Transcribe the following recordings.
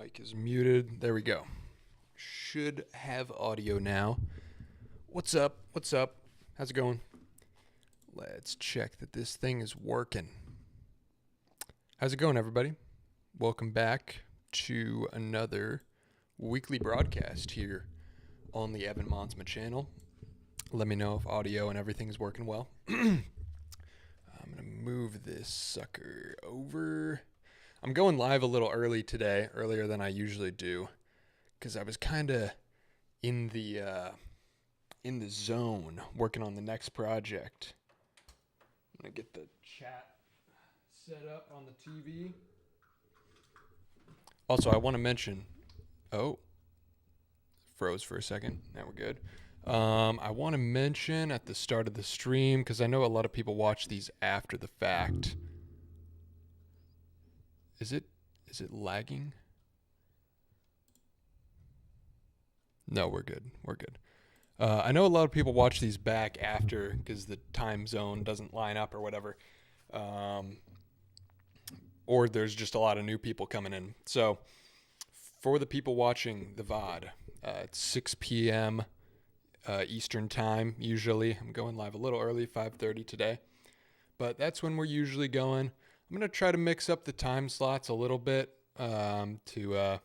Mic is muted. There we go. Should have audio now. What's up? What's up? How's it going? Let's check that this thing is working. How's it going, everybody? Welcome back to another weekly broadcast here on the Evan Monsma channel. Let me know if audio and everything is working well. I'm going to move this sucker over. I'm going live a little early today, earlier than I usually do, because I was kind of in the zone working on the next project. I'm going to get the chat set up on the TV. Also, I want to mention, froze for a second. Now we're good. I want to mention at the start of the stream, because I know a lot of people watch these after the fact. Is it lagging? No, we're good. We're good. I know a lot of people watch these back after because the time zone doesn't line up or whatever. Or there's just a lot of new people coming in. So for the people watching the VOD, it's 6 p.m. Eastern time usually. I'm going live a little early, 5:30 today. But that's when we're usually going. I'm going to try to mix up the time slots a little bit to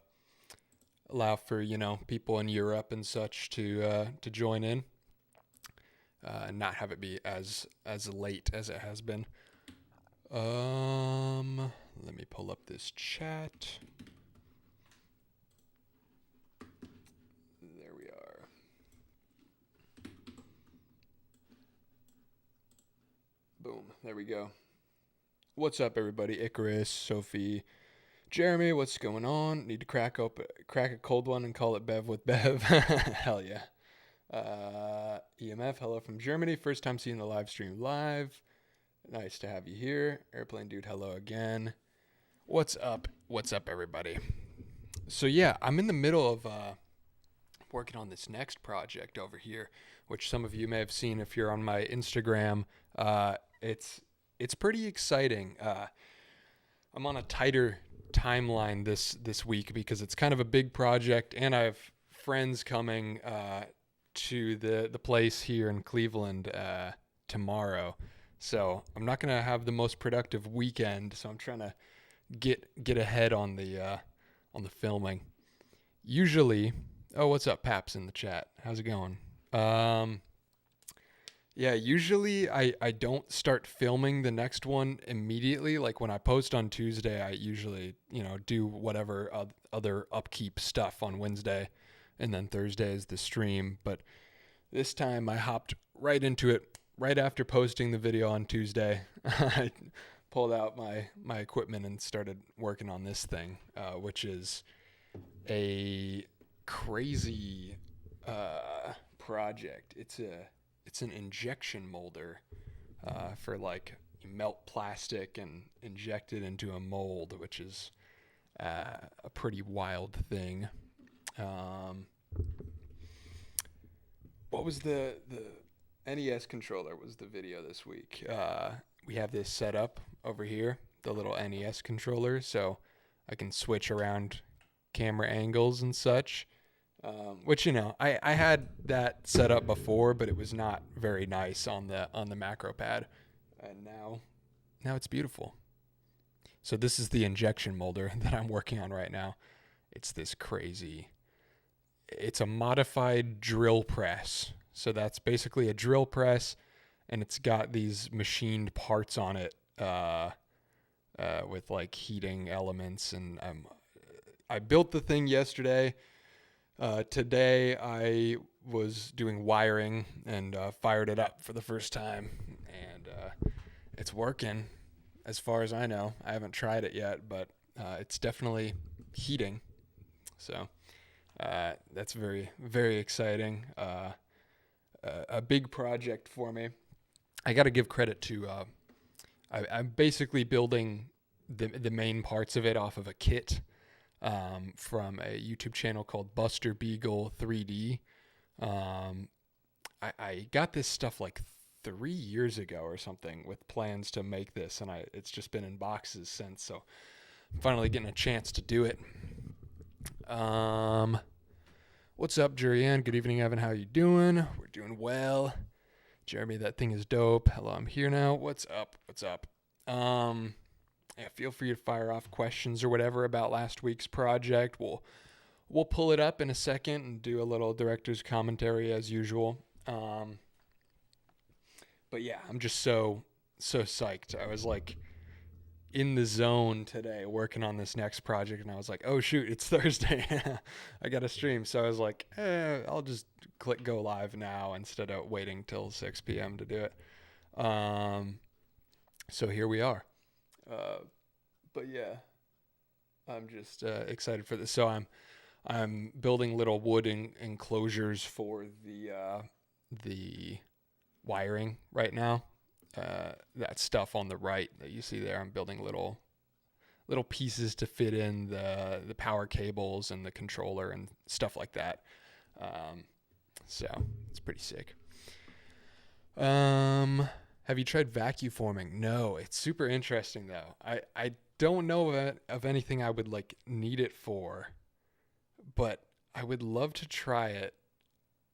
allow for, people in Europe and such to join in and not have it be as late as it has been. Let me pull up this chat. There we are. Boom. There we go. What's up, everybody? Icarus, Sophie, Jeremy, what's going on? Need to crack a cold one and call it Bev with Bev. Hell yeah. EMF, hello from Germany. First time seeing the live stream live. Nice to have you here. Airplane Dude, hello again. What's up? What's up, everybody? So yeah, I'm in the middle of working on this next project over here, which some of you may have seen if you're on my Instagram. It's pretty exciting. I'm on a tighter timeline this week because it's kind of a big project, and I have friends coming to the place here in Cleveland tomorrow. So I'm not gonna have the most productive weekend. So I'm trying to get ahead on the filming. Usually, what's up, Paps in the chat? How's it going? Yeah, usually I don't start filming the next one immediately. Like when I post on Tuesday, I usually, do whatever other upkeep stuff on Wednesday, and then Thursday is the stream. But this time I hopped right into it right after posting the video on Tuesday. I pulled out my equipment and started working on this thing, which is a crazy project. It's an injection molder for like you melt plastic and inject it into a mold, which is a pretty wild thing. What was the NES controller was the video this week. We have this set up over here, the little NES controller, so I can switch around camera angles and such. Which I had that set up before, but it was not very nice on the macro pad, and now it's beautiful. So this is the injection molder that I'm working on right now. It's this crazy. It's a modified drill press. So that's basically a drill press, and it's got these machined parts on it with like heating elements, and I built the thing yesterday. Today I was doing wiring and fired it up for the first time, and it's working as far as I know. I haven't tried it yet, but it's definitely heating. So that's very, very exciting. A big project for me. I got to give credit to I'm basically building the main parts of it off of a kit from a YouTube channel called Buster Beagle 3D. I got this stuff like 3 years ago or something with plans to make this, and it's just been in boxes since. So I'm finally getting a chance to do it. What's up, Jurianne? Good evening, Evan. How you doing? We're doing well. Jeremy, that thing is dope. Hello, I'm here now. What's up? What's up? Yeah, feel free to fire off questions or whatever about last week's project. We'll pull it up in a second and do a little director's commentary as usual. But yeah, I'm just so psyched. I was like in the zone today working on this next project, and I was like, oh shoot, it's Thursday. I got to stream. So I was like, I'll just click go live now instead of waiting till 6 p.m. to do it. So here we are. But yeah, I'm just excited for this. So I'm building little wood enclosures for the wiring right now. That stuff on the right that you see there, I'm building little pieces to fit in the power cables and the controller and stuff like that. So it's pretty sick. Have you tried vacuum forming? No, it's super interesting though. I don't know of anything I would like need it for, but I would love to try it.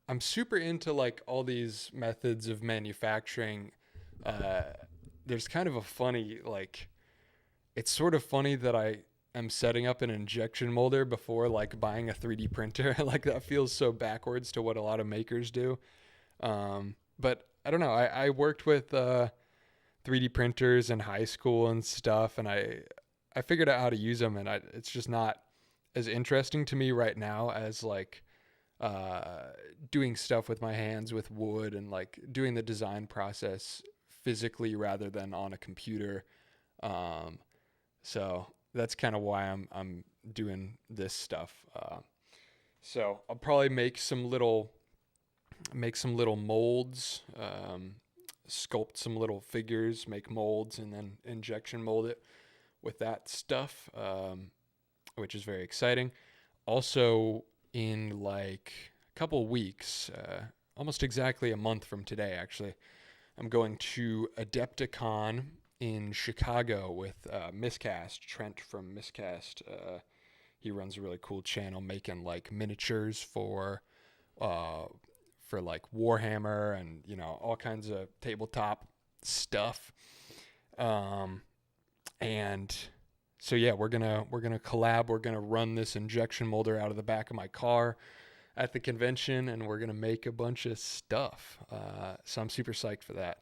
I'm super into like all these methods of manufacturing. There's kind of a funny, like, it's sort of funny that I am setting up an injection molder before like buying a 3D printer. Like that feels so backwards to what a lot of makers do. But I don't know. I worked with 3D printers in high school and stuff, and I figured out how to use them, and it's just not as interesting to me right now as like doing stuff with my hands with wood and like doing the design process physically rather than on a computer. So that's kind of why I'm doing this stuff. So I'll probably make some little molds, sculpt some little figures, make molds, and then injection mold it with that stuff, which is very exciting. Also, in like a couple weeks, almost exactly a month from today, actually, I'm going to Adepticon in Chicago with Miscast, Trent from Miscast. He runs a really cool channel making like miniatures for like Warhammer and all kinds of tabletop stuff. And so yeah, we're gonna collab. We're gonna run this injection molder out of the back of my car at the convention, and we're gonna make a bunch of stuff. So I'm super psyched for that.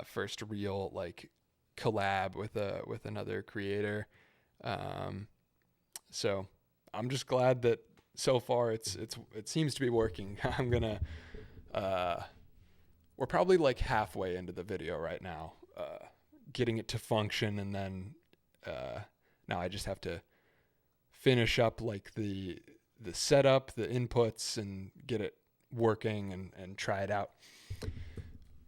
First real like collab with another creator. So I'm just glad that so far it seems to be working. I'm gonna we're probably like halfway into the video right now, getting it to function, and then now I just have to finish up like the setup, the inputs, and get it working and try it out.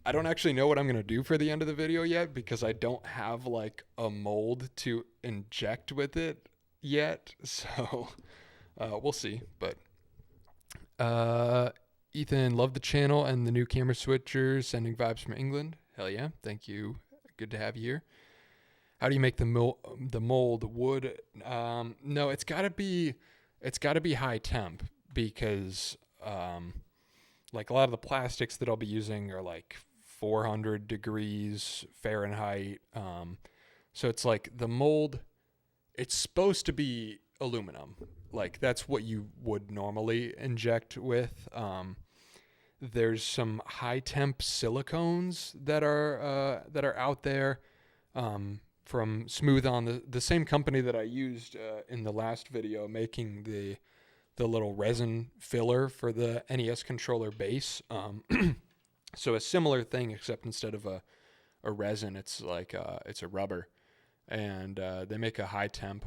I don't actually know what I'm going to do for the end of the video yet because I don't have like a mold to inject with it yet. So we'll see. But Ethan, love the channel and the new camera switchers, sending vibes from England. Hell yeah. Thank you. Good to have you here. How do you make the mold wood? No, it's gotta be high temp because like a lot of the plastics that I'll be using are like 400 degrees Fahrenheit. So it's like the mold, it's supposed to be aluminum. Like that's what you would normally inject with. There's some high temp silicones that are out there. From Smooth On, the same company that I used in the last video, making the little resin filler for the NES controller base. So a similar thing, except instead of a resin, it's like it's a rubber, and they make a high temp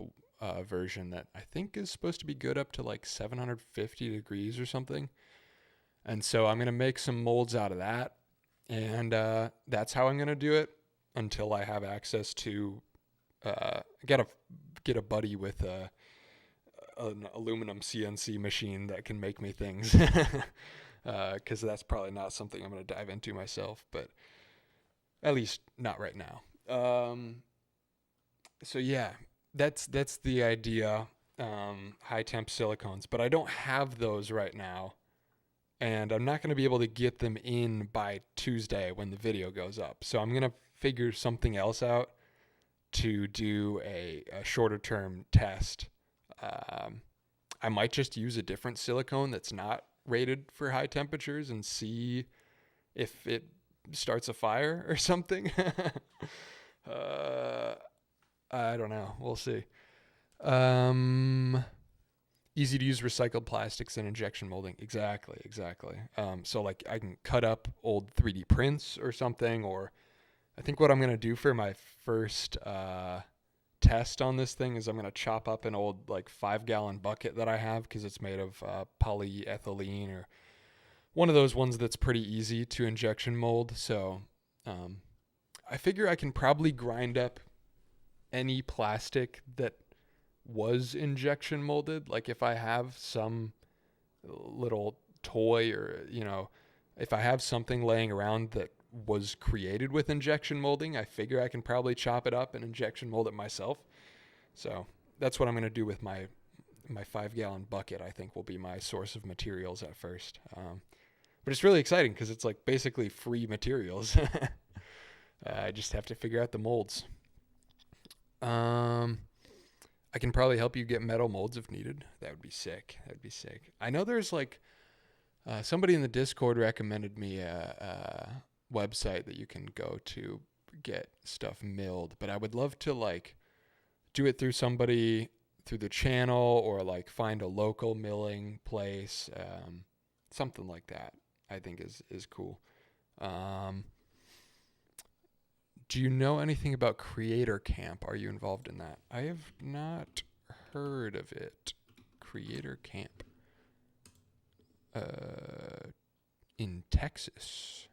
version that I think is supposed to be good up to like 750 degrees or something. And so I'm gonna make some molds out of that, and that's how I'm gonna do it until I have access to get a buddy with an aluminum CNC machine that can make me things, because that's probably not something I'm going to dive into myself, but at least not right now. So yeah, that's the idea. high temp silicones, but I don't have those right now. And I'm not going to be able to get them in by Tuesday when the video goes up. So I'm going to figure something else out to do a shorter term test. I might just use a different silicone that's not rated for high temperatures and see if it starts a fire or something. I don't know. We'll see. Easy to use recycled plastics and injection molding. Exactly. So like I can cut up old 3D prints or something, or I think what I'm going to do for my first test on this thing is I'm going to chop up an old like 5-gallon bucket that I have because it's made of polyethylene or one of those ones that's pretty easy to injection mold. So I figure I can probably grind up any plastic that was injection molded. Like if I have some little toy or, if I have something laying around that was created with injection molding, I figure I can probably chop it up and injection mold it myself. So that's what I'm going to do with my 5-gallon bucket. I think will be my source of materials at first. But it's really exciting because it's like basically free materials. I just have to figure out the molds. I can probably help you get metal molds if needed. That would be sick. I know there's like somebody in the Discord recommended me a website that you can go to get stuff milled, but I would love to like do it through somebody through the channel or like find a local milling place, something like that. I think is cool. Do you know anything about Creator Camp? Are you involved in that? I have not heard of it. Creator Camp. In Texas.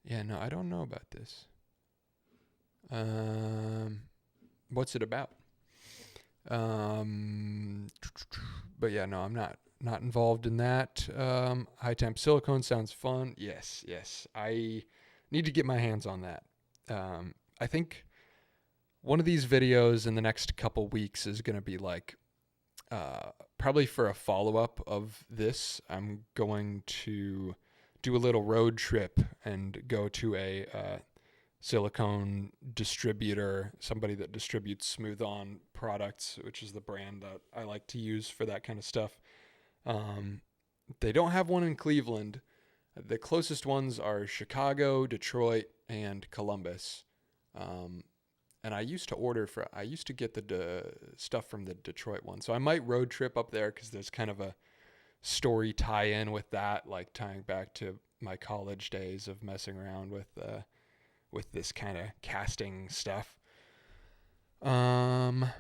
Yeah, no, I don't know about this. What's it about? But yeah, no, I'm not involved in that. High temp silicone sounds fun. Yes. I need to get my hands on that. I think one of these videos in the next couple weeks is going to be like, probably for a follow-up of this, I'm going to do a little road trip and go to a silicone distributor, somebody that distributes Smooth On products, which is the brand that I like to use for that kind of stuff. They don't have one in Cleveland. The closest ones are Chicago, Detroit, and Columbus. And I used to get the stuff from the Detroit one. So I might road trip up there because there's kind of a story tie-in with that, like tying back to my college days of messing around with this kind of casting stuff. I've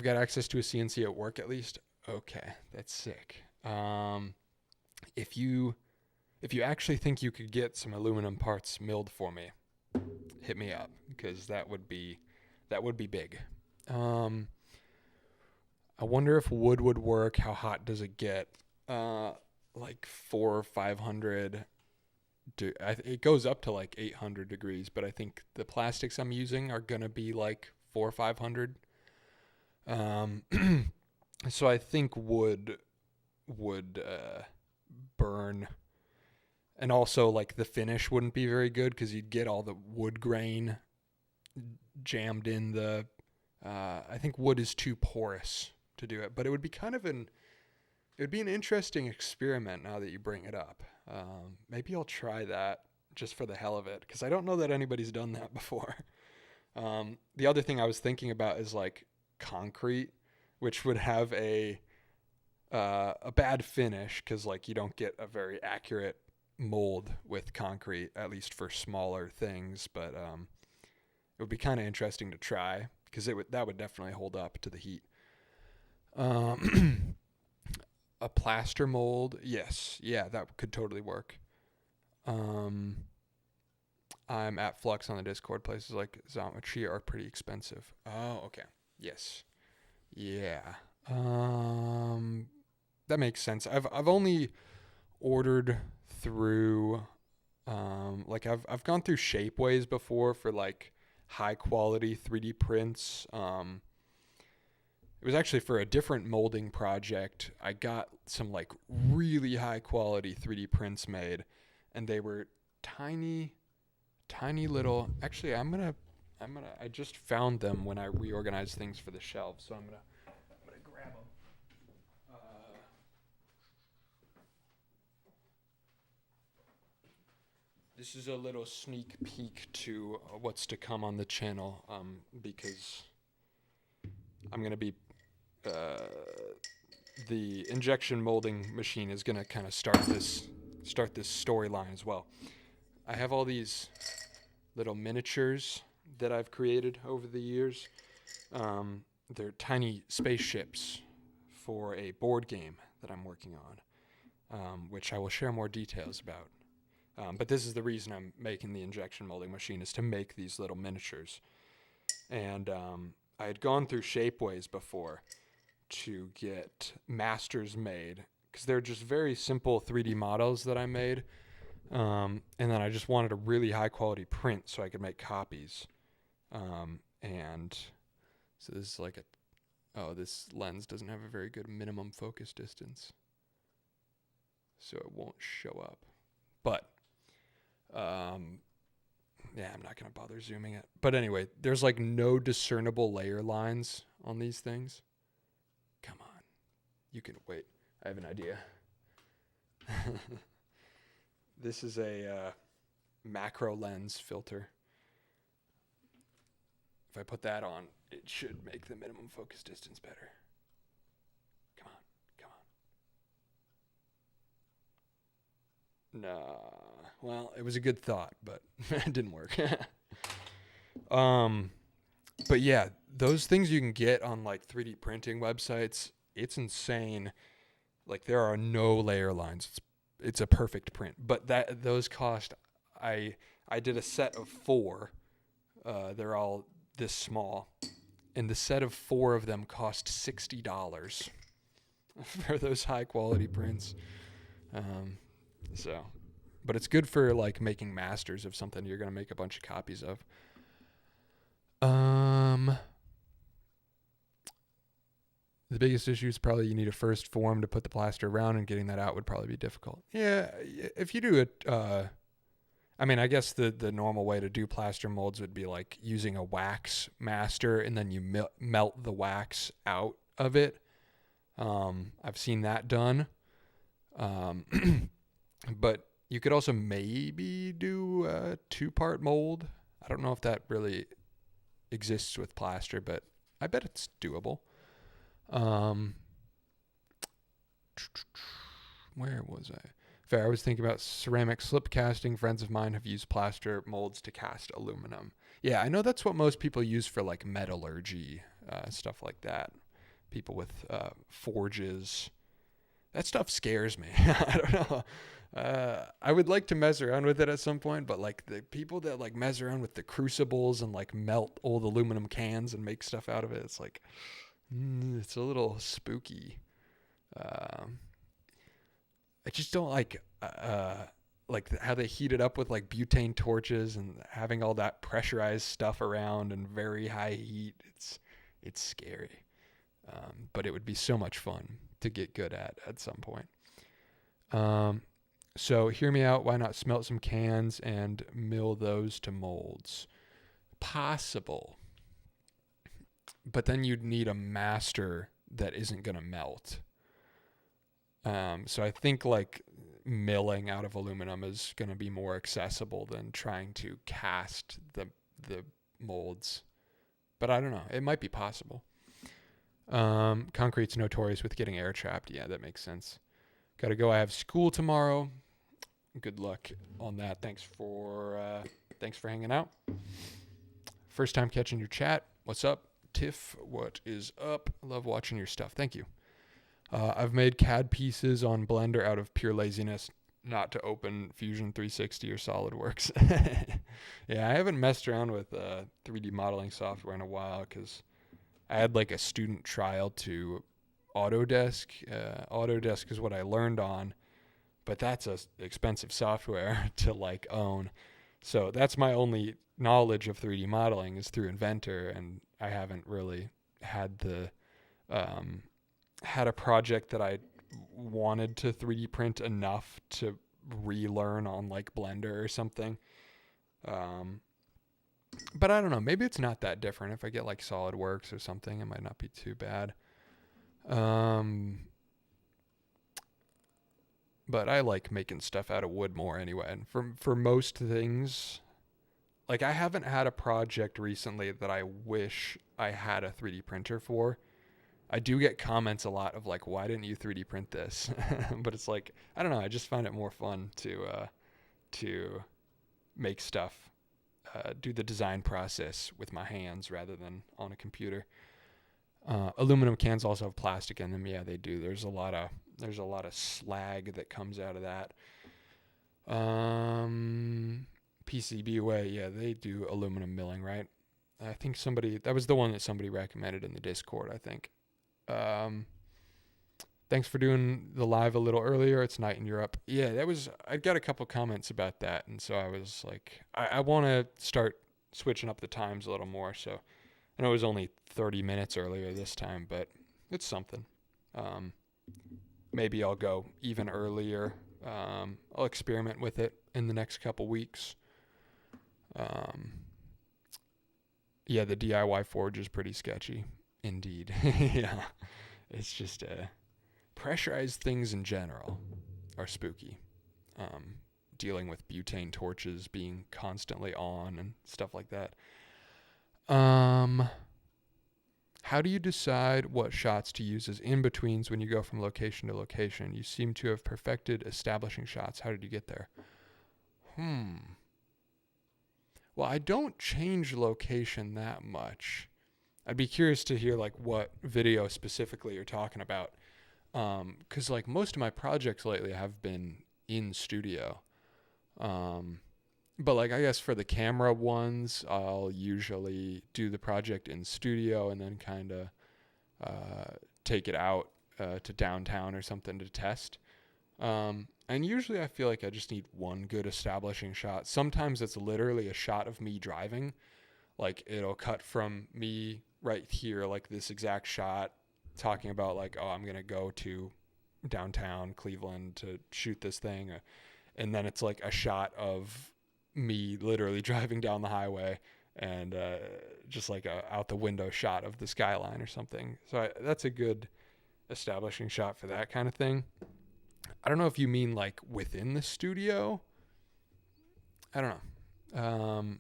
got access to a CNC at work at least. Okay, that's sick. If you actually think you could get some aluminum parts milled for me, hit me up because that would be big. I wonder if wood would work. How hot does it get? Like 400 or 500. It goes up to like 800 degrees, but I think the plastics I'm using are gonna be like 400 or 500. So I think wood would burn. And also, like, the finish wouldn't be very good because you'd get all the wood grain jammed in the... I think wood is too porous to do it. But it would be it would be an interesting experiment now that you bring it up. Maybe I'll try that just for the hell of it because I don't know that anybody's done that before. The other thing I was thinking about is, like, concrete, which would have a bad finish because, like, you don't get a very accurate mold with concrete, at least for smaller things, but it would be kind of interesting to try because that would definitely hold up to the heat. A plaster mold, yes, yeah, that could totally work. I'm at Flux on the Discord. Places like Xometry are pretty expensive. Oh, okay, yes, yeah. That makes sense. I've only ordered through like I've gone through Shapeways before for like high quality 3D prints, it was actually for a different molding project. I got some like really high quality 3D prints made, and they were tiny, tiny little. Actually, I just found them when I reorganized things for the shelf, so I'm gonna grab them. This is a little sneak peek to what's to come on the channel, because I'm gonna be the injection molding machine is gonna kind of start this storyline as well. I have all these little miniatures that I've created over the years. They're tiny spaceships for a board game that I'm working on, which I will share more details about. But this is the reason I'm making the injection molding machine, is to make these little miniatures. And I had gone through Shapeways before to get masters made, because they're just very simple 3D models that I made. And then I just wanted a really high quality print so I could make copies. And so this is like this lens doesn't have a very good minimum focus distance, so it won't show up. But yeah, I'm not gonna bother zooming it. But anyway, there's like no discernible layer lines on these things. Come on, you can wait. I have an idea. This is a macro lens filter. If I put that on, it should make the minimum focus distance better. Come on. Nah. Well, it was a good thought, but it didn't work. But yeah, those things you can get on like 3D printing websites, it's insane. Like there are no layer lines. It's a perfect print. But those cost, I did a set of 4. They're all this small, and the set of 4 of them cost $60 for those high quality prints. But it's good for like making masters of something you're gonna make a bunch of copies of. The biggest issue is probably you need a first form to put the plaster around, and getting that out would probably be difficult. Yeah, if you do it, I mean, I guess the normal way to do plaster molds would be like using a wax master, and then you melt the wax out of it. I've seen that done. But you could also maybe do a 2-part mold. I don't know if that really exists with plaster, but I bet it's doable. Where was I? Fair. I was thinking about ceramic slip casting. Friends of mine have used plaster molds to cast aluminum. Yeah, I know that's what most people use for like metallurgy, stuff like that. People with forges. That stuff scares me. I don't know. I would like to mess around with it at some point, but like the people that like mess around with the crucibles and like melt old aluminum cans and make stuff out of it, it's like, it's a little spooky. I just don't like how they heat it up with like butane torches and having all that pressurized stuff around and very high heat. It's scary. But it would be so much fun to get good at some point. So hear me out. Why not smelt some cans and mill those to molds? Possible. But then you'd need a master that isn't going to melt. So I think like milling out of aluminum is going to be more accessible than trying to cast the molds. But I don't know. It might be possible. Concrete's notorious with getting air trapped. Yeah, that makes sense. Gotta go. I have school tomorrow. Good luck on that. Thanks for hanging out. First time catching your chat. What's up, Tiff? What is up? Love watching your stuff. Thank you. I've made CAD pieces on Blender out of pure laziness, not to open Fusion 360 or SolidWorks. Yeah, I haven't messed around with 3D modeling software in a while because I had like a student trial to Autodesk. Autodesk is what I learned on, but that's a expensive software to like own. So that's my only knowledge of 3D modeling is through Inventor, and I haven't really had the had a project that I wanted to 3D print enough to relearn on like Blender or something. But I don't know, maybe it's not that different. If I get like SolidWorks or something, it might not be too bad. But I like making stuff out of wood more anyway. And for most things, like I haven't had a project recently that I wish I had a 3D printer for. I do get comments a lot of like, why didn't you 3D print this? But it's like, I don't know. I just find it more fun to make stuff, do the design process with my hands rather than on a computer. Aluminum cans also have plastic in them. Yeah, they do. There's a lot of slag that comes out of that. PCB way, yeah, they do aluminum milling, right? I think that was the one that somebody recommended in the Discord, I think. Thanks for doing the live a little earlier. It's night in Europe. Yeah, I got a couple comments about that. And so I was like, I want to start switching up the times a little more. So I know it was only 30 minutes earlier this time, but it's something. Maybe I'll go even earlier. I'll experiment with it in the next couple weeks. Yeah, the DIY forge is pretty sketchy. Indeed. Yeah. It's just pressurized things in general are spooky. Dealing with butane torches being constantly on and stuff like that. How do you decide what shots to use as in-betweens when you go from location to location? You seem to have perfected establishing shots. How did you get there? Well, I don't change location that much. I'd be curious to hear like what video specifically you're talking about. 'Cause like most of my projects lately have been in studio. But like I guess for the camera ones, I'll usually do the project in studio and then kind of take it out to downtown or something to test. And usually I feel like I just need one good establishing shot. Sometimes it's literally a shot of me driving. Like it'll cut from me right here, like this exact shot, talking about like, oh, I'm going to go to downtown Cleveland to shoot this thing. And then it's like a shot of me literally driving down the highway and just like a out the window shot of the skyline or something. So that's a good establishing shot for that kind of thing. I don't know if you mean like within the studio. I don't know.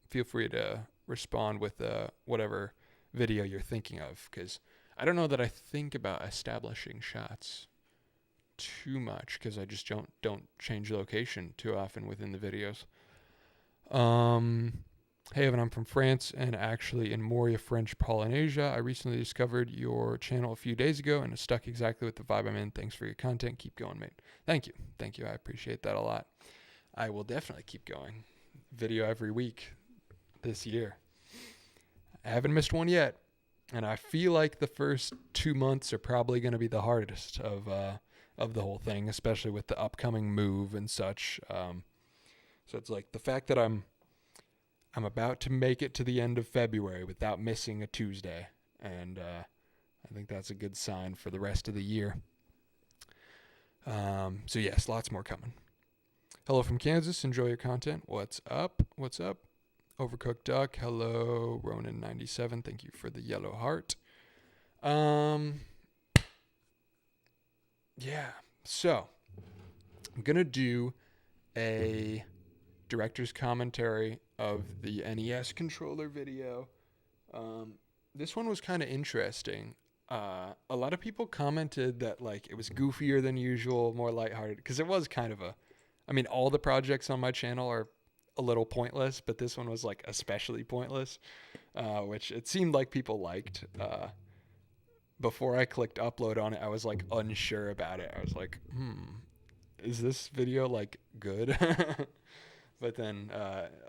Feel free to respond with whatever video you're thinking of, because I don't know that I think about establishing shots too much because I just don't change location too often within the videos. Hey Evan, I'm from France and actually in Moria, French Polynesia. I recently discovered your channel a few days ago and it's stuck exactly with the vibe I'm in. Thanks for your content. Keep going, mate. Thank you. I appreciate that a lot. I will definitely keep going. Video every week this year. I haven't missed one yet. And I feel like the first 2 months are probably going to be the hardest of the whole thing, especially with the upcoming move and such. So it's like the fact that I'm about to make it to the end of February without missing a Tuesday. And I think that's a good sign for the rest of the year. So yes, lots more coming. Hello from Kansas. Enjoy your content. What's up? Overcooked Duck. Hello, Ronan97. Thank you for the yellow heart. Yeah. So I'm going to do a director's commentary of the NES controller video. This one was kind of interesting. A lot of people commented that like it was goofier than usual, more lighthearted, because it was kind of all the projects on my channel are a little pointless, but this one was like especially pointless, which it seemed like people liked. Before I clicked upload on it, I was like unsure about it. I was like, is this video like good? But then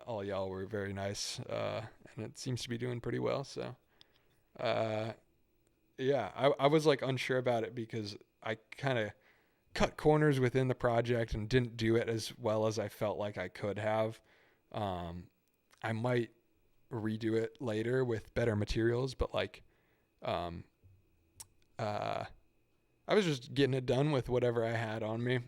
all y'all were very nice, and it seems to be doing pretty well. So, yeah, I was like unsure about it because I kind of cut corners within the project and didn't do it as well as I felt like I could have. I might redo it later with better materials, but like, I was just getting it done with whatever I had on me.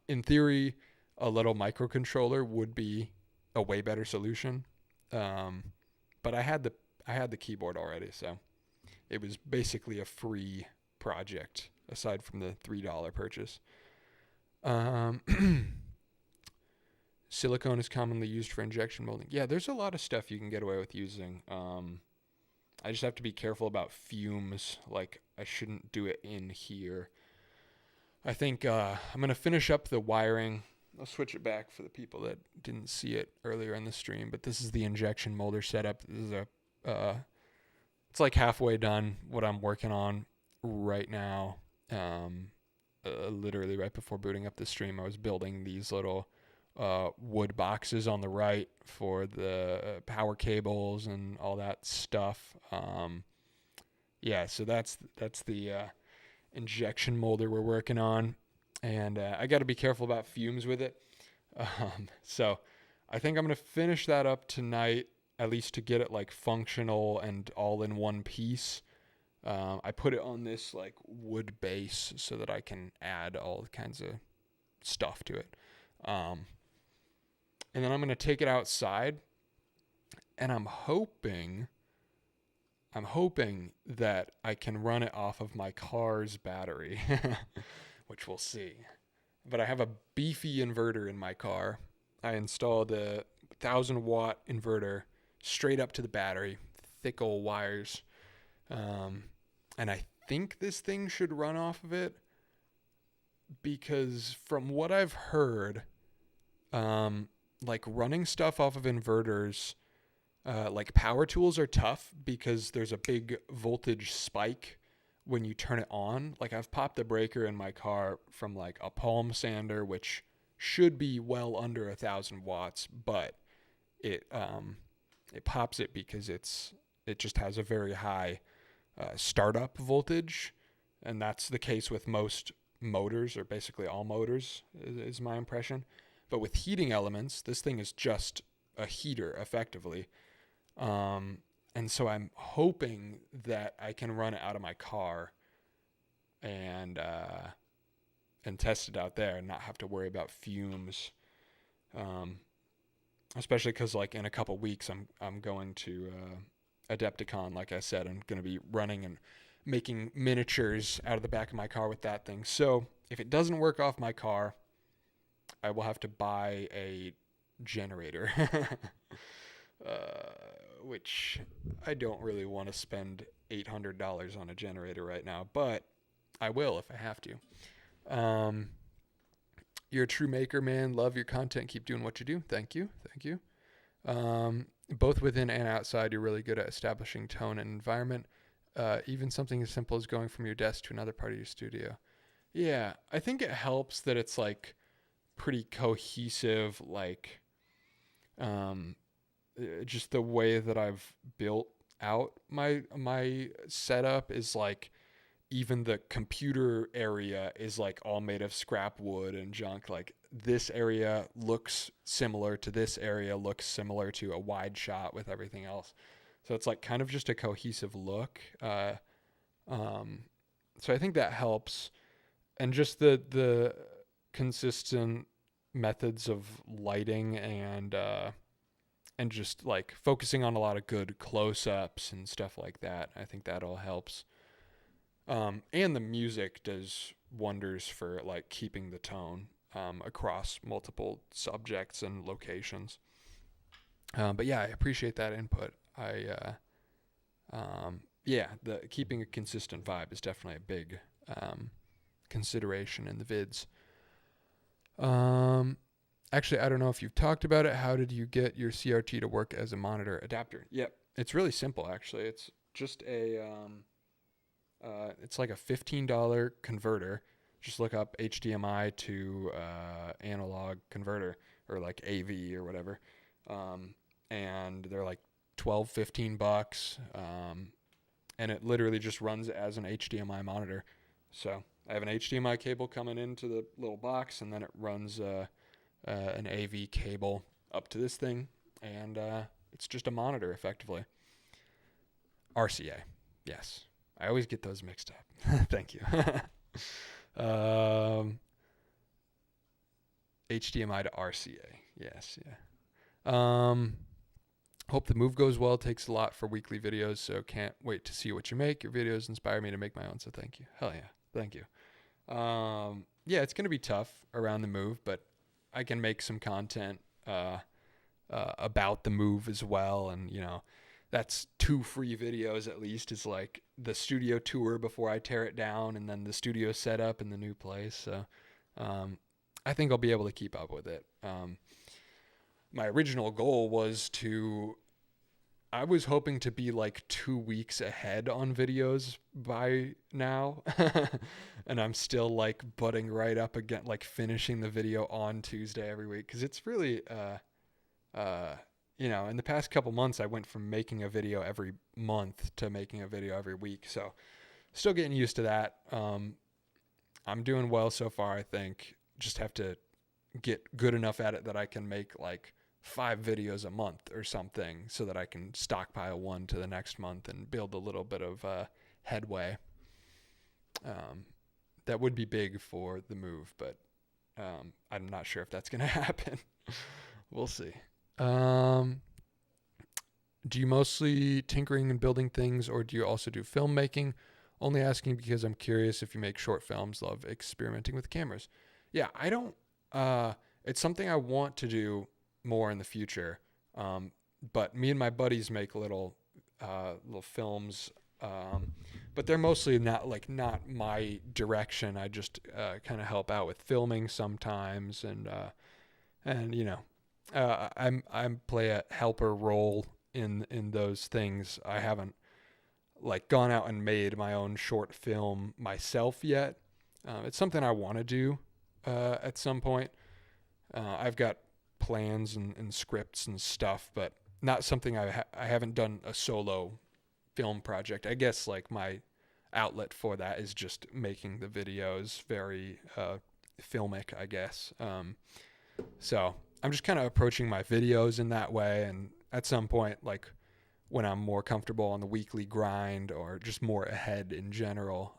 In theory, a little microcontroller would be a way better solution. But I had the keyboard already, so it was basically a free project aside from the $3 purchase. Um, Silicone is commonly used for injection molding. Yeah, there's a lot of stuff you can get away with using. I just have to be careful about fumes. Like, I shouldn't do it in here. I think I'm going to finish up the wiring. I'll switch it back for the people that didn't see it earlier in the stream, but this is the injection molder setup. This is it's like halfway done what I'm working on right now. Literally right before booting up the stream, I was building these little wood boxes on the right for the power cables and all that stuff. Yeah, so that's the injection molder we're working on, and I got to be careful about fumes with it. So I think I'm gonna finish that up tonight, at least to get it like functional and all in one piece. I put it on this like wood base so that I can add all kinds of stuff to it. And then I'm going to take it outside, and I'm hoping that I can run it off of my car's battery, which we'll see. But I have a beefy inverter in my car. I installed a 1,000-watt inverter straight up to the battery, thick old wires. And I think this thing should run off of it because from what I've heard, like running stuff off of inverters, like power tools are tough because there's a big voltage spike when you turn it on. Like I've popped the breaker in my car from like a palm sander, which should be well under 1,000 watts, but it pops it because it just has a very high startup voltage, and that's the case with most motors, or basically all motors, is my impression. But with heating elements, this thing is just a heater, effectively. And so I'm hoping that I can run it out of my car and test it out there and not have to worry about fumes. Especially because, like, in a couple weeks, I'm going to Adepticon. Like I said, I'm going to be running and making miniatures out of the back of my car with that thing. So if it doesn't work off my car, I will have to buy a generator, which I don't really want to spend $800 on a generator right now, but I will if I have to. You're a true maker, man. Love your content. Keep doing what you do. Thank you. Both within and outside, you're really good at establishing tone and environment. Even something as simple as going from your desk to another part of your studio. Yeah, I think it helps that it's like pretty cohesive, like just the way that I've built out my setup is like, even the computer area is like all made of scrap wood and junk. Like this area looks similar to this area, looks similar to a wide shot with everything else. So it's like kind of just a cohesive look. So I think that helps. And just the consistent methods of lighting and just like focusing on a lot of good close-ups and stuff like that. I think that all helps. And the music does wonders for like keeping the tone across multiple subjects and locations. But yeah, I appreciate that input. The keeping a consistent vibe is definitely a big consideration in the vids. Actually, I don't know if you've talked about it. How did you get your CRT to work as a monitor adapter? Yep, it's really simple actually. It's just it's like a $15 converter. Just look up HDMI to analog converter, or like AV or whatever. And they're like $12-15. And it literally just runs as an HDMI monitor. So I have an HDMI cable coming into the little box, and then it runs an AV cable up to this thing, and it's just a monitor effectively. RCA, yes. I always get those mixed up. Thank you. HDMI to RCA. Yes, yeah. Hope the move goes well. Takes a lot for weekly videos, so can't wait to see what you make. Your videos inspire me to make my own, so thank you. Hell yeah. Thank you. Yeah, it's going to be tough around the move, but I can make some content about the move as well. And, you know, that's 2 free videos at least. Is like the studio tour before I tear it down, and then the studio setup in the new place. So I think I'll be able to keep up with it. My original goal was I was hoping to be like 2 weeks ahead on videos by now. And I'm still like butting right up again, like finishing the video on Tuesday every week. Cause it's really, you know, in the past couple months, I went from making a video every month to making a video every week. So still getting used to that. I'm doing well so far, I think. Just have to get good enough at it that I can make like 5 videos a month or something, so that I can stockpile one to the next month and build a little bit of headway. That would be big for the move, but I'm not sure if that's going to happen. We'll see. Do you mostly tinkering and building things, or do you also do filmmaking? Only asking because I'm curious if you make short films. Love experimenting with cameras. Yeah, I don't. It's something I want to do more in the future. But me and my buddies make little films. But they're mostly not my direction. I just kind of help out with filming sometimes, and you know, I'm play a helper role in those things. I haven't like gone out and made my own short film myself yet. It's something I want to do at some point. I've got plans and scripts and stuff, but not something I haven't done a solo film project. I guess like my outlet for that is just making the videos very filmic, I guess. So I'm just kind of approaching my videos in that way, and at some point, like when I'm more comfortable on the weekly grind or just more ahead in general,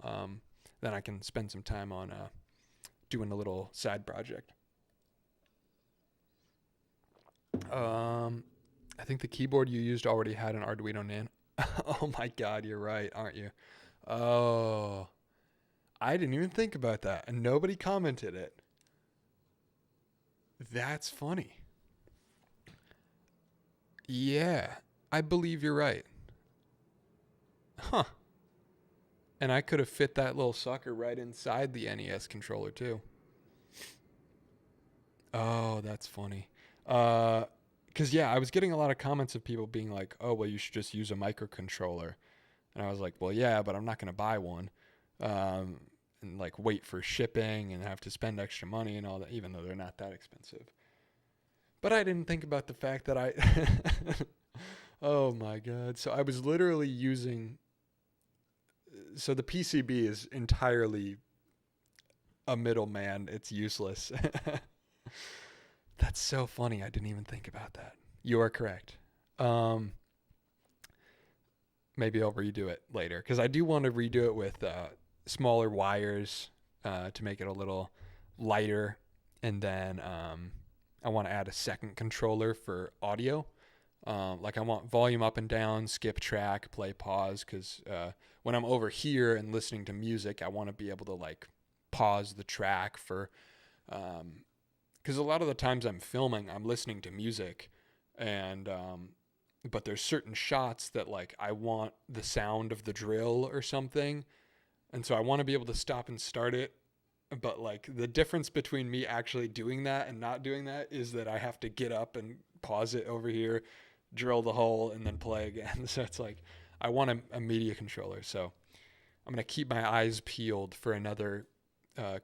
then I can spend some time on doing a little side project. I think the keyboard you used already had an Arduino Nano. Oh my God, you're right, aren't you? Oh, I didn't even think about that, and nobody commented it. That's funny. Yeah, I believe you're right. Huh. And I could have fit that little sucker right inside the NES controller too. Oh, that's funny. Cause yeah, I was getting a lot of comments of people being like, "Oh, well, you should just use a microcontroller," and I was like, "Well, yeah, but I'm not gonna buy one, um, and like wait for shipping and have to spend extra money and all that, even though they're not that expensive." But I didn't think about the fact that oh my God! So I was literally using. So the PCB is entirely a middleman. It's useless. That's so funny. I didn't even think about that. You are correct. Um, Maybe I'll redo it later because I do want to redo it with smaller wires to make it a little lighter, and then I want to add a second controller for audio. Like I want volume up and down, skip track, play pause, because when I'm over here and listening to music, I want to be able to like pause the track for because a lot of the times I'm filming, I'm listening to music, and but there's certain shots that like I want the sound of the drill or something, and so I want to be able to stop and start it. But like the difference between me actually doing that and not doing that is that I have to get up and pause it over here, drill the hole, and then play again. So it's like I want a media controller. So I'm gonna keep my eyes peeled for another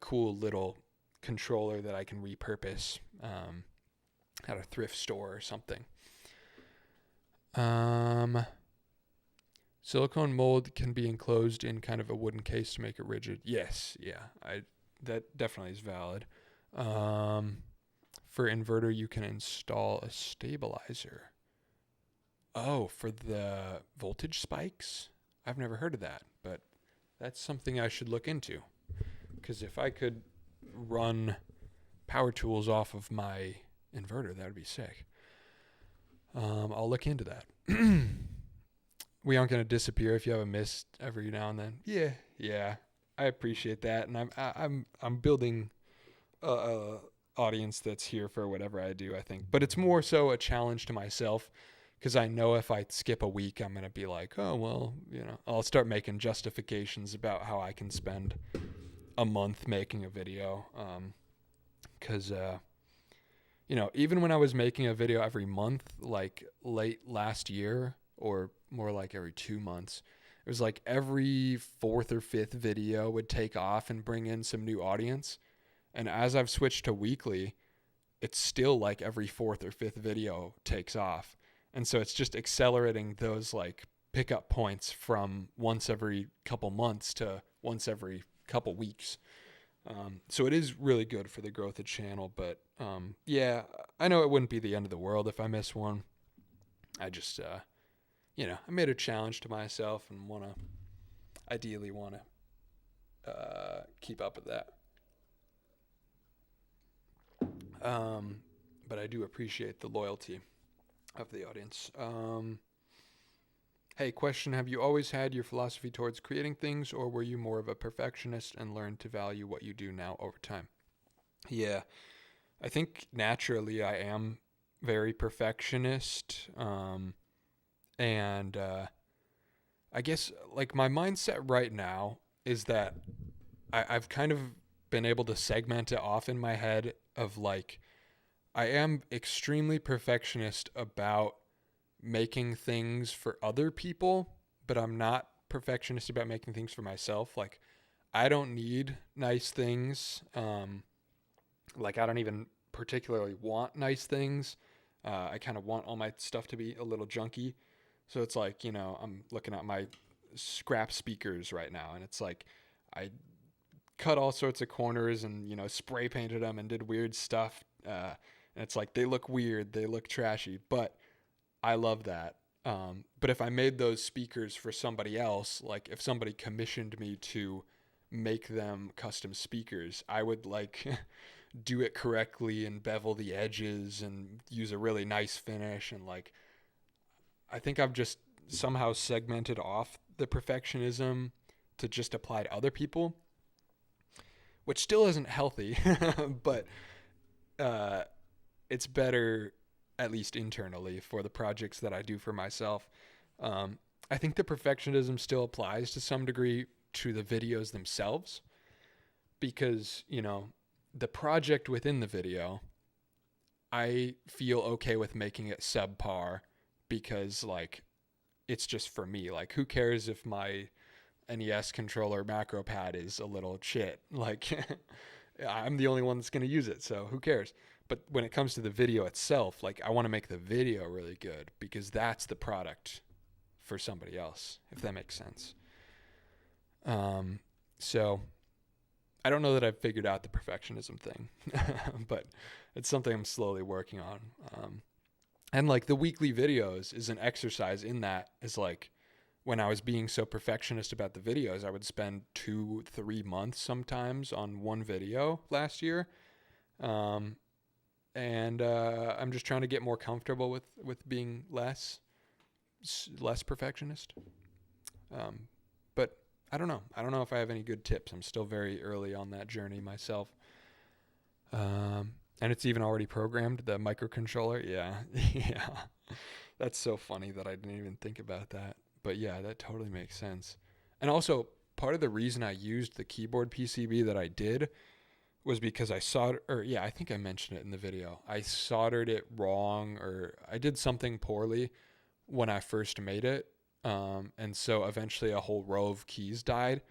cool little controller that I can repurpose at a thrift store or something. Silicone mold can be enclosed in kind of a wooden case to make it rigid. Yes, yeah, that definitely is valid. For inverter, you can install a stabilizer. Oh, for the voltage spikes? I've never heard of that, but That's something I should look into. Because if I could run power tools off of my inverter, that would be sick. I'll look into that. We aren't gonna disappear if you have a miss every now and then. Yeah. I appreciate that, and I'm building a audience that's here for whatever I do. I think, but it's more so a challenge to myself because I know if I skip a week, I'm gonna be like, oh well, I'll start making justifications about how I can spend a month making a video. Because even when I was making a video every month, like late last year, or more like every 2 months, it was like every fourth or fifth video would take off and bring in some new audience. And as I've switched to weekly, it's still like every fourth or fifth video takes off. And so it's just accelerating those like pickup points from once every couple months to once every couple weeks. So it is really good for the growth of the channel. But yeah, I know it wouldn't be the end of the world if I miss one. I just, I made a challenge to myself and ideally want to keep up with that. But I do appreciate the loyalty of the audience. Hey, question. Have you always had your philosophy towards creating things, or were you more of a perfectionist and learned to value what you do now over time? Yeah, I think naturally I am very perfectionist. And I guess like my mindset right now is that I've kind of been able to segment it off in my head of like, I am extremely perfectionist about making things for other people, but I'm not perfectionist about making things for myself. Like, I don't need nice things. Like, I don't even particularly want nice things. I kind of want all my stuff to be a little junky. So it's like, I'm looking at my scrap speakers right now, and it's like I cut all sorts of corners and, spray painted them and did weird stuff. And it's like they look weird, they look trashy, but I love that. But if I made those speakers for somebody else, like if somebody commissioned me to make them custom speakers, I would like do it correctly and bevel the edges and use a really nice finish. And like, I think I've just somehow segmented off the perfectionism to just apply to other people, which still isn't healthy, but it's better, at least internally, for the projects that I do for myself. I think the perfectionism still applies to some degree to the videos themselves because, the project within the video, I feel okay with making it subpar because, like, it's just for me. Like, who cares if my NES controller macro pad is a little shit? Like, I'm the only one that's going to use it, so who cares? But when it comes to the video itself, like, I want to make the video really good because that's the product for somebody else, if that makes sense. So I don't know that I've figured out the perfectionism thing, but it's something I'm slowly working on. And like the weekly videos is an exercise in that. Is like when I was being so perfectionist about the videos, I would spend 2-3 months sometimes on one video last year. And I'm just trying to get more comfortable with being less perfectionist. But I don't know. I don't know if I have any good tips. I'm still very early on that journey myself. And it's even already programmed, the microcontroller. Yeah. Yeah. That's so funny that I didn't even think about that. But yeah, that totally makes sense. And also, part of the reason I used the keyboard PCB that I did was because I I think I mentioned it in the video. I soldered it wrong, or I did something poorly when I first made it. And so eventually a whole row of keys died.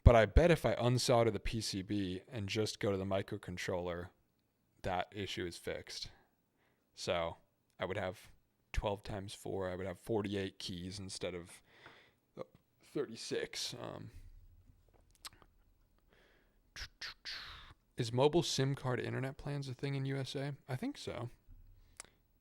But I bet if I unsolder the PCB and just go to the microcontroller, that issue is fixed. So I would have 12 times 4. I would have 48 keys instead of 36. Is mobile SIM card internet plans a thing in USA? I think so.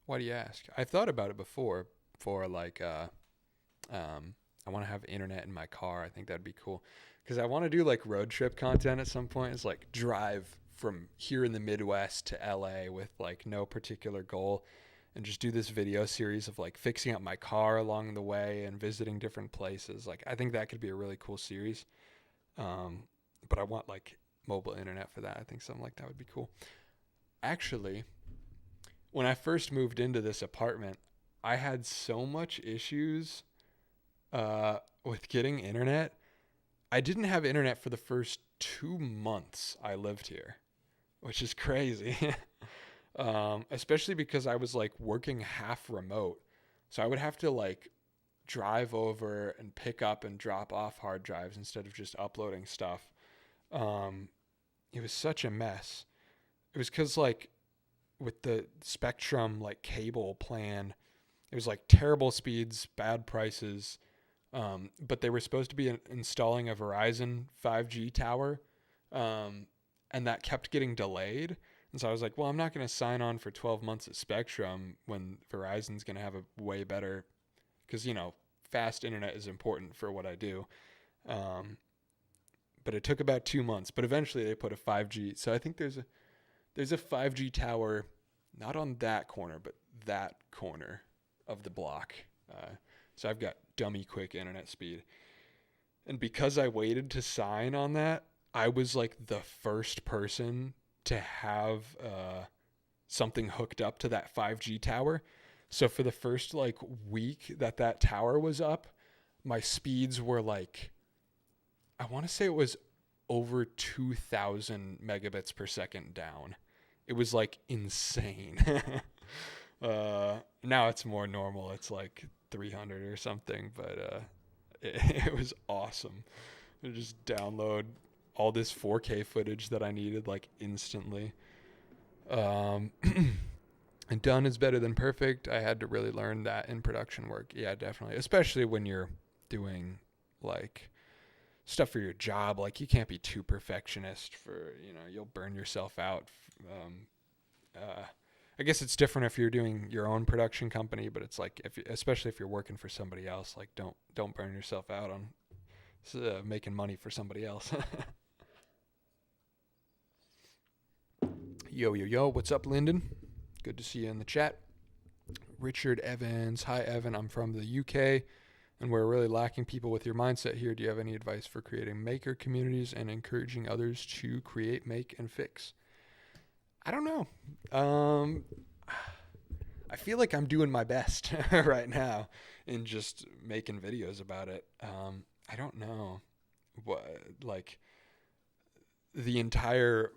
Why do you ask? I've thought about it before for like, I I want to have internet in my car. I think that'd be cool because I want to do like road trip content at some point. It's like drive from here in the Midwest to LA with like no particular goal and just do this video series of like fixing up my car along the way and visiting different places. Like I think that could be a really cool series. But I want like mobile internet for that. I think something like that would be cool. Actually, when I first moved into this apartment, I had so much issues with getting internet. I didn't have internet for the first 2 months I lived here, which is crazy. Especially because I was like working half remote. So I would have to like drive over and pick up and drop off hard drives instead of just uploading stuff. It was such a mess. It was because like with the Spectrum like cable plan, it was like terrible speeds, bad prices. But they were supposed to be installing a Verizon 5G tower. And that kept getting delayed. And so I was like, well, I'm not going to sign on for 12 months at Spectrum when Verizon's going to have a way better, because, you know, fast internet is important for what I do. But it took about 2 months, but eventually they put a 5G. So I think there's a 5G tower, not on that corner, but that corner of the block. So I've got dummy quick internet speed. And because I waited to sign on that, I was like the first person to have something hooked up to that 5G tower. So for the first like week that tower was up, my speeds were like, I want to say it was over 2,000 megabits per second down. It was like insane. Now it's more normal. It's like 300 or something, but it was awesome. I just download all this 4K footage that I needed like instantly. And done is better than perfect. I had to really learn that in production work. Yeah, definitely. Especially when you're doing like stuff for your job. Like you can't be too perfectionist for, you know, you'll burn yourself out. I guess it's different if you're doing your own production company, but it's like, especially if you're working for somebody else, like don't burn yourself out on making money for somebody else. Yo, what's up, Lyndon? Good to see you in the chat. Richard Evans. Hi, Evan. I'm from the UK, and we're really lacking people with your mindset here. Do you have any advice for creating maker communities and encouraging others to create, make, and fix? I don't know. I feel like I'm doing my best right now in just making videos about it. I don't know what, like, the entire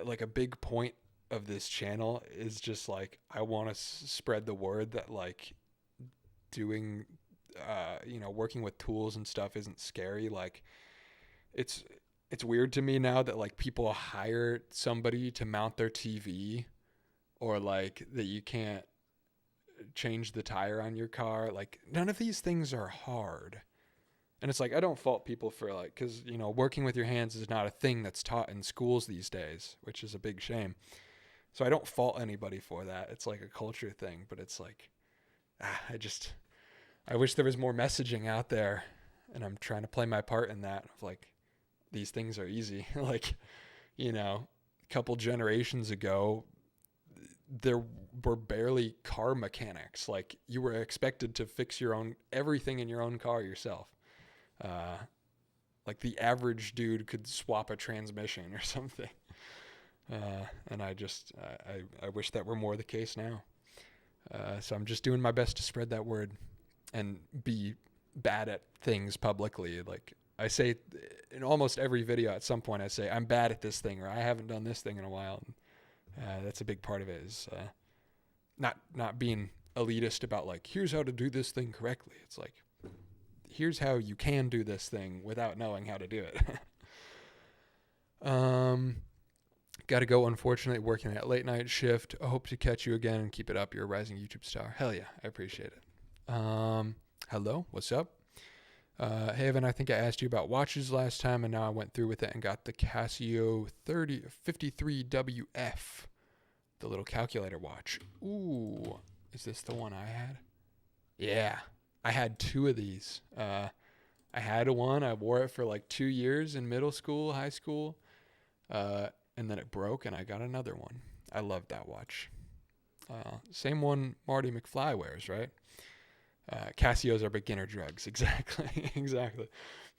like a big point of this channel is just like I want to spread the word that like doing you know, working with tools and stuff isn't scary. Like it's weird to me now that like people hire somebody to mount their TV, or like that you can't change the tire on your car. Like none of these things are hard. And it's like, I don't fault people for like, because, you know, working with your hands is not a thing that's taught in schools these days, which is a big shame. So I don't fault anybody for that. It's like a culture thing, but it's like, I wish there was more messaging out there, and I'm trying to play my part in that of like, these things are easy. Like, you know, a couple generations ago, there were barely car mechanics. Like you were expected to fix everything in your own car yourself. Like the average dude could swap a transmission or something. And I wish that were more the case now. So I'm just doing my best to spread that word and be bad at things publicly. Like I say in almost every video at some point, I say, I'm bad at this thing, or I haven't done this thing in a while. And, that's a big part of it is, not being elitist about like, here's how to do this thing correctly. It's like, here's how you can do this thing without knowing how to do it. Got to go, unfortunately, working that late night shift. I hope to catch you again and keep it up. You're a rising YouTube star. Hell yeah, I appreciate it. Hello, what's up? Hey, Evan, I think I asked you about watches last time, and now I went through with it and got the Casio 53WF, the little calculator watch. Ooh, is this the one I had? Yeah, I had two of these. I had one. I wore it for like 2 years in middle school, high school, and then it broke, and I got another one. I loved that watch. Same one Marty McFly wears, right? Casios are beginner drugs. Exactly, exactly.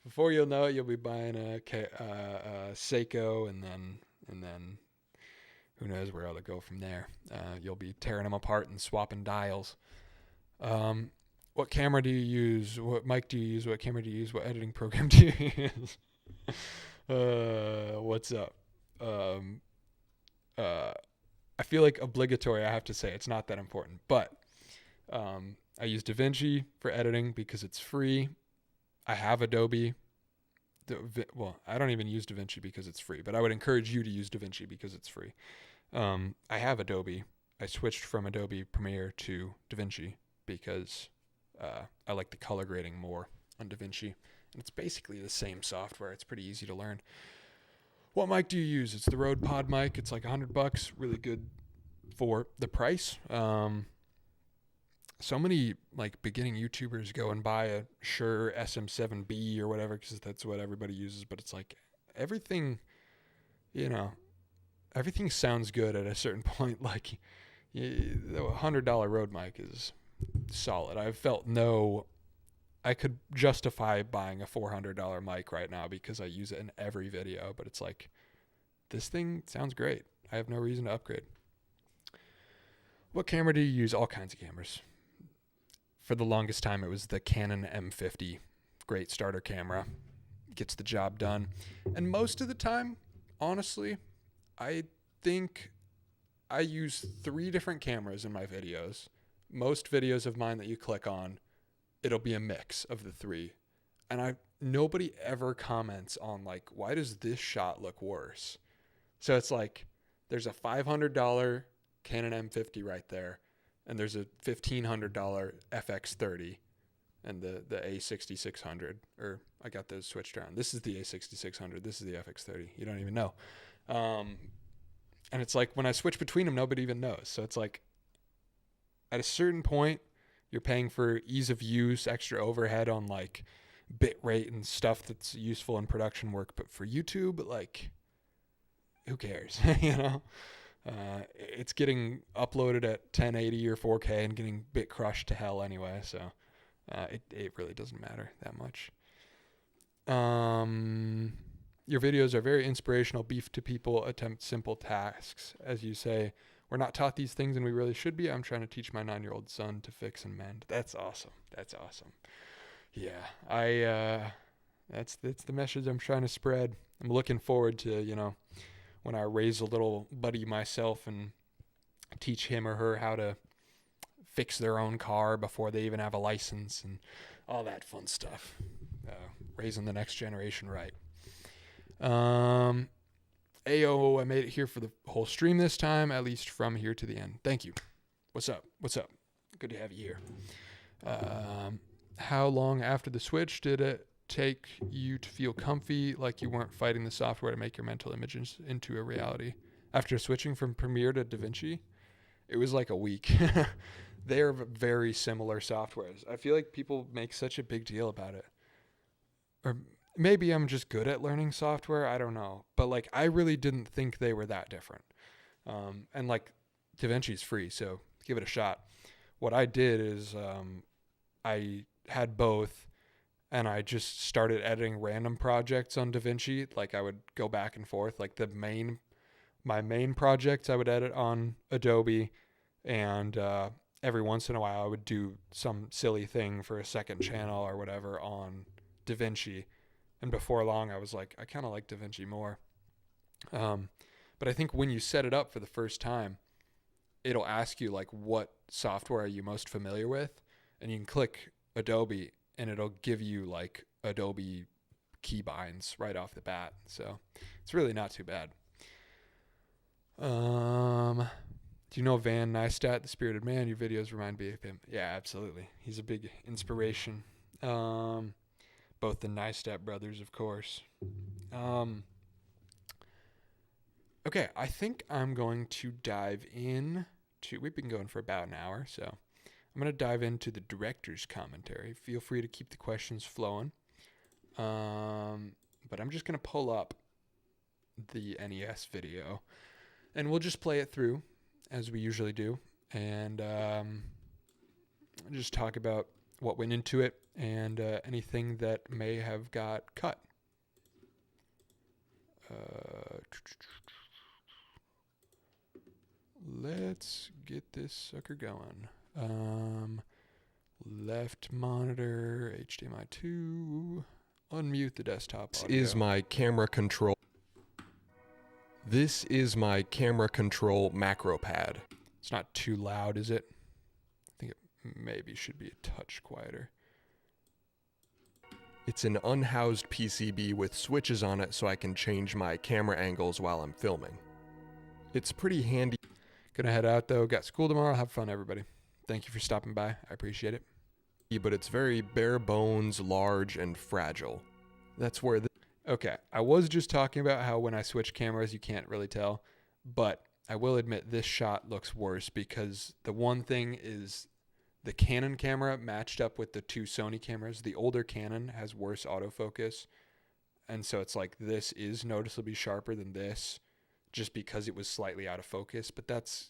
Before you'll know it, you'll be buying a Seiko, and then who knows where it'll go from there. You'll be tearing them apart and swapping dials. What camera do you use? What mic do you use? What camera do you use? What editing program do you use? What's up? I feel like obligatory, I have to say. It's not that important. But I use DaVinci for editing because it's free. I have Adobe. Well, I don't even use DaVinci because it's free, but I would encourage you to use DaVinci because it's free. I have Adobe. I switched from Adobe Premiere to DaVinci because I like the color grading more on DaVinci. And it's basically the same software. It's pretty easy to learn. What mic do you use? It's the Rode Pod mic. It's like $100. Really good for the price. So many like beginning YouTubers go and buy a Shure SM7B or whatever because that's what everybody uses. But it's like everything, everything sounds good at a certain point. Like the $100 Rode mic is solid. I could justify buying a $400 mic right now because I use it in every video, but it's like, this thing sounds great. I have no reason to upgrade. What camera do you use? All kinds of cameras. For the longest time, it was the Canon M50. Great starter camera. Gets the job done. And most of the time, honestly, I think I use 3 different cameras in my videos. Most videos of mine that you click on, it'll be a mix of the 3. And nobody ever comments on like, why does this shot look worse? So it's like, there's a $500 Canon M50 right there, and there's a $1,500 FX30 and the A6600, or I got those switched around. This is the A6600. This is the FX30. You don't even know. And it's like, when I switch between them, nobody even knows. So it's like, at a certain point, you're paying for ease of use, extra overhead on like bit rate and stuff that's useful in production work. But for YouTube, like, who cares? It's getting uploaded at 1080 or 4K and getting bit crushed to hell anyway. So it really doesn't matter that much. Your videos are very inspirational. Beef to people, attempt simple tasks. As you say, we're not taught these things and we really should be. I'm trying to teach my 9-year-old son to fix and mend. That's awesome. That's awesome. Yeah, that's the message I'm trying to spread. I'm looking forward to, when I raise a little buddy myself and teach him or her how to fix their own car before they even have a license and all that fun stuff. Raising the next generation right. Ayo, I made it here for the whole stream this time, at least from here to the end. Thank you. What's up? Good to have you here. How long after the switch did it take you to feel comfy, like you weren't fighting the software to make your mental images into a reality? After switching from Premiere to DaVinci, it was like a week. They are very similar softwares. I feel like people make such a big deal about it. Or maybe I'm just good at learning software. I don't know. But like, I really didn't think they were that different. And like, DaVinci's free, so give it a shot. What I did is I had both, and I just started editing random projects on DaVinci. Like, I would go back and forth. Like, my main projects I would edit on Adobe, and every once in a while I would do some silly thing for a second channel or whatever on DaVinci. And before long, I was like, I kind of like DaVinci more. But I think when you set it up for the first time, it'll ask you, like, what software are you most familiar with? And you can click Adobe, and it'll give you, like, Adobe keybinds right off the bat. So it's really not too bad. Do you know Van Neistat, the Spirited Man? Your videos remind me of him. Yeah, absolutely. He's a big inspiration. Both the Neistat brothers, of course. Okay, I think I'm going to dive in to... We've been going for about an hour, so I'm going to dive into the director's commentary. Feel free to keep the questions flowing. But I'm just going to pull up the NES video, and we'll just play it through as we usually do, and just talk about what went into it and anything that may have got cut. Let's get this sucker going. Left monitor, HDMI 2. Unmute the desktop audio. This is my camera control. This is my camera control macro pad. It's not too loud, is it? I think it maybe should be a touch quieter. It's an unhoused PCB with switches on it so I can change my camera angles while I'm filming. It's pretty handy. Gonna head out though. Got school tomorrow. Have fun, everybody. Thank you for stopping by. I appreciate it. But it's very bare bones, large, and fragile. That's where Okay, I was just talking about how when I switch cameras, you can't really tell. But I will admit this shot looks worse because the one thing is the Canon camera matched up with the two Sony cameras. The older Canon has worse autofocus. And so it's like this is noticeably sharper than this just because it was slightly out of focus. But that's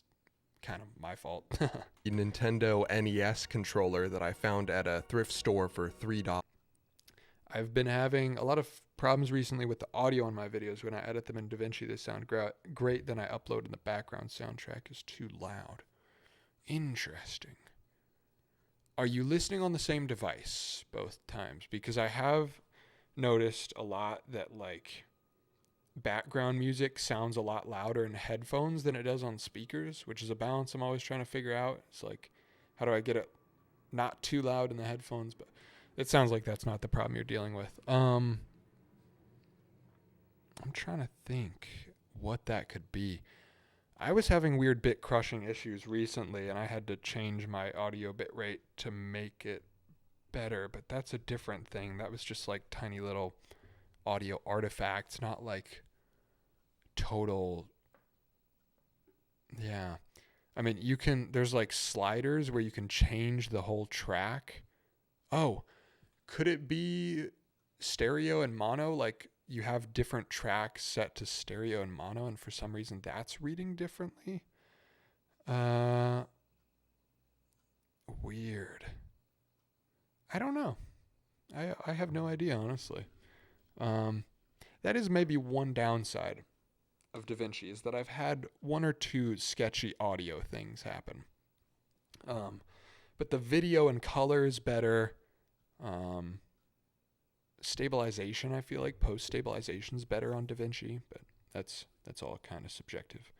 kind of my fault. a Nintendo NES controller that I found at a thrift store for $3. I've been having a lot of problems recently with the audio on my videos. When I edit them in DaVinci, they sound great. Then I upload and the background soundtrack is too loud. Interesting. Are you listening on the same device both times? Because I have noticed a lot that like background music sounds a lot louder in headphones than it does on speakers, which is a balance I'm always trying to figure out. It's like, how do I get it not too loud in the headphones? But it sounds like that's not the problem you're dealing with. I'm trying to think what that could be. I was having weird bit crushing issues recently, and I had to change my audio bit rate to make it better, but that's a different thing. That was just like tiny little audio artifacts, not like total. Yeah. I mean, there's like sliders where you can change the whole track. Oh, could it be stereo and mono? Like you have different tracks set to stereo and mono, and for some reason that's reading differently. Weird. I don't know. I have no idea, honestly. That is maybe one downside of DaVinci, is that I've had one or two sketchy audio things happen. But the video and color is better. Stabilization, I feel like post-stabilization is better on DaVinci, but that's all kind of subjective.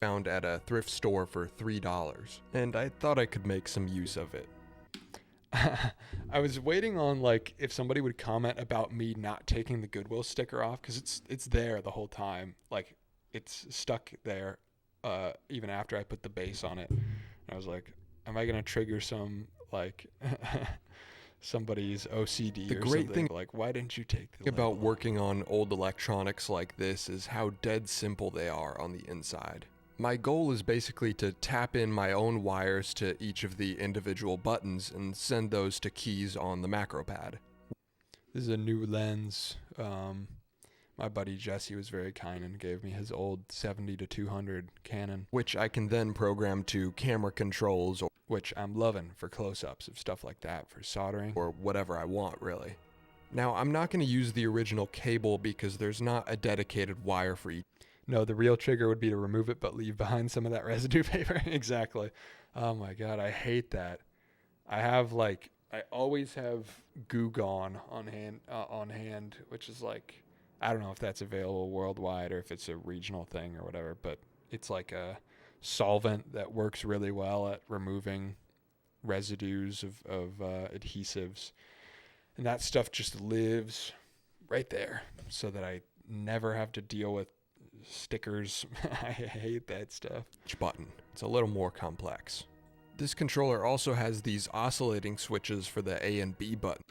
Found at a thrift store for $3, and I thought I could make some use of it. I was waiting on like if somebody would comment about me not taking the Goodwill sticker off, because it's there the whole time. Like it's stuck there even after I put the base on it. And I was like, am I gonna trigger some like somebody's OCD the or great something? Thing Like, why didn't you take the about label? working on old electronics like this is how dead simple they are on the inside. My goal is basically to tap in my own wires to each of the individual buttons and send those to keys on the macro pad. This is a new lens. My buddy Jesse was very kind and gave me his old 70-200 Canon, Which I can then program to camera controls which I'm loving for close-ups of stuff like that, for soldering. or whatever I want, really. Now, I'm not going to use the original cable because there's not a dedicated wire for each. No, the real trigger would be to remove it but leave behind some of that residue paper. Exactly. Oh my God, I hate that. I always have Goo Gone on hand, which is like, I don't know if that's available worldwide or if it's a regional thing or whatever, but it's like a solvent that works really well at removing residues of adhesives. And that stuff just lives right there so that I never have to deal with stickers. I hate that stuff. button. It's a little more complex. This controller also has these oscillating switches for the A and B button.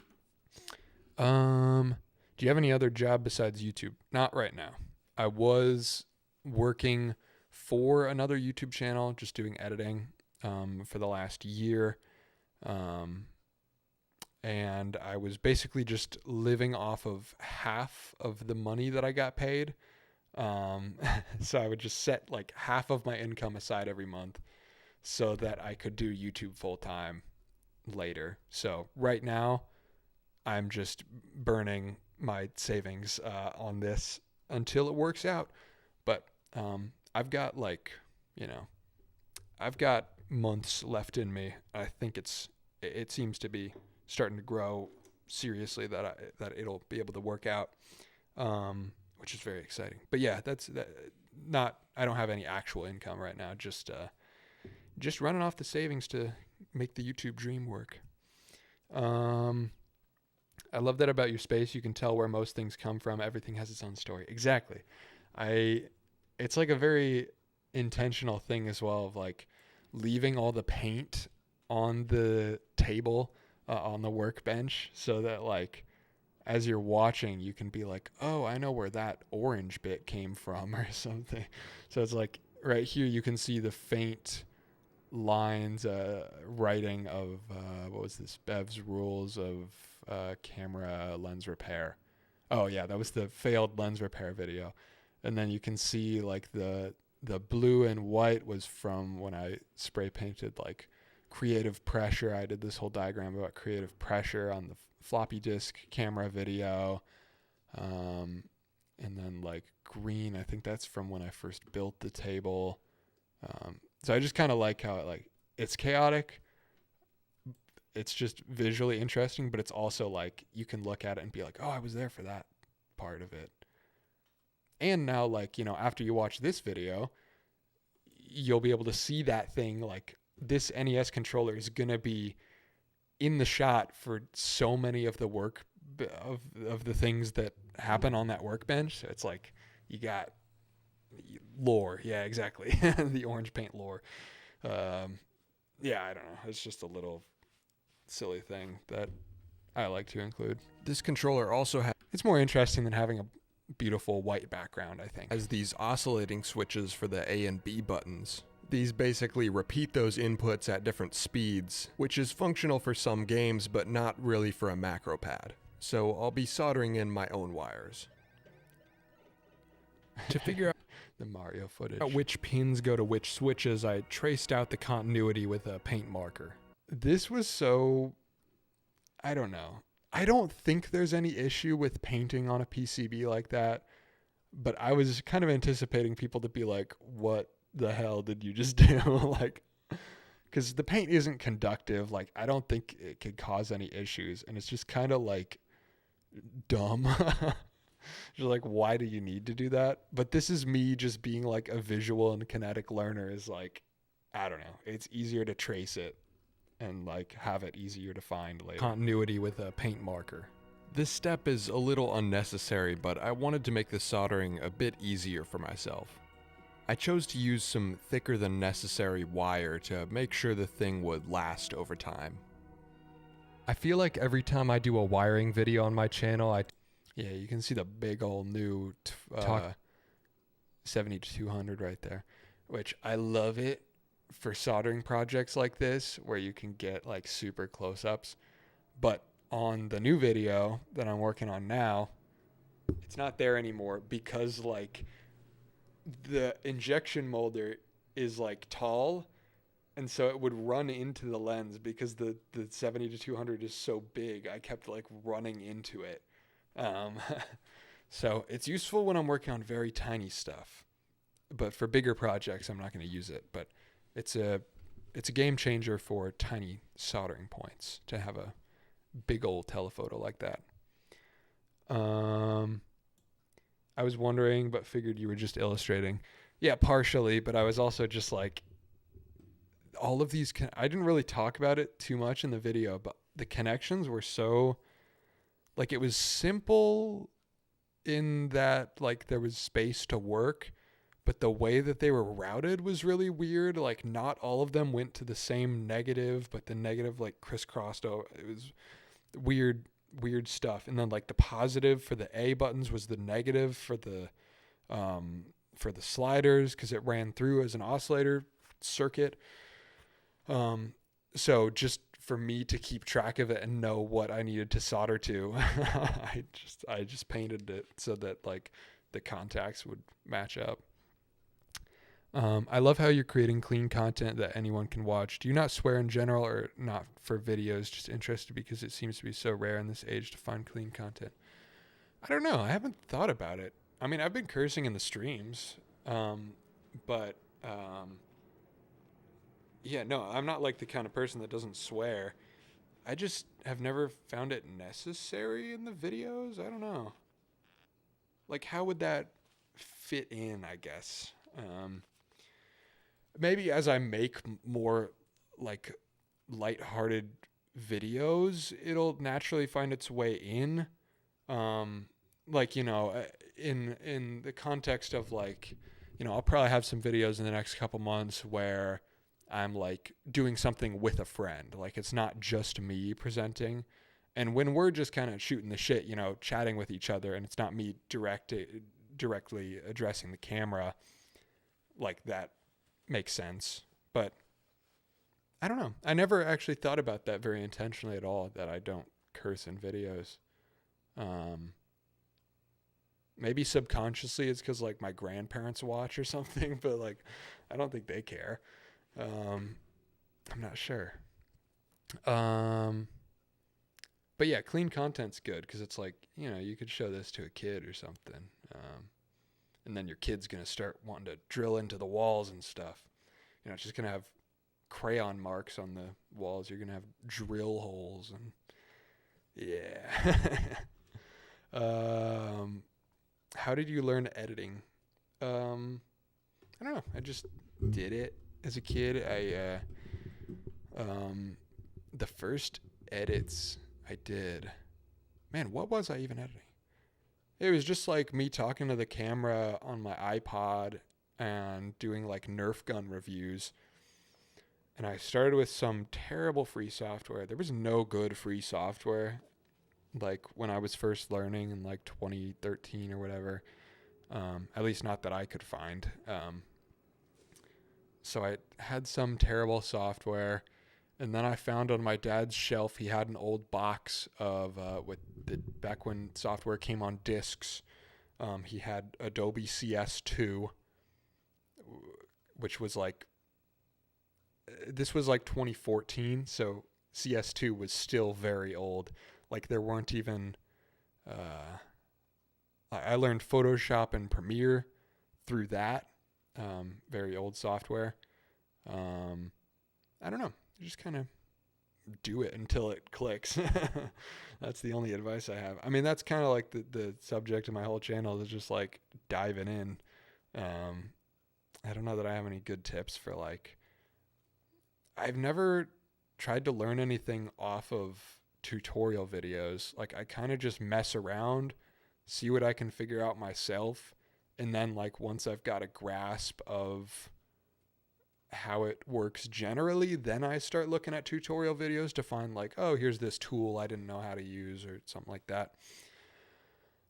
Do you have any other job besides YouTube? Not right now. I was working for another YouTube channel, just doing editing. for the last year. And I was basically just living off of half of the money that I got paid. So I would just set like half of my income aside every month so that I could do YouTube full time later. So right now I'm just burning my savings on this until it works out. But I've got I've got months left in me. I think it seems to be starting to grow seriously that it'll be able to work out, which is very exciting. But yeah, I don't have any actual income right now. Just running off the savings to make the YouTube dream work. I love that about your space. You can tell where most things come from. Everything has its own story. Exactly. It's like a very intentional thing as well of like leaving all the paint on the table, on the workbench, so that like as you're watching, you can be like, oh, I know where that orange bit came from or something. So it's like right here, you can see the faint lines, writing of, what was this? Bev's rules of camera lens repair. Oh yeah, that was the failed lens repair video. And then you can see like the blue and white was from when I spray painted like creative pressure. I did this whole diagram about creative pressure on the floppy disk camera video. And then like green, I think that's from when I first built the table. So I just kind of like how it's chaotic. It's just visually interesting, but it's also like you can look at it and be like, oh, I was there for that part of it. And now, like, after you watch this video, you'll be able to see that thing. Like, this NES controller is going to be in the shot for so many of the work of the things that happen on that workbench. So it's like you got lore. Yeah, exactly. The orange paint lore. Yeah, I don't know. It's just a little silly thing that I like to include. This controller also it's more interesting than having a beautiful white background, I think. has these oscillating switches for the A and B buttons. These basically repeat those inputs at different speeds, which is functional for some games, but not really for a macro pad. So I'll be soldering in my own wires. To figure out the Mario footage, which pins go to which switches, I traced out the continuity with a paint marker. This was so, I don't know. I don't think there's any issue with painting on a PCB like that, but I was kind of anticipating people to be like, what the hell did you just do? Like, because the paint isn't conductive. Like, I don't think it could cause any issues, and it's just kind of like dumb. Just like, why do you need to do that? But this is me just being like a visual and kinetic learner, is like, I don't know. It's easier to trace it and like have it easier to find later. Continuity with a paint marker. This step is a little unnecessary, but I wanted to make the soldering a bit easier for myself. I chose to use some thicker than necessary wire to make sure the thing would last over time. I feel like every time I do a wiring video on my channel, yeah, you can see the big old new 70-200 right there, which I love it for soldering projects like this where you can get like super close-ups. But on the new video that I'm working on now, it's not there anymore because like the injection molder is like tall, and so it would run into the lens because the 70-200 is so big. I kept like running into it. So it's useful when I'm working on very tiny stuff, but for bigger projects I'm not going to use it. But it's a game changer for tiny soldering points to have a big old telephoto like that. I was wondering, but figured you were just illustrating. Yeah, partially, but I was also just like, all of these, I didn't really talk about it too much in the video, but the connections were so, like, it was simple in that, like, there was space to work, but the way that they were routed was really weird. Like, not all of them went to the same negative, but the negative, like, crisscrossed. Oh, it was weird stuff. And then, like, the positive for the A buttons was the negative for the sliders, because it ran through as an oscillator circuit. So just for me to keep track of it and know what I needed to solder to, I just painted it so that like the contacts would match up. I love how you're creating clean content that anyone can watch. Do you not swear in general, or not for videos? Just interested because it seems to be so rare in this age to find clean content. I don't know. I haven't thought about it. I mean, I've been cursing in the streams, but yeah, no, I'm not like the kind of person that doesn't swear. I just have never found it necessary in the videos. I don't know. Like, how would that fit in, I guess? Maybe as I make more like lighthearted videos, it'll naturally find its way in. Like, you know, in the context of like, you know, I'll probably have some videos in the next couple months where I'm like doing something with a friend. Like, it's not just me presenting. And when we're just kind of shooting the shit, you know, chatting with each other, and it's not me directly addressing the camera, like that makes sense. But I don't know. I never actually thought about that very intentionally at all, that I don't curse in videos. Maybe subconsciously it's because like my grandparents watch or something, but like I don't think they care. I'm not sure. But yeah, clean content's good because it's like, you know, you could show this to a kid or something. And then your kid's going to start wanting to drill into the walls and stuff. You know, it's just going to have crayon marks on the walls. You're going to have drill holes and yeah. How did you learn editing? I don't know. I just did it as a kid. The first edits I did, man, what was I even editing? It was just like me talking to the camera on my iPod and doing like Nerf gun reviews. And I started with some terrible free software. There was no good free software, like when I was first learning in like 2013 or whatever. At least not that I could find. So I had some terrible software. And then I found on my dad's shelf, he had an old box of, back when software came on discs, he had Adobe CS2, which was like, this was like 2014. So CS2 was still very old. Like there weren't even, I learned Photoshop and Premiere through that, very old software. I don't know. Just kind of do it until it clicks. That's the only advice I have. I mean, that's kind of like the subject of my whole channel is just like diving in. I don't know that I have any good tips for like, I've never tried to learn anything off of tutorial videos. Like I kind of just mess around, see what I can figure out myself. And then like once I've got a grasp of how it works generally, then I start looking at tutorial videos to find like, oh, here's this tool I didn't know how to use or something like that.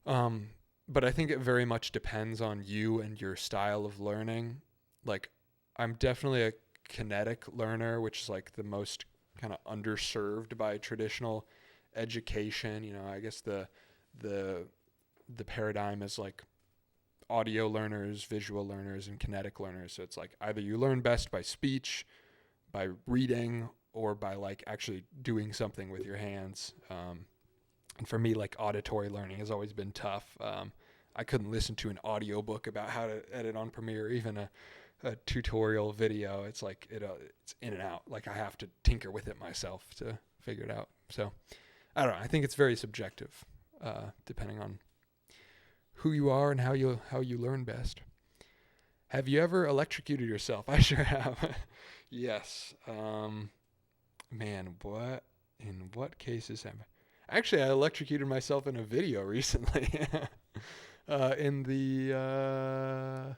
But I think it very much depends on you and your style of learning. Like I'm definitely a kinetic learner, which is like the most kind of underserved by traditional education. You know, I guess the paradigm is like audio learners, visual learners, and kinetic learners. So it's like either you learn best by speech, by reading, or by like actually doing something with your hands. And for me, like auditory learning has always been tough. I couldn't listen to an audiobook about how to edit on Premiere, or even a tutorial video. It's like it's in and out. Like I have to tinker with it myself to figure it out. So I don't know. I think it's very subjective, depending on who you are and how you learn best. Have you ever electrocuted yourself? I sure have. Yes. Man, in what cases have I? Actually, I electrocuted myself in a video recently. In the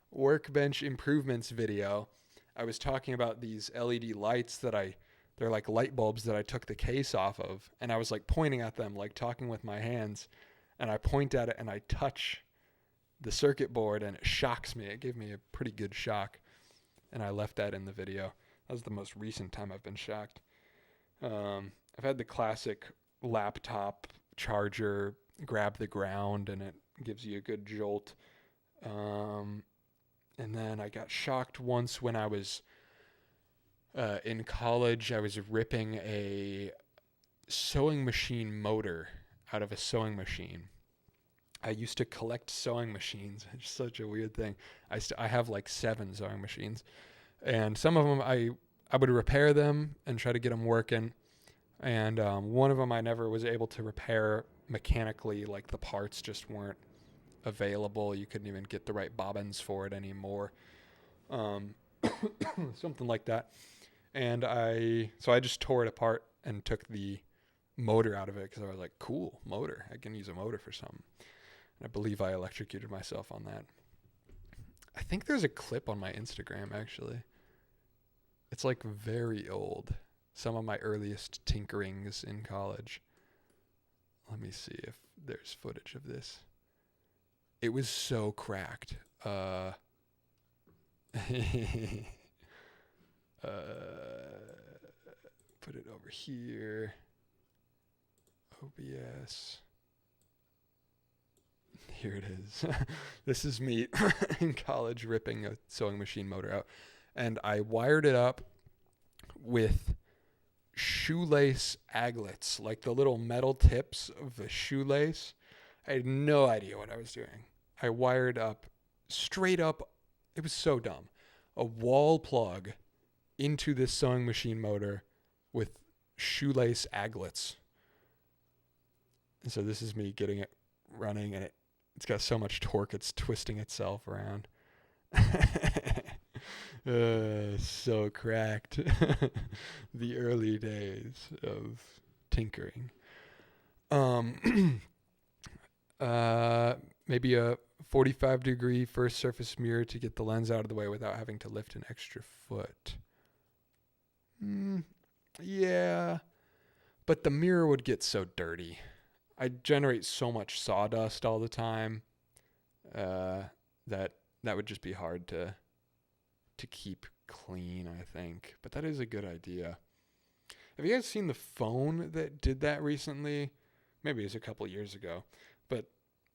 workbench improvements video, I was talking about these LED lights they're like light bulbs that I took the case off of, and I was like pointing at them, like talking with my hands. And I point at it and I touch the circuit board and it shocks me. It gave me a pretty good shock. And I left that in the video. That was the most recent time I've been shocked. I've had the classic laptop charger grab the ground and it gives you a good jolt. And then I got shocked once when I was in college. I was ripping a sewing machine motor out of a sewing machine. I used to collect sewing machines. It's such a weird thing. I have like 7 sewing machines, and some of them I would repair them and try to get them working. And one of them I never was able to repair mechanically. Like the parts just weren't available. You couldn't even get the right bobbins for it anymore. Something like that. And so I just tore it apart and took the motor out of it because I was like, cool, motor. I can use a motor for something. And I believe I electrocuted myself on that. I think there's a clip on my Instagram, actually. It's like very old. Some of my earliest tinkerings in college. Let me see if there's footage of this. It was so cracked. Put it over here. OBS. Here it is. This is me in college ripping a sewing machine motor out. And I wired it up with shoelace aglets, like the little metal tips of a shoelace. I had no idea what I was doing. I wired up straight up, it was so dumb, a wall plug into this sewing machine motor with shoelace aglets. And so this is me getting it running, and it's got so much torque it's twisting itself around. So cracked. The early days of tinkering. Maybe a 45-degree first surface mirror to get the lens out of the way without having to lift an extra foot. Yeah, but the mirror would get so dirty. I generate so much sawdust all the time that would just be hard to keep clean, I think. But that is a good idea. Have you guys seen the phone that did that recently? Maybe it was a couple years ago. But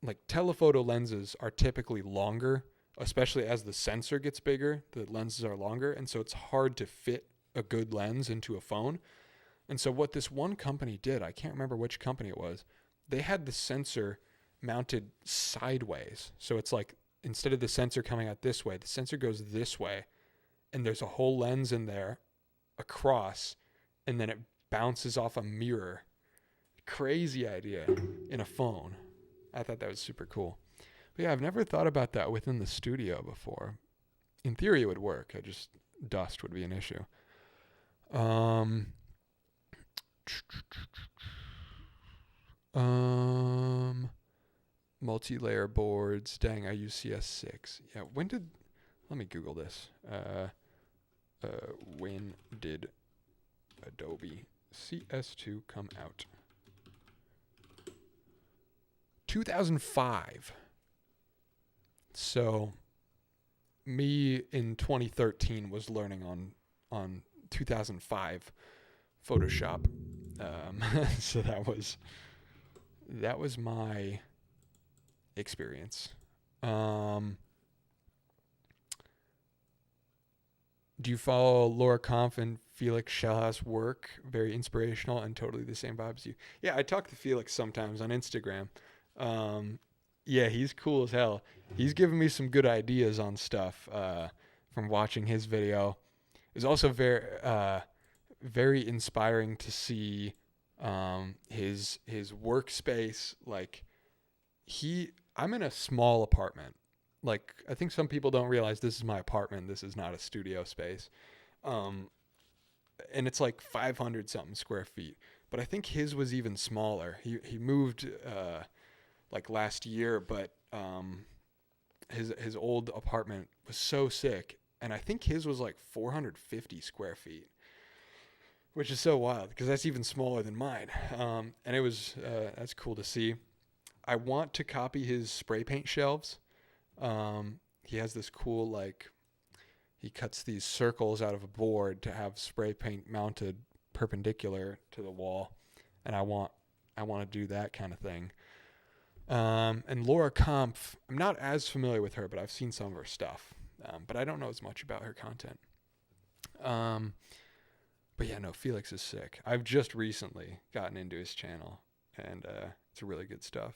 like telephoto lenses are typically longer, especially as the sensor gets bigger, the lenses are longer. And so it's hard to fit a good lens into a phone. And so what this one company did, I can't remember which company it was, they had the sensor mounted sideways. So it's like instead of the sensor coming out this way, the sensor goes this way, and there's a whole lens in there across, and then it bounces off a mirror. Crazy idea in a phone. I thought that was super cool. But yeah, I've never thought about that within the studio before. In theory, it would work. Dust would be an issue. Multi-layer boards. Dang, I use CS6. Yeah, let me Google this. When did Adobe CS2 come out? 2005. So me in 2013 was learning on 2005 Photoshop. So that was my experience. Do you follow Laura Kampf and Felix Schellhaus work? Very inspirational and totally the same vibes as you. Yeah, I talk to Felix sometimes on Instagram. Yeah, he's cool as hell. He's given me some good ideas on stuff from watching his video. It's also very inspiring to see his workspace. Like I'm in a small apartment. Like, I think some people don't realize this is my apartment. This is not a studio space. And it's like 500 something square feet. But I think his was even smaller. He moved like last year, but his old apartment was so sick. And I think his was like 450 square feet, which is so wild because that's even smaller than mine. And it was, that's cool to see. I want to copy his spray paint shelves. He has this cool, like, he cuts these circles out of a board to have spray paint mounted perpendicular to the wall, and I want to do that kind of thing. And Laura Kampf, I'm not as familiar with her, but I've seen some of her stuff, but I don't know as much about her content. But yeah, no, Felix is sick. I've just recently gotten into his channel, and it's really good stuff.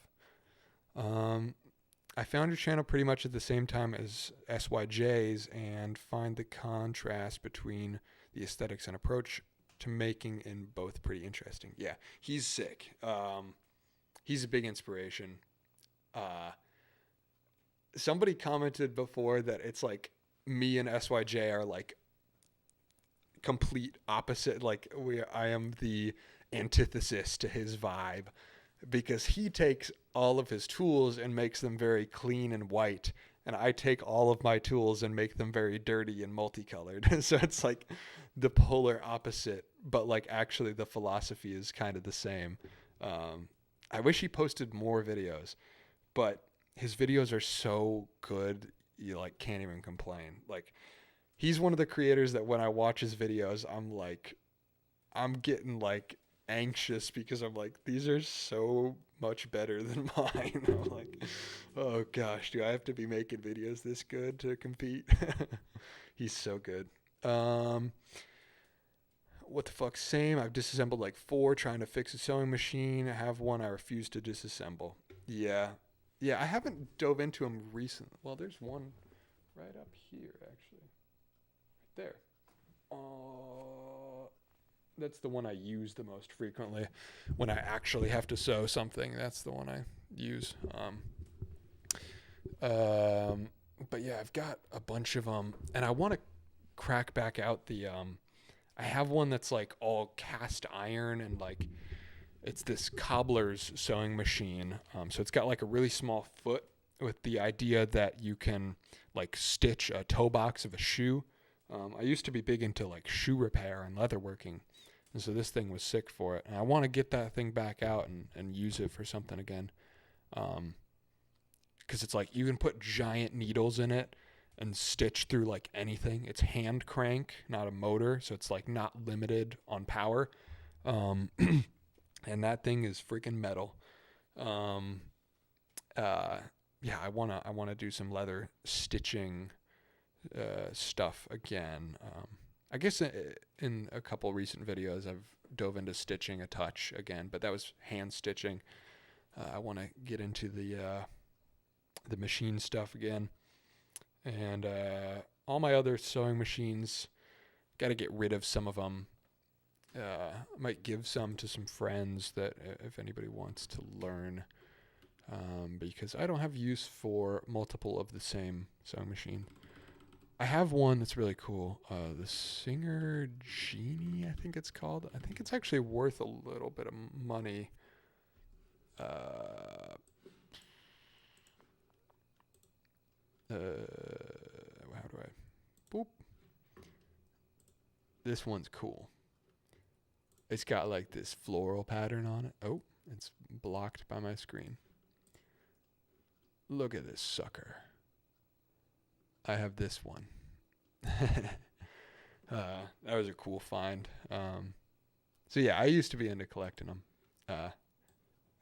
I found your channel pretty much at the same time as SYJ's, and find the contrast between the aesthetics and approach to making in both pretty interesting. Yeah, he's sick. He's a big inspiration. Somebody commented before that it's like me and SYJ are like complete opposite. Like I am the antithesis to his vibe, because he takes all of his tools and makes them very clean and white, and I take all of my tools and make them very dirty and multicolored. So it's like the polar opposite, but like actually the philosophy is kind of the same. I wish he posted more videos, but his videos are so good, you like can't even complain. Like, he's one of the creators that when I watch his videos, I'm getting like anxious, because I'm like, these are so much better than mine. I'm like, oh gosh, do I have to be making videos this good to compete? He's so good. What the fuck, same. I've disassembled like 4 trying to fix a sewing machine. I have one I refuse to disassemble. Yeah, I haven't dove into them recently. Well, there's one right up here, actually. Right there. That's the one I use the most frequently when I actually have to sew something. That's the one I use. But yeah, I've got a bunch of them, and I want to crack back out the I have one that's like all cast iron, and like it's this cobbler's sewing machine. So it's got like a really small foot, with the idea that you can like stitch a toe box of a shoe. I used to be big into like shoe repair and leatherworking, and so this thing was sick for it. And I want to get that thing back out and use it for something again. Because it's like you can put giant needles in it and stitch through like anything. It's hand crank, not a motor, so it's like not limited on power. And that thing is freaking metal. Yeah, I wanna do some leather stitching stuff again. I guess in a couple recent videos I've dove into stitching a touch again, but that was hand stitching. I want to get into the machine stuff again, and all my other sewing machines, got to get rid of some of them. I might give some to some friends that if anybody wants to learn, because I don't have use for multiple of the same sewing machine. I have one that's really cool. The Singer Genie, I think it's called. I think it's actually worth a little bit of money. How do I? Boop. This one's cool. It's got like this floral pattern on it. Oh, it's blocked by my screen. Look at this sucker. I have this one. That was a cool find. So yeah, I used to be into collecting them.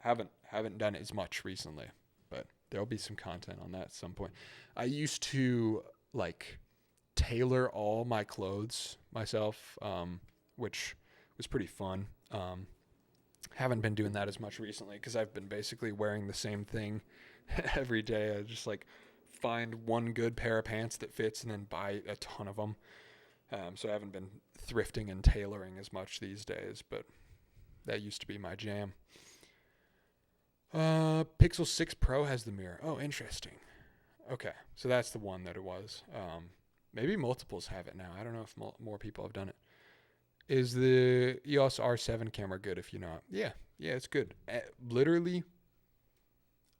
Haven't done it as much recently, but there'll be some content on that at some point. I used to like tailor all my clothes myself, which was pretty fun. Haven't been doing that as much recently because I've been basically wearing the same thing every day. I just like find one good pair of pants that fits and then buy a ton of them. So I haven't been thrifting and tailoring as much these days, but that used to be my jam. Pixel 6 Pro has the mirror. Oh, interesting. Okay, so that's the one that it was. Maybe multiples have it now. I don't know if more people have done it. Is the EOS R7 camera good if you know it? Yeah, it's good. Literally,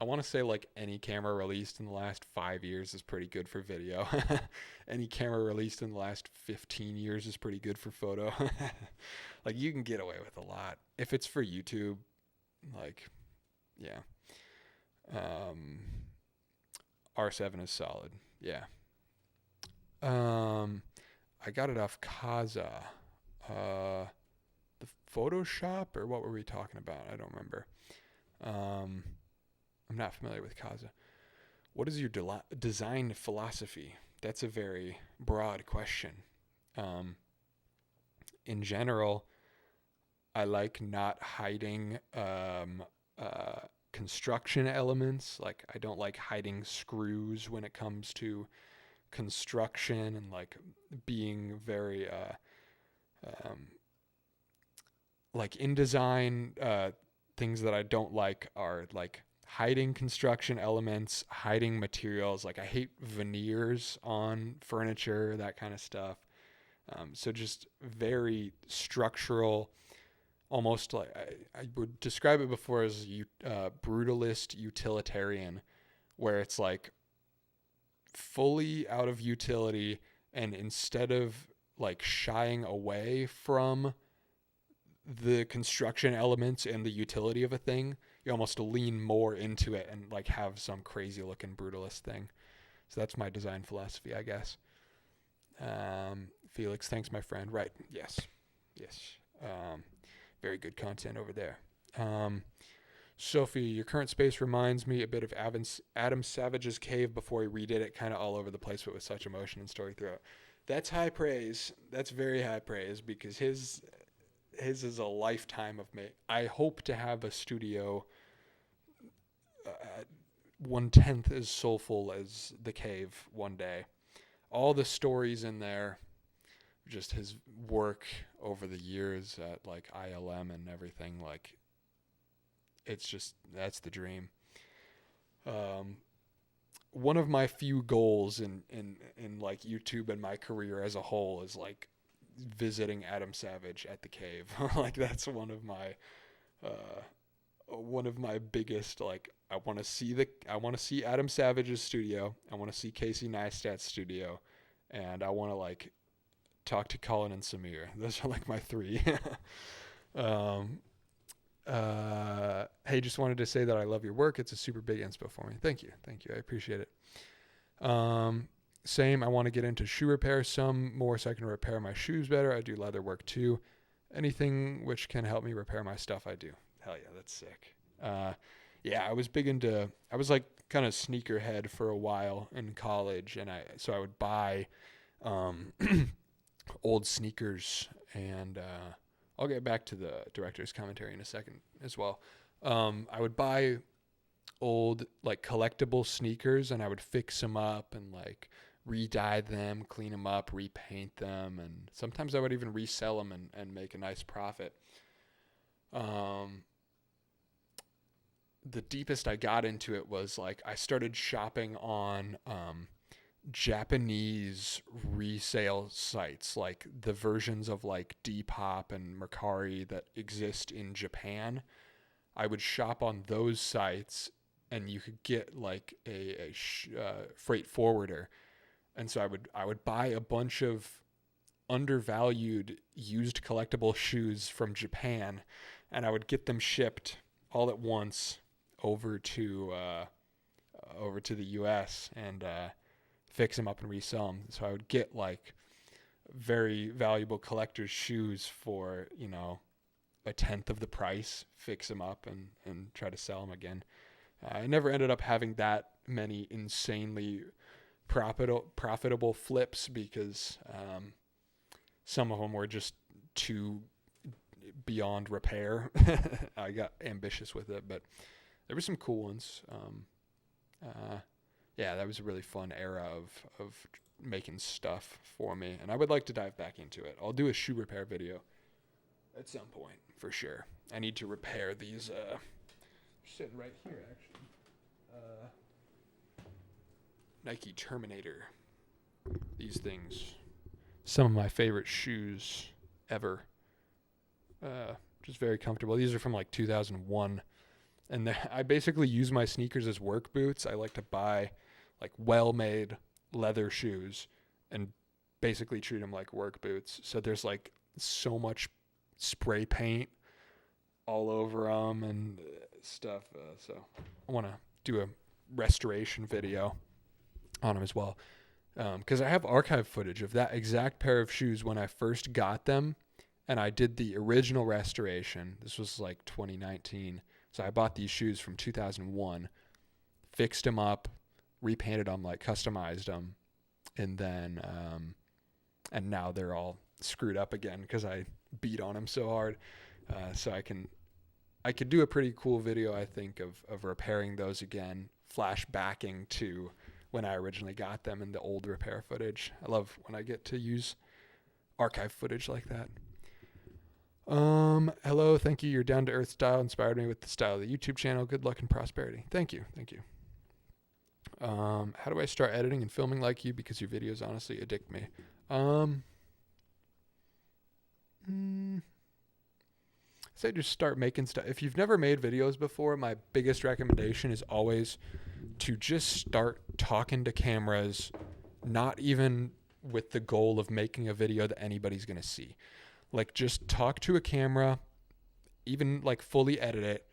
I want to say like any camera released in the last 5 years is pretty good for video. Any camera released in the last 15 years is pretty good for photo. Like you can get away with a lot. If it's for YouTube, like, yeah. R7 is solid. Yeah. I got it off Kaza. The Photoshop, or what were we talking about? I don't remember. I'm not familiar with Kaza. What is your design philosophy? That's a very broad question. In general, I like not hiding construction elements. Like, I don't like hiding screws when it comes to construction, and like being very like in design, things that I don't like are like hiding construction elements, hiding materials. Like, I hate veneers on furniture, that kind of stuff. So just very structural, almost like I would describe it before as brutalist utilitarian, where it's like fully out of utility, and instead of like shying away from the construction elements and the utility of a thing, you almost lean more into it and like have some crazy looking brutalist thing. So that's my design philosophy, I guess. Felix, thanks, my friend. Right. Yes. Very good content over there. Sophie, your current space reminds me a bit of Adam Savage's cave before he redid it, kind of all over the place, but with such emotion and story throughout. That's high praise. That's very high praise, because his is a lifetime of me. I hope to have a studio 1/10 as soulful as the cave one day. All the stories in there, just his work over the years at like ILM and everything, like it's just, that's the dream. One of my few goals in like YouTube and my career as a whole is like visiting Adam Savage at the cave. Like, that's one of my biggest, like, I want to see Adam Savage's studio. I want to see Casey Neistat's studio, and I want to like talk to Colin and Samir. Those are like my three. Hey, just wanted to say that I love your work. It's a super big inspo for me. Thank you. I appreciate it. Same. I want to get into shoe repair some more so I can repair my shoes better. I do leather work too. Anything which can help me repair my stuff, I do. Hell yeah, that's sick. Yeah, I was like kind of sneakerhead for a while in college, and I would buy old sneakers, and I'll get back to the director's commentary in a second as well. I would buy old like collectible sneakers, and I would fix them up and like re-dye them, clean them up, repaint them, and sometimes I would even resell them and make a nice profit. The deepest I got into it was like I started shopping on Japanese resale sites, like the versions of like Depop and Mercari that exist in Japan. I would shop on those sites, and you could get like a freight forwarder, and so I would buy a bunch of undervalued used collectible shoes from Japan, and I would get them shipped all at once over to the U.S. and fix them up and resell them. So I would get like very valuable collector's shoes for, 1/10 of the price, fix them up and try to sell them again. I never ended up having that many insanely profitable flips, because some of them were just too beyond repair. I got ambitious with it, but there were some cool ones. Yeah, that was a really fun era of making stuff for me, and I would like to dive back into it. I'll do a shoe repair video at some point for sure. I need to repair these. Sitting right here, actually. Nike Terminator. These things, some of my favorite shoes ever. Just very comfortable. These are from like 2001. And I basically use my sneakers as work boots. I like to buy like well-made leather shoes and basically treat them like work boots. So there's like so much spray paint all over them and stuff. So I want to do a restoration video on them as well. Because I have archive footage of that exact pair of shoes when I first got them, and I did the original restoration. This was like 2019. So I bought these shoes from 2001, fixed them up, repainted them, like customized them, and then and now they're all screwed up again because I beat on them so hard. So I could do a pretty cool video, I think, of repairing those again, flashbacking to when I originally got them and the old repair footage. I love when I get to use archive footage like that. Hello, thank you. Your down to earth style inspired me with the style of the YouTube channel. Good luck and prosperity. Thank you. How do I start editing and filming like you? Because your videos honestly addict me. Say just start making stuff. If you've never made videos before, my biggest recommendation is always to just start talking to cameras, not even with the goal of making a video that anybody's going to see. Like, just talk to a camera, even like fully edit it.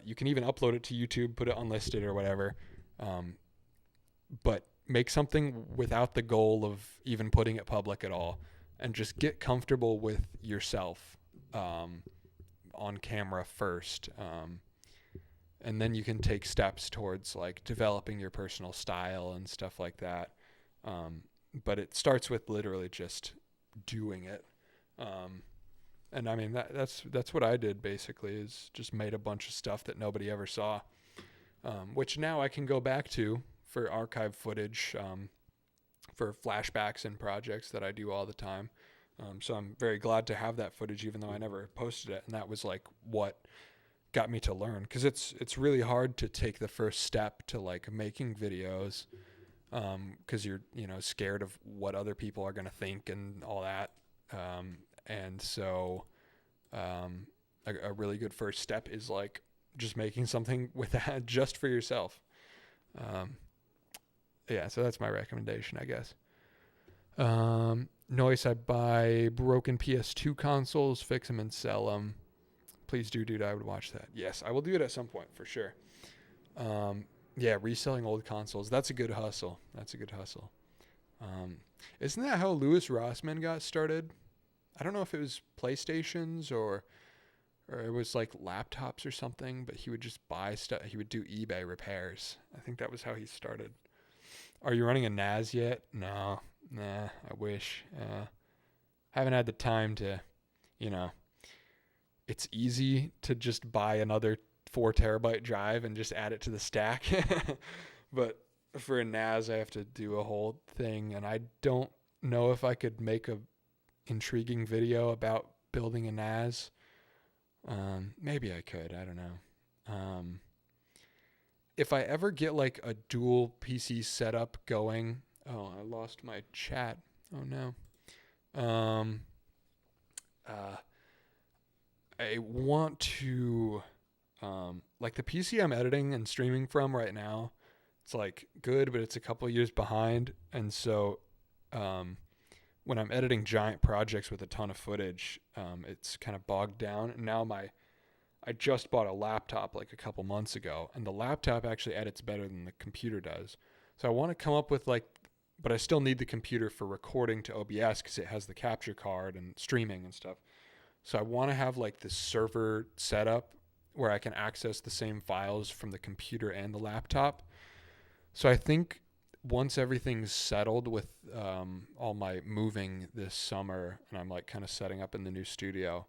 You can even upload it to YouTube, put it unlisted or whatever. But make something without the goal of even putting it public at all, and just get comfortable with yourself on camera first. And then you can take steps towards like developing your personal style and stuff like that. But it starts with literally just doing it. And I mean, that's what I did basically, is just made a bunch of stuff that nobody ever saw, which now I can go back to for archive footage, for flashbacks and projects that I do all the time. So I'm very glad to have that footage, even though I never posted it. And that was like what got me to learn, because it's really hard to take the first step to like making videos, because you're scared of what other people are going to think and all that. And so a really good first step is like just making something with that just for yourself. Yeah, so that's my recommendation, I guess. Noise, I buy broken PS2 consoles, fix them and sell them. Please do, dude. I would watch that. Yes, I will do it at some point for sure. Yeah, reselling old consoles. That's a good hustle. Isn't that how Louis Rossmann got started? I don't know if it was PlayStations or it was like laptops or something, but he would just buy stuff. He would do eBay repairs. I think that was how he started. Are you running a NAS yet? No. Nah, I wish. Haven't had the time to, it's easy to just buy another 4 terabyte drive and just add it to the stack. But for a NAS, I have to do a whole thing, and I don't know if I could make a intriguing video about building a NAS. Maybe I could. I don't know. If I ever get like a dual PC setup going, oh, I lost my chat. Oh no. I want to, like the PC I'm editing and streaming from right now, it's like good, but it's a couple years behind. And so, when I'm editing giant projects with a ton of footage, it's kind of bogged down. And now I just bought a laptop like a couple months ago, and the laptop actually edits better than the computer does. So I want to come up with but I still need the computer for recording to OBS because it has the capture card and streaming and stuff. So I want to have like this server setup where I can access the same files from the computer and the laptop. So I think once everything's settled with all my moving this summer, and I'm like kind of setting up in the new studio,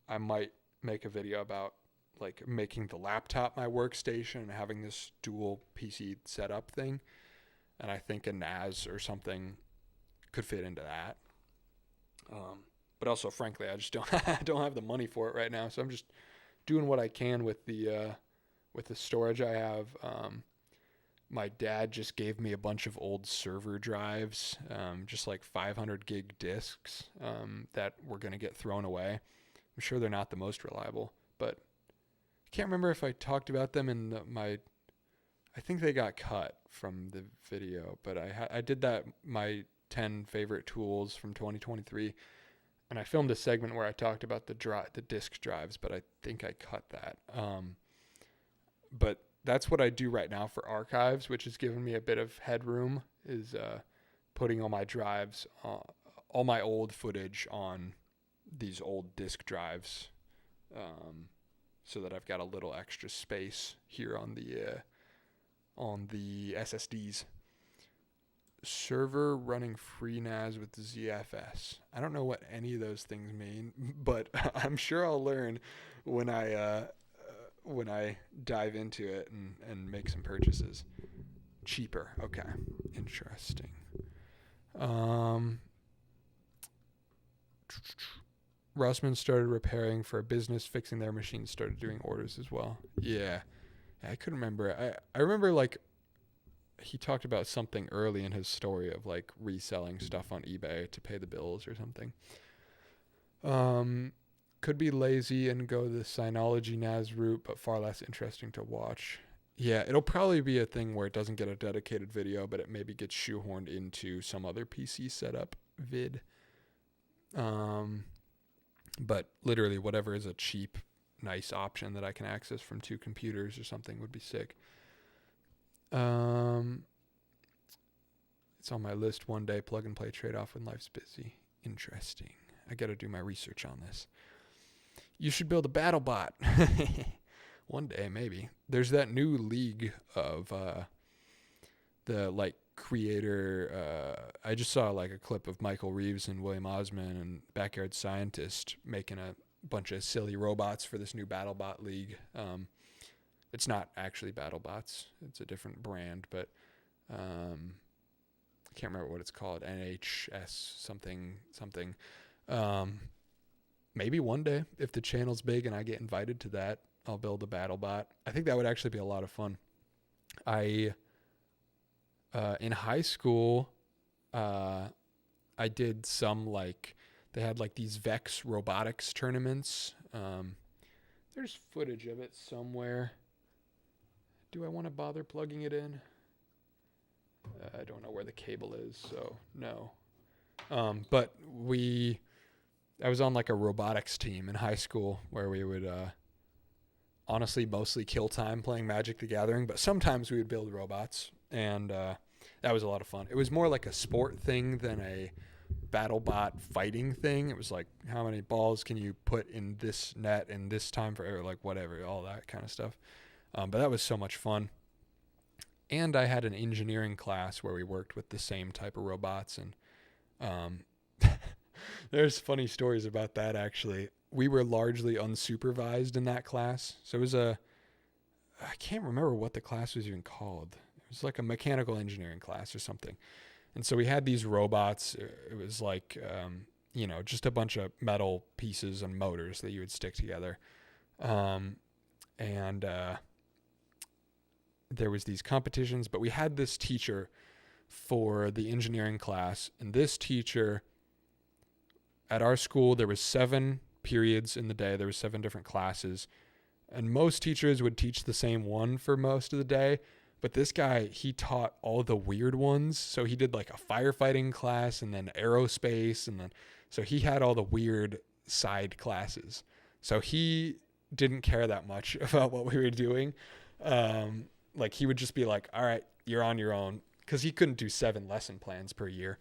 I might make a video about like making the laptop my workstation and having this dual PC setup thing. And I think a NAS or something could fit into that. But also, frankly, I just don't have the money for it right now. So I'm just doing what I can with the storage I have. My dad just gave me a bunch of old server drives, just like 500 gig disks that were going to get thrown away. I'm sure they're not the most reliable, but I can't remember if I talked about them in I think they got cut from the video, but I did that, my 10 favorite tools from 2023, and I filmed a segment where I talked about the disk drives, but I think I cut that. But that's what I do right now for archives, which has given me a bit of headroom, is putting all my drives, all my old footage on these old disk drives, so that I've got a little extra space here on the SSDs. Server running FreeNAS with ZFS. I don't know what any of those things mean, but I'm sure I'll learn when I dive into it and make some purchases. Cheaper. Okay. Interesting. Rossmann started repairing for a business, fixing their machines, started doing orders as well. Yeah. I couldn't remember. I remember like he talked about something early in his story of like reselling stuff on eBay to pay the bills or something. Could be lazy and go the Synology NAS route, but far less interesting to watch. Yeah, it'll probably be a thing where it doesn't get a dedicated video, but it maybe gets shoehorned into some other PC setup vid. But literally whatever is a cheap, nice option that I can access from 2 computers or something would be sick. It's on my list one day, plug and play trade-off when life's busy. Interesting. I got to do my research on this. You should build a battle bot. One day, maybe. There's that new league of the like creator. I just saw like a clip of Michael Reeves and William Osman and Backyard Scientist making a bunch of silly robots for this new BattleBot league. It's not actually BattleBots. It's a different brand, but I can't remember what it's called. NHS something. Maybe one day, if the channel's big and I get invited to that, I'll build a BattleBot. I think that would actually be a lot of fun. In high school, I did some like, they had like these Vex robotics tournaments. There's footage of it somewhere. Do I want to bother plugging it in? I don't know where the cable is, so no. But I was on like a robotics team in high school where we would honestly mostly kill time playing Magic the Gathering, but sometimes we would build robots, and that was a lot of fun. It was more like a sport thing than a BattleBot fighting thing. It was like, how many balls can you put in this net in this time for, or like whatever, all that kind of stuff. But that was so much fun. And I had an engineering class where we worked with the same type of robots, and there's funny stories about that, actually. We were largely unsupervised in that class. So it was I can't remember what the class was even called. It was like a mechanical engineering class or something. And so we had these robots. It was like, just a bunch of metal pieces and motors that you would stick together. There was these competitions, but we had this teacher for the engineering class, and this teacher at our school, there was 7 periods in the day. There was 7 different classes, and most teachers would teach the same one for most of the day, but this guy, he taught all the weird ones. So he did like a firefighting class and then aerospace, and then so he had all the weird side classes. So he didn't care that much about what we were doing. Like he would just be like, all right, you're on your own, because he couldn't do 7 lesson plans per year.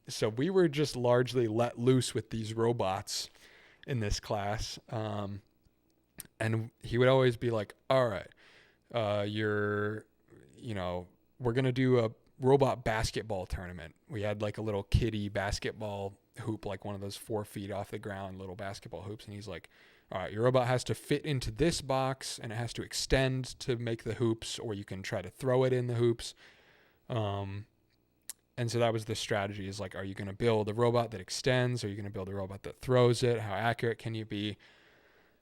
So we were just largely let loose with these robots in this class. And he would always be like, all right, we're going to do a robot basketball tournament. We had like a little kiddie basketball hoop, like one of those 4 feet off the ground little basketball hoops. And he's like, all right, your robot has to fit into this box and it has to extend to make the hoops, or you can try to throw it in the hoops. And so that was the strategy, is like, are you going to build a robot that extends? Or are you going to build a robot that throws it? How accurate can you be?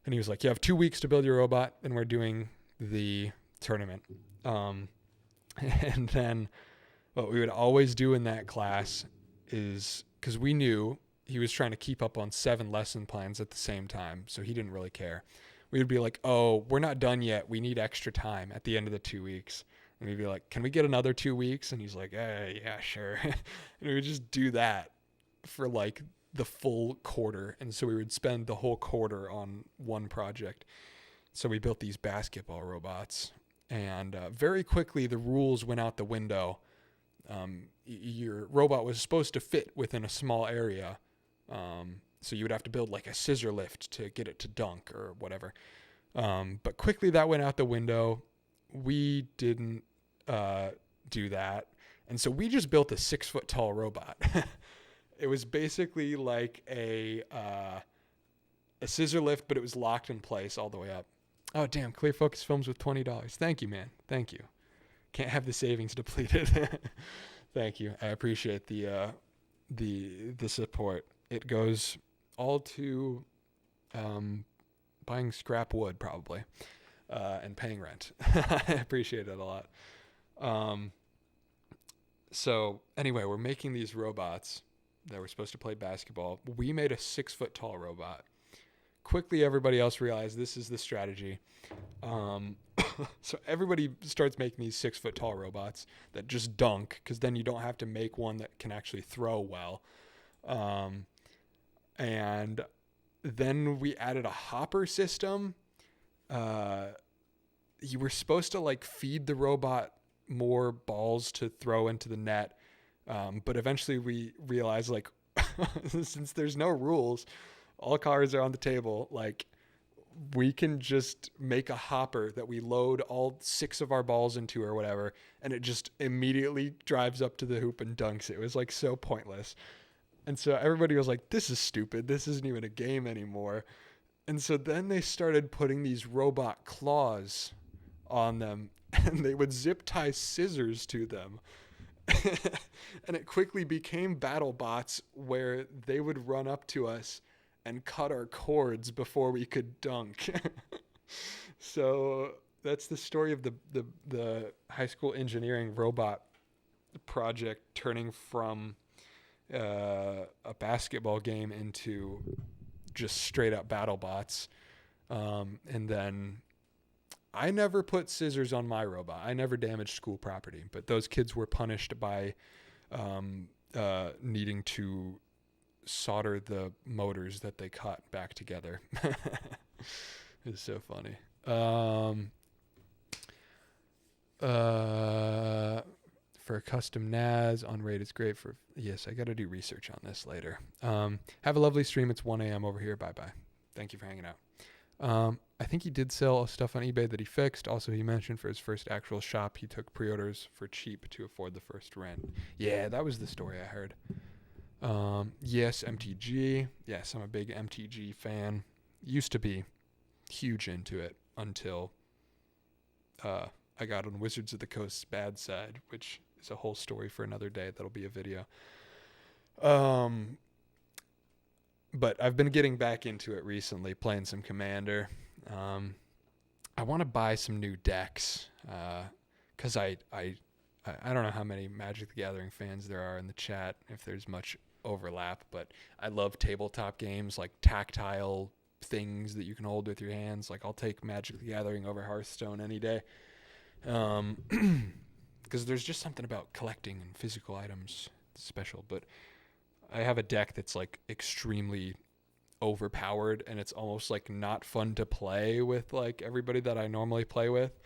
And he was like, you have 2 weeks to build your robot, and we're doing the tournament. And then what we would always do in that class is, because we knew he was trying to keep up on 7 lesson plans at the same time, so he didn't really care. We would be like, oh, we're not done yet. We need extra time at the end of the 2 weeks. And we'd be like, can we get another 2 weeks? And he's like, yeah, sure. And we would just do that for like the full quarter. And so we would spend the whole quarter on one project. So we built these basketball robots. And very quickly, the rules went out the window. your robot was supposed to fit within a small area. So you would have to build like a scissor lift to get it to dunk or whatever. But quickly that went out the window. We didn't do that. And so we just built a 6 foot tall robot. It was basically like a scissor lift, but it was locked in place all the way up. Oh, damn. Clear Focus Films with $20. Thank you, man. Thank you. Can't have the savings depleted. Thank you. I appreciate the support. It goes all to buying scrap wood, probably, and paying rent. I appreciate it a lot. So anyway, we're making these robots that were supposed to play basketball. We made a 6 foot tall robot. Quickly, everybody else realized this is the strategy. So everybody starts making these 6 foot tall robots that just dunk, because then you don't have to make one that can actually throw well. And then we added a hopper system. You were supposed to like feed the robot more balls to throw into the net. But eventually we realized, like, since there's no rules, all cards are on the table, like, we can just make a hopper that we load all 6 of our balls into or whatever, and it just immediately drives up to the hoop and dunks it. It was like so pointless. And so everybody was like, this is stupid. This isn't even a game anymore. And so then they started putting these robot claws on them, and they would zip tie scissors to them. And it quickly became battle bots where they would run up to us and cut our cords before we could dunk. So that's the story of the high school engineering robot project turning from a basketball game into just straight up battle bots. And then I never put scissors on my robot. I never damaged school property, but those kids were punished by needing to solder the motors that they cut back together. It's so funny. For custom NAS on RAID, it's great for, yes, I got to do research on this later. Have a lovely stream. It's 1 a.m. over here. Bye-bye. Thank you for hanging out. I think he did sell stuff on eBay that he fixed. Also, he mentioned for his first actual shop, he took pre-orders for cheap to afford the first rent. Yeah, that was the story I heard. Yes, MTG. Yes, I'm a big MTG fan. Used to be huge into it until I got on Wizards of the Coast's bad side, which is a whole story for another day. That'll be a video. But I've been getting back into it recently, playing some Commander. I want to buy some new decks, because I don't know how many Magic the Gathering fans there are in the chat, if there's much overlap, but I love tabletop games, like tactile things that you can hold with your hands. Like, I'll take Magic the Gathering over Hearthstone any day, because there's just something about collecting and physical items special. But I have a deck that's like extremely overpowered, and it's almost like not fun to play with like everybody that I normally play with.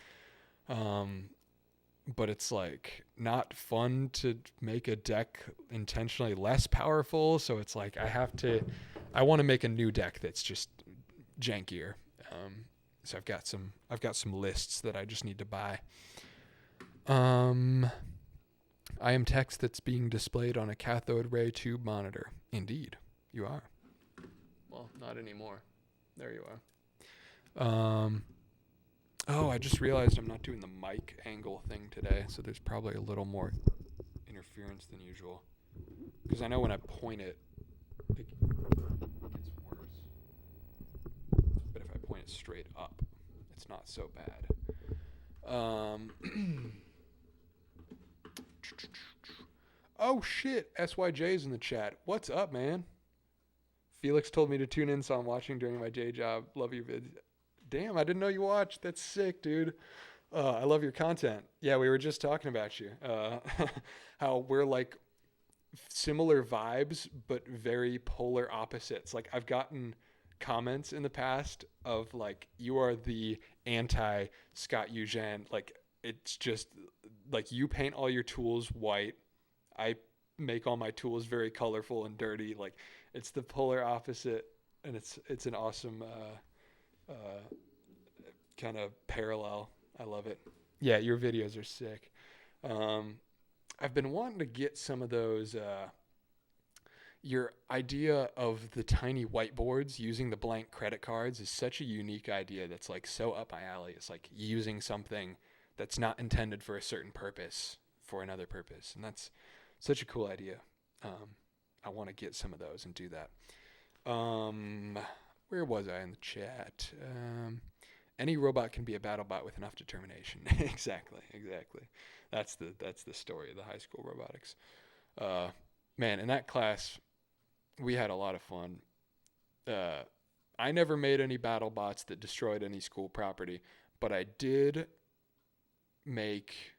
But it's like not fun to make a deck intentionally less powerful. So it's like I want to make a new deck that's just jankier. So I've got some lists that I just need to buy. I am text that's being displayed on a cathode ray tube monitor. Indeed, you are. Well, not anymore. There you are. Oh, I just realized I'm not doing the mic angle thing today, so there's probably a little more interference than usual. Because I know when I point it, it gets worse. But if I point it straight up, it's not so bad. Oh shit, SYJ's in the chat. What's up, man? Felix told me to tune in, so I'm watching during my day job. Love your vids. Damn, I didn't know you watched. That's sick, dude. I love your content. Yeah, we were just talking about you. How we're like similar vibes, but very polar opposites. Like, I've gotten comments in the past of like, you are the anti Scott Eugen. Like, it's just like, you paint all your tools white. I make all my tools very colorful and dirty. Like it's the polar opposite, and it's an awesome kind of parallel. I love it. Yeah, your videos are sick. I've been wanting to get some of those. Your idea of the tiny whiteboards using the blank credit cards is such a unique idea that's like so up my alley. It's like using something that's not intended for a certain purpose for another purpose. And that's such a cool idea. I want to get some of those and do that. Where was I in the chat? Any robot can be a battle bot with enough determination. Exactly. That's the story of the high school robotics. Man, in that class, we had a lot of fun. I never made any battle bots that destroyed any school property, but I did make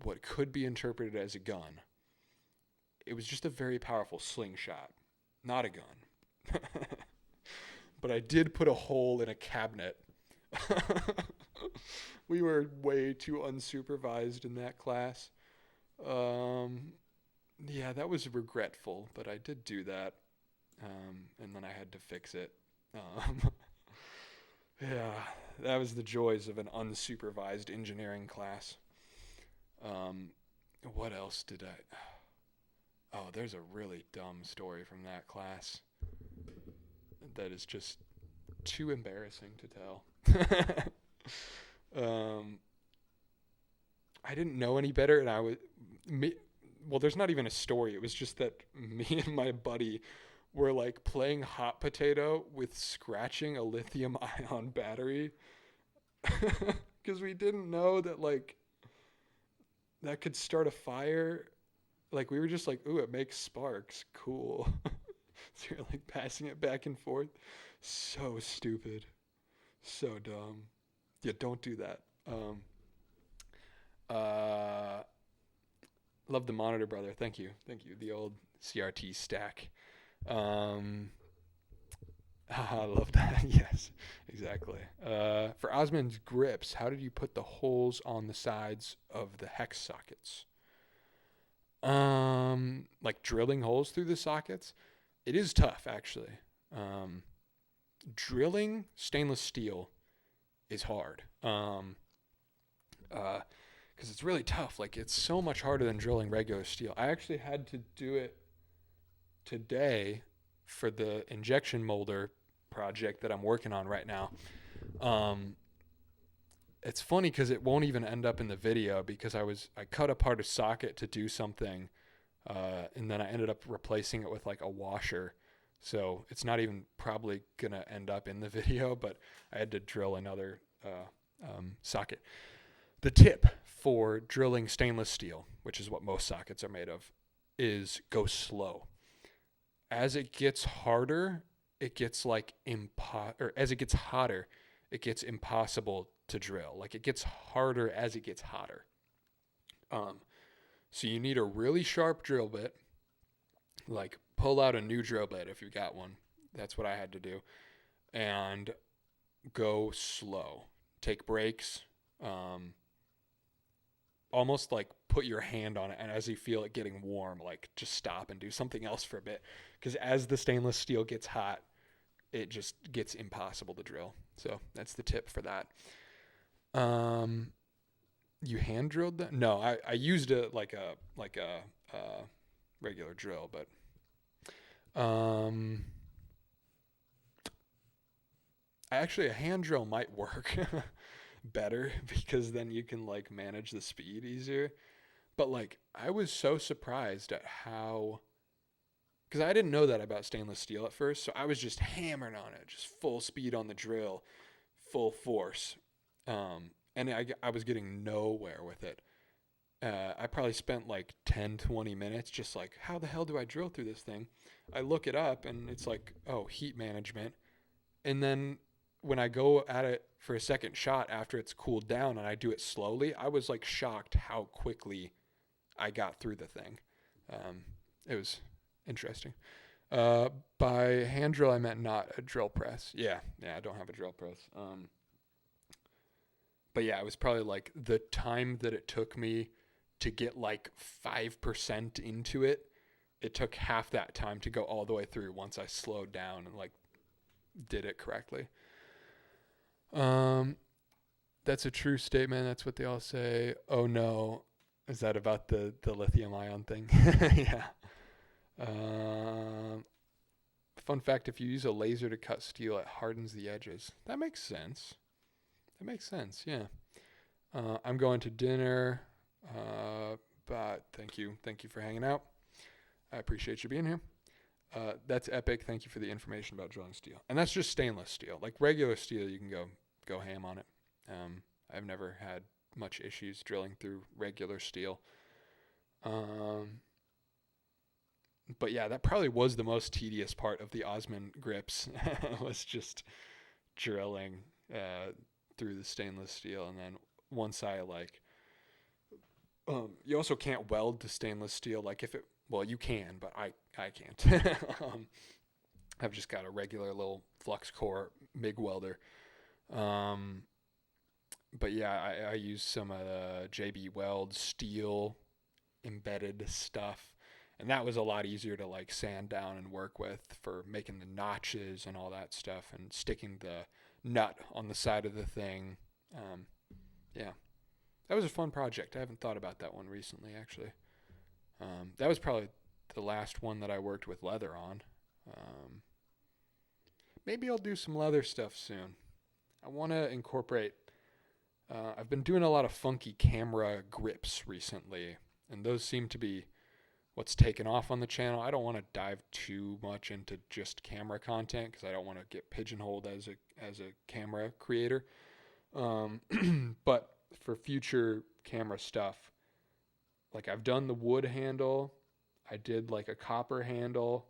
what could be interpreted as a gun. It was just a very powerful slingshot, not a gun. But I did put a hole in a cabinet. We were way too unsupervised in that class. Yeah, that was regretful, but I did do that. And then I had to fix it. Yeah, that was the joys of an unsupervised engineering class. What else did I... Oh, there's a really dumb story from that class that is just too embarrassing to tell. I didn't know any better, and well, there's not even a story. It was just that me and my buddy were like playing hot potato with scratching a lithium ion battery because we didn't know that like that could start a fire. Like we were just like, ooh, it makes sparks. Cool. So you're like passing it back and forth. So stupid. So dumb. Yeah, don't do that. Love the monitor, brother. Thank you. The old CRT stack. I love that. Yes, exactly. For Osmond's grips, how did you put the holes on the sides of the hex sockets? Like drilling holes through the sockets. It is tough, actually. Drilling stainless steel is hard. Because it's really tough. Like, it's so much harder than drilling regular steel. I actually had to do it today for the injection molder project that I'm working on right now. It's funny because it won't even end up in the video because I cut apart a socket to do something, and then I ended up replacing it with like a washer. So it's not even probably going to end up in the video, but I had to drill another socket. The tip for drilling stainless steel, which is what most sockets are made of, is go slow. As it gets harder, it gets like as it gets hotter, it gets impossible to drill. Like it gets harder as it gets hotter. So you need a really sharp drill bit. Like pull out a new drill bit if you got one. That's what I had to do. And go slow. Take breaks. Almost like put your hand on it, and as you feel it getting warm, like just stop and do something else for a bit. Because as the stainless steel gets hot, it just gets impossible to drill. So that's the tip for that. You hand drilled that? No, I used a regular drill, but actually a hand drill might work better because then you can like manage the speed easier. But like I was so surprised at how, because I didn't know that about stainless steel at first, so I was just hammering on it, just full speed on the drill, full force, and I was getting nowhere with it. I probably spent like 10-20 minutes just like, how the hell do I drill through this thing? I look it up and it's like, oh, heat management. And then when I go at it for a second shot after it's cooled down and I do it slowly, I was like shocked how quickly I got through the thing. It was interesting. By hand drill, I meant not a drill press. Yeah, I don't have a drill press. But yeah, it was probably like the time that it took me to get like 5% into it, it took half that time to go all the way through once I slowed down and like did it correctly. That's a true statement. That's what they all say. Oh no. Is that about the lithium ion thing? Yeah. Fun fact, if you use a laser to cut steel, it hardens the edges. That makes sense. Yeah. I'm going to dinner. But thank you for hanging out. I appreciate you being here. That's epic. Thank you for the information about drilling steel. And that's just stainless steel. Like regular steel, you can go ham on it. I've never had much issues drilling through regular steel. But yeah, that probably was the most tedious part of the Osman grips was just drilling through the stainless steel. And then once I like, you also can't weld to stainless steel. Like well, you can, but I can't. I've just got a regular little flux core MIG welder. But yeah, I use some of the JB Weld steel embedded stuff. And that was a lot easier to like sand down and work with for making the notches and all that stuff and sticking the nut on the side of the thing. Yeah, that was a fun project. I haven't thought about that one recently, actually. That was probably the last one that I worked with leather on. Maybe I'll do some leather stuff soon. I want to incorporate. I've been doing a lot of funky camera grips recently, and those seem to be what's taken off on the channel. I don't want to dive too much into just camera content because I don't want to get pigeonholed as a camera creator. But for future camera stuff, like I've done the wood handle, I did like a copper handle.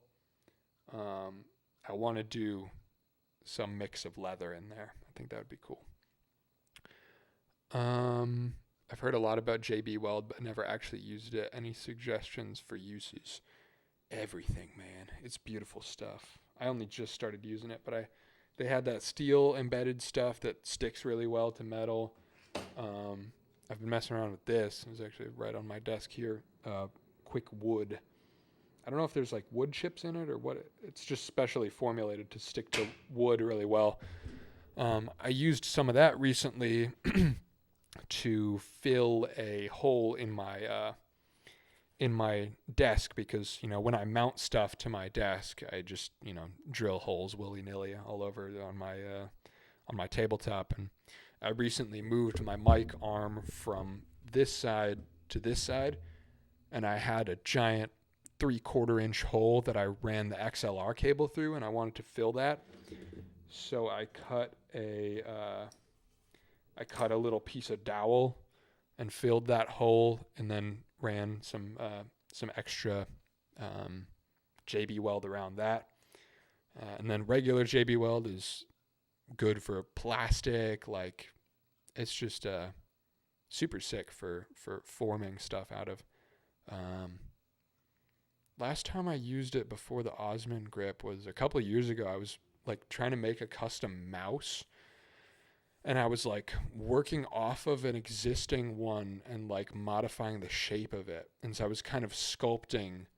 I want to do some mix of leather in there. I think that would be cool. I've heard a lot about JB Weld, but never actually used it. Any suggestions for uses? Everything, man. It's beautiful stuff. I only just started using it, but they had that steel embedded stuff that sticks really well to metal. I've been messing around with this. It was actually right on my desk here. Quick wood. I don't know if there's like wood chips in it or what. It's just specially formulated to stick to wood really well. I used some of that recently to fill a hole in my desk because, you know, when I mount stuff to my desk, I just, you know, drill holes willy-nilly all over on my tabletop. And I recently moved my mic arm from this side to this side, and I had a giant 3/4 inch hole that I ran the XLR cable through, and I wanted to fill that. So I cut a little piece of dowel and filled that hole, and then ran some extra JB Weld around that. And then regular JB Weld is good for plastic. Like, it's just super sick for forming stuff out of. Last time I used it before the Osman grip was a couple of years ago. I was like trying to make a custom mouse, and I was like working off of an existing one and like modifying the shape of it. And so I was kind of sculpting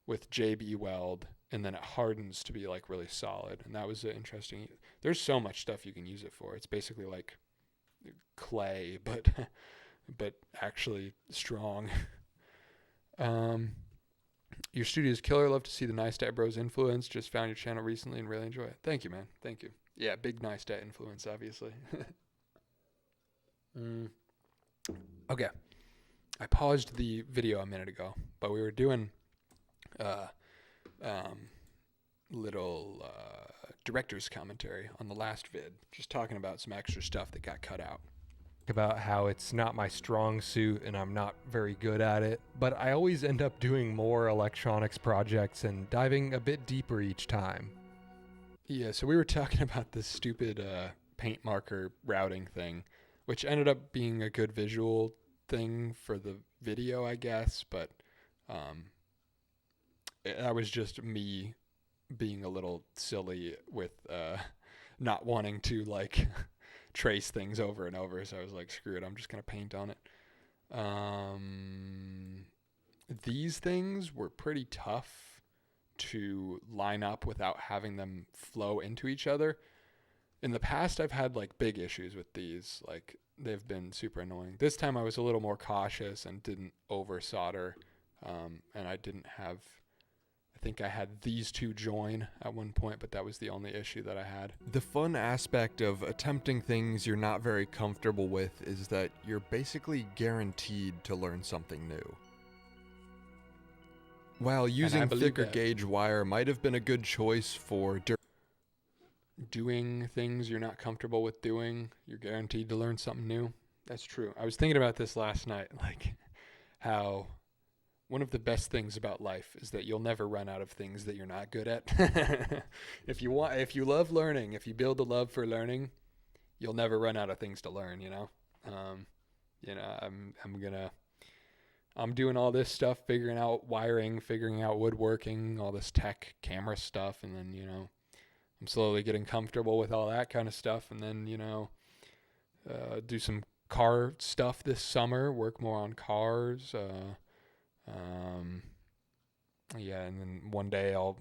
with JB Weld, and then it hardens to be like really solid. And that was interesting. There's so much stuff you can use it for. It's basically like clay, but actually strong. Your studio is killer. Love to see the Neistat Bros influence. Just found your channel recently and really enjoy it. Thank you, man. Thank you. Yeah, big Neistat influence, obviously. Okay. I paused the video a minute ago, but we were doing little director's commentary on the last vid, just talking about some extra stuff that got cut out. About how it's not my strong suit and I'm not very good at it, but I always end up doing more electronics projects and diving a bit deeper each time. Yeah, so we were talking about this stupid paint marker routing thing, which ended up being a good visual thing for the video, I guess, but that was just me being a little silly with not wanting to like trace things over and over. So I was like, screw it, I'm just gonna paint on it. these things were pretty tough to line up without having them flow into each other. In the past, I've had like big issues with these. Like they've been super annoying. This time I was a little more cautious and didn't over solder. And I didn't have, I think I had these two join at one point, but that was the only issue that I had. The fun aspect of attempting things you're not very comfortable with is that you're basically guaranteed to learn something new. While using thicker gauge wire might have been a good choice for doing things you're not comfortable with doing, you're guaranteed to learn something new. That's true. I was thinking about this last night, like how one of the best things about life is that you'll never run out of things that you're not good at. If you love learning, if you build a love for learning, you'll never run out of things to learn, you know? I'm doing all this stuff, figuring out wiring, figuring out woodworking, all this tech camera stuff. And then, I'm slowly getting comfortable with all that kind of stuff. And then, do some car stuff this summer, work more on cars. And then one day I'll,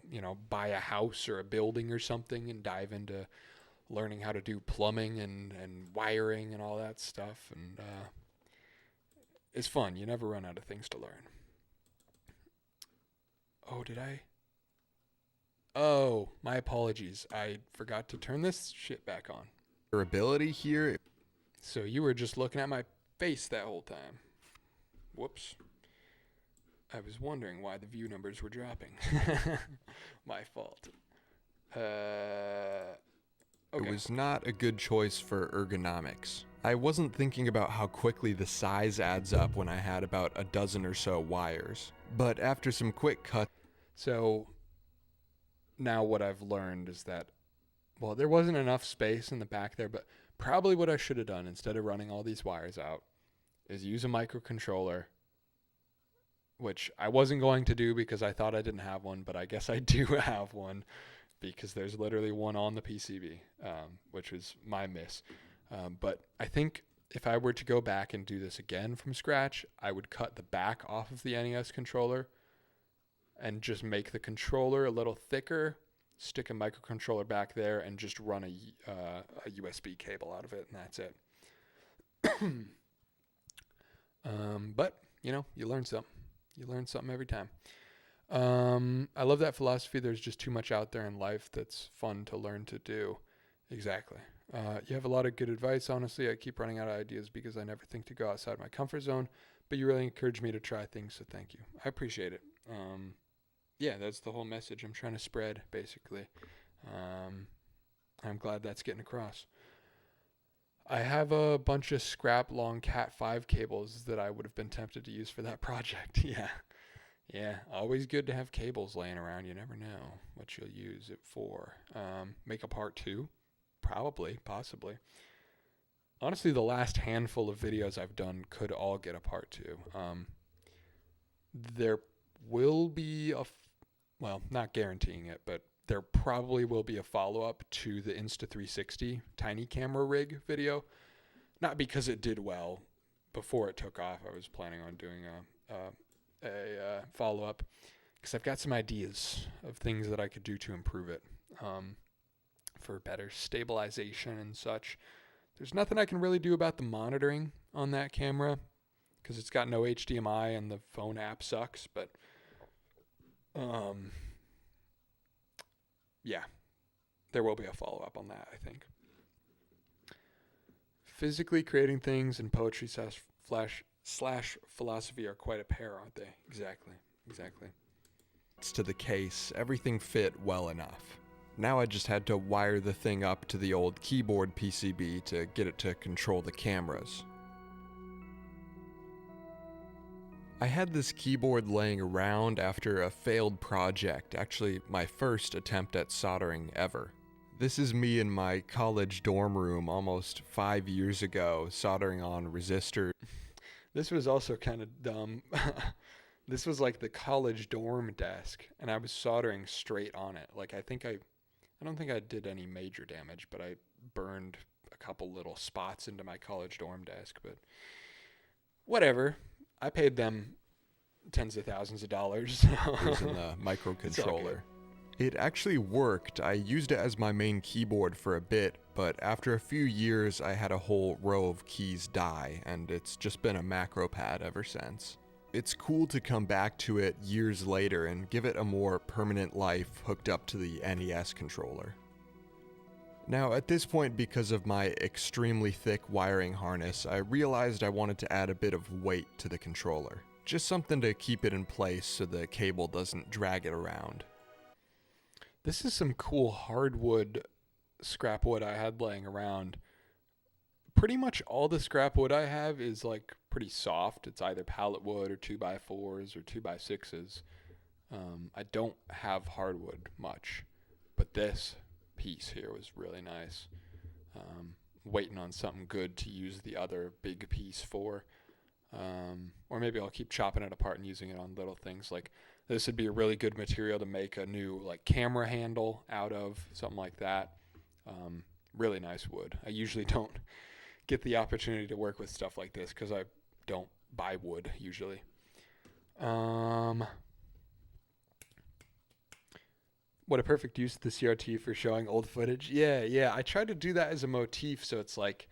buy a house or a building or something and dive into learning how to do plumbing and wiring and all that stuff. And, it's fun. You never run out of things to learn. Oh, did I? Oh, my apologies. I forgot to turn this shit back on. Durability here. So you were just looking at my face that whole time. Whoops. I was wondering why the view numbers were dropping. My fault. Okay. It was not a good choice for ergonomics. I wasn't thinking about how quickly the size adds up when I had about a dozen or so wires. But after some quick cuts... So now what I've learned is that, well, there wasn't enough space in the back there, but probably what I should have done instead of running all these wires out is use a microcontroller, which I wasn't going to do because I thought I didn't have one, but I guess I do have one because there's literally one on the PCB, which was my miss. But I think if I were to go back and do this again from scratch, I would cut the back off of the NES controller and just make the controller a little thicker, stick a microcontroller back there, and just run a USB cable out of it, and that's it. But, you learn something. You learn something every time. I love that philosophy. There's just too much out there in life that's fun to learn to do. Exactly. You have a lot of good advice. Honestly, I keep running out of ideas because I never think to go outside my comfort zone, but you really encourage me to try things, so thank you. I appreciate it. Yeah, that's the whole message I'm trying to spread, basically. I'm glad that's getting across. I have a bunch of scrap long Cat 5 cables that I would have been tempted to use for that project. Yeah, always good to have cables laying around. You never know what you'll use it for. Make a part 2? Probably, possibly. Honestly, the last handful of videos I've done could all get a part 2. There will be well, not guaranteeing it, but there probably will be a follow-up to the Insta360 tiny camera rig video. Not because it did well before it took off. I was planning on doing a follow-up because I've got some ideas of things that I could do to improve it for better stabilization and such. There's nothing I can really do about the monitoring on that camera because it's got no HDMI and the phone app sucks, but yeah, there will be a follow-up on that, I think. Physically creating things and poetry slash philosophy are quite a pair, aren't they? Exactly. To the case, everything fit well enough. Now I just had to wire the thing up to the old keyboard PCB to get it to control the cameras. I had this keyboard laying around after a failed project, actually my first attempt at soldering ever. This is me in my college dorm room almost 5 years ago, soldering on resistors. This was also kind of dumb. This was like the college dorm desk, and I was soldering straight on it. Like I don't think I did any major damage, but I burned a couple little spots into my college dorm desk, but whatever. I paid them tens of thousands of dollars. Using the microcontroller. It actually worked. I used it as my main keyboard for a bit, but after a few years I had a whole row of keys die, and it's just been a macro pad ever since. It's cool to come back to it years later and give it a more permanent life hooked up to the NES controller. Now, at this point, because of my extremely thick wiring harness, I realized I wanted to add a bit of weight to the controller. Just something to keep it in place so the cable doesn't drag it around. This is some cool hardwood scrap wood I had laying around. Pretty much all the scrap wood I have is like pretty soft. It's either pallet wood or 2x4s or 2x6s. I don't have hardwood much, but this piece here was really nice. Waiting on something good to use the other big piece for. Or maybe I'll keep chopping it apart and using it on little things. Like this would be a really good material to make a new like camera handle out of, something like that. Really nice wood. I usually don't get the opportunity to work with stuff like this because I don't buy wood usually. What a perfect use of the CRT for showing old footage. Yeah. I try to do that as a motif so it's like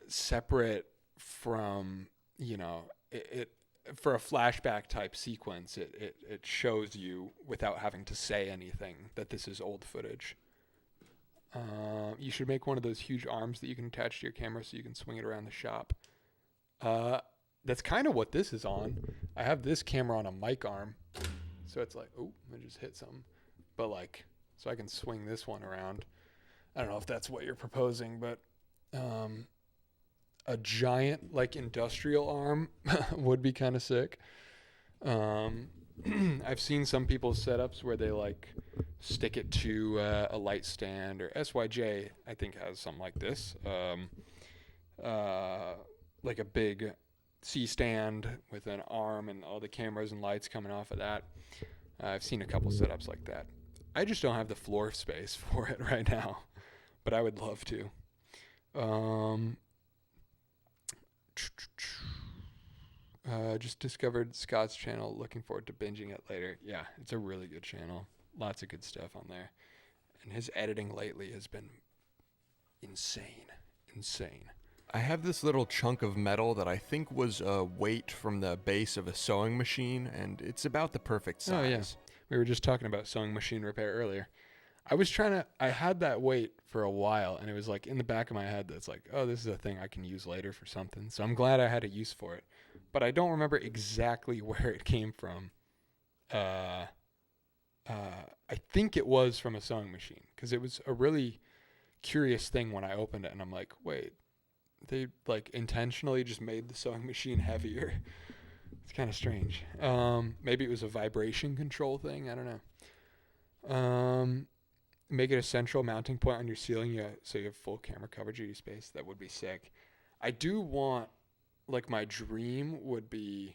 separate from, it for a flashback type sequence, it shows you without having to say anything that this is old footage. You should make one of those huge arms that you can attach to your camera so you can swing it around the shop. That's kind of what this is on. I have this camera on a mic arm, so it's like, oh, I just hit something. But like, so I can swing this one around. I don't know if that's what you're proposing, but a giant like industrial arm would be kind of sick. I've seen some people's setups where they like stick it to a light stand, or SYJ I think has something like this, like a big C-stand with an arm and all the cameras and lights coming off of that. I've seen a couple setups like that. I just don't have the floor space for it right now, but I would love to. Just discovered Scott's channel. Looking forward to binging it later. Yeah, it's a really good channel. Lots of good stuff on there. And his editing lately has been insane. I have this little chunk of metal that I think was a weight from the base of a sewing machine, and it's about the perfect size. Oh, yeah. We were just talking about sewing machine repair earlier. I had that weight for a while, and it was like in the back of my head that's like, oh, this is a thing I can use later for something. So I'm glad I had a use for it. But I don't remember exactly where it came from. I think it was from a sewing machine, because it was a really curious thing when I opened it, and I'm like, wait, they like intentionally just made the sewing machine heavier. It's kind of strange. Maybe it was a vibration control thing. I don't know. Make it a central mounting point on your ceiling, so you have full camera coverage of your space. That would be sick. I do want, like, my dream would be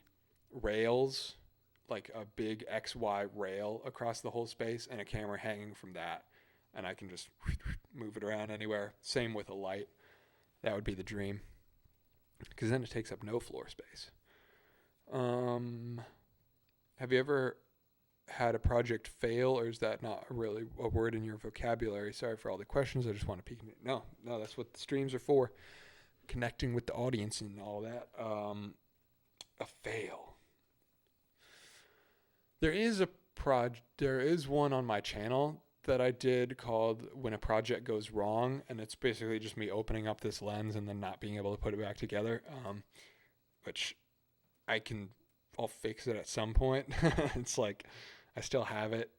rails, like a big XY rail across the whole space and a camera hanging from that. And I can just move it around anywhere. Same with a light. That would be the dream, because then it takes up no floor space. Have you ever had a project fail, or is that not really a word in your vocabulary? Sorry for all the questions. I just want to peek. No, that's what the streams are for. Connecting with the audience and all that. A fail. There is one on my channel that I did called When a Project Goes Wrong, and it's basically just me opening up this lens and then not being able to put it back together, which I'll fix it at some point. It's like, I still have it.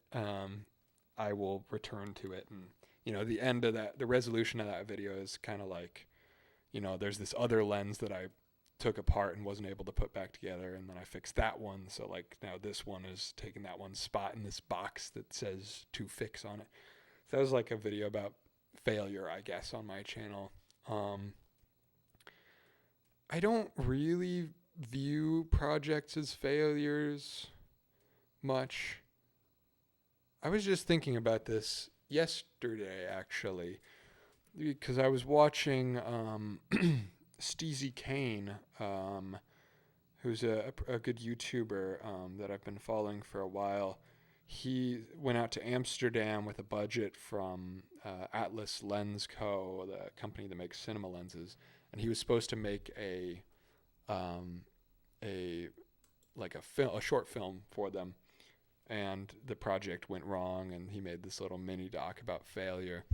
I will return to it. And, the end of that, the resolution of that video is kind of like, there's this other lens that I took apart and wasn't able to put back together. And then I fixed that one. So like now this one is taking that one spot in this box that says to fix on it. So that was like a video about failure, I guess, on my channel. I don't really view projects as failures much. I was just thinking about this yesterday, actually, because I was watching Steezy Kane, who's a good YouTuber that I've been following for a while. He went out to Amsterdam with a budget from Atlas Lens Co., the company that makes cinema lenses, and he was supposed to make a short film for them, and the project went wrong, and he made this little mini doc about failure.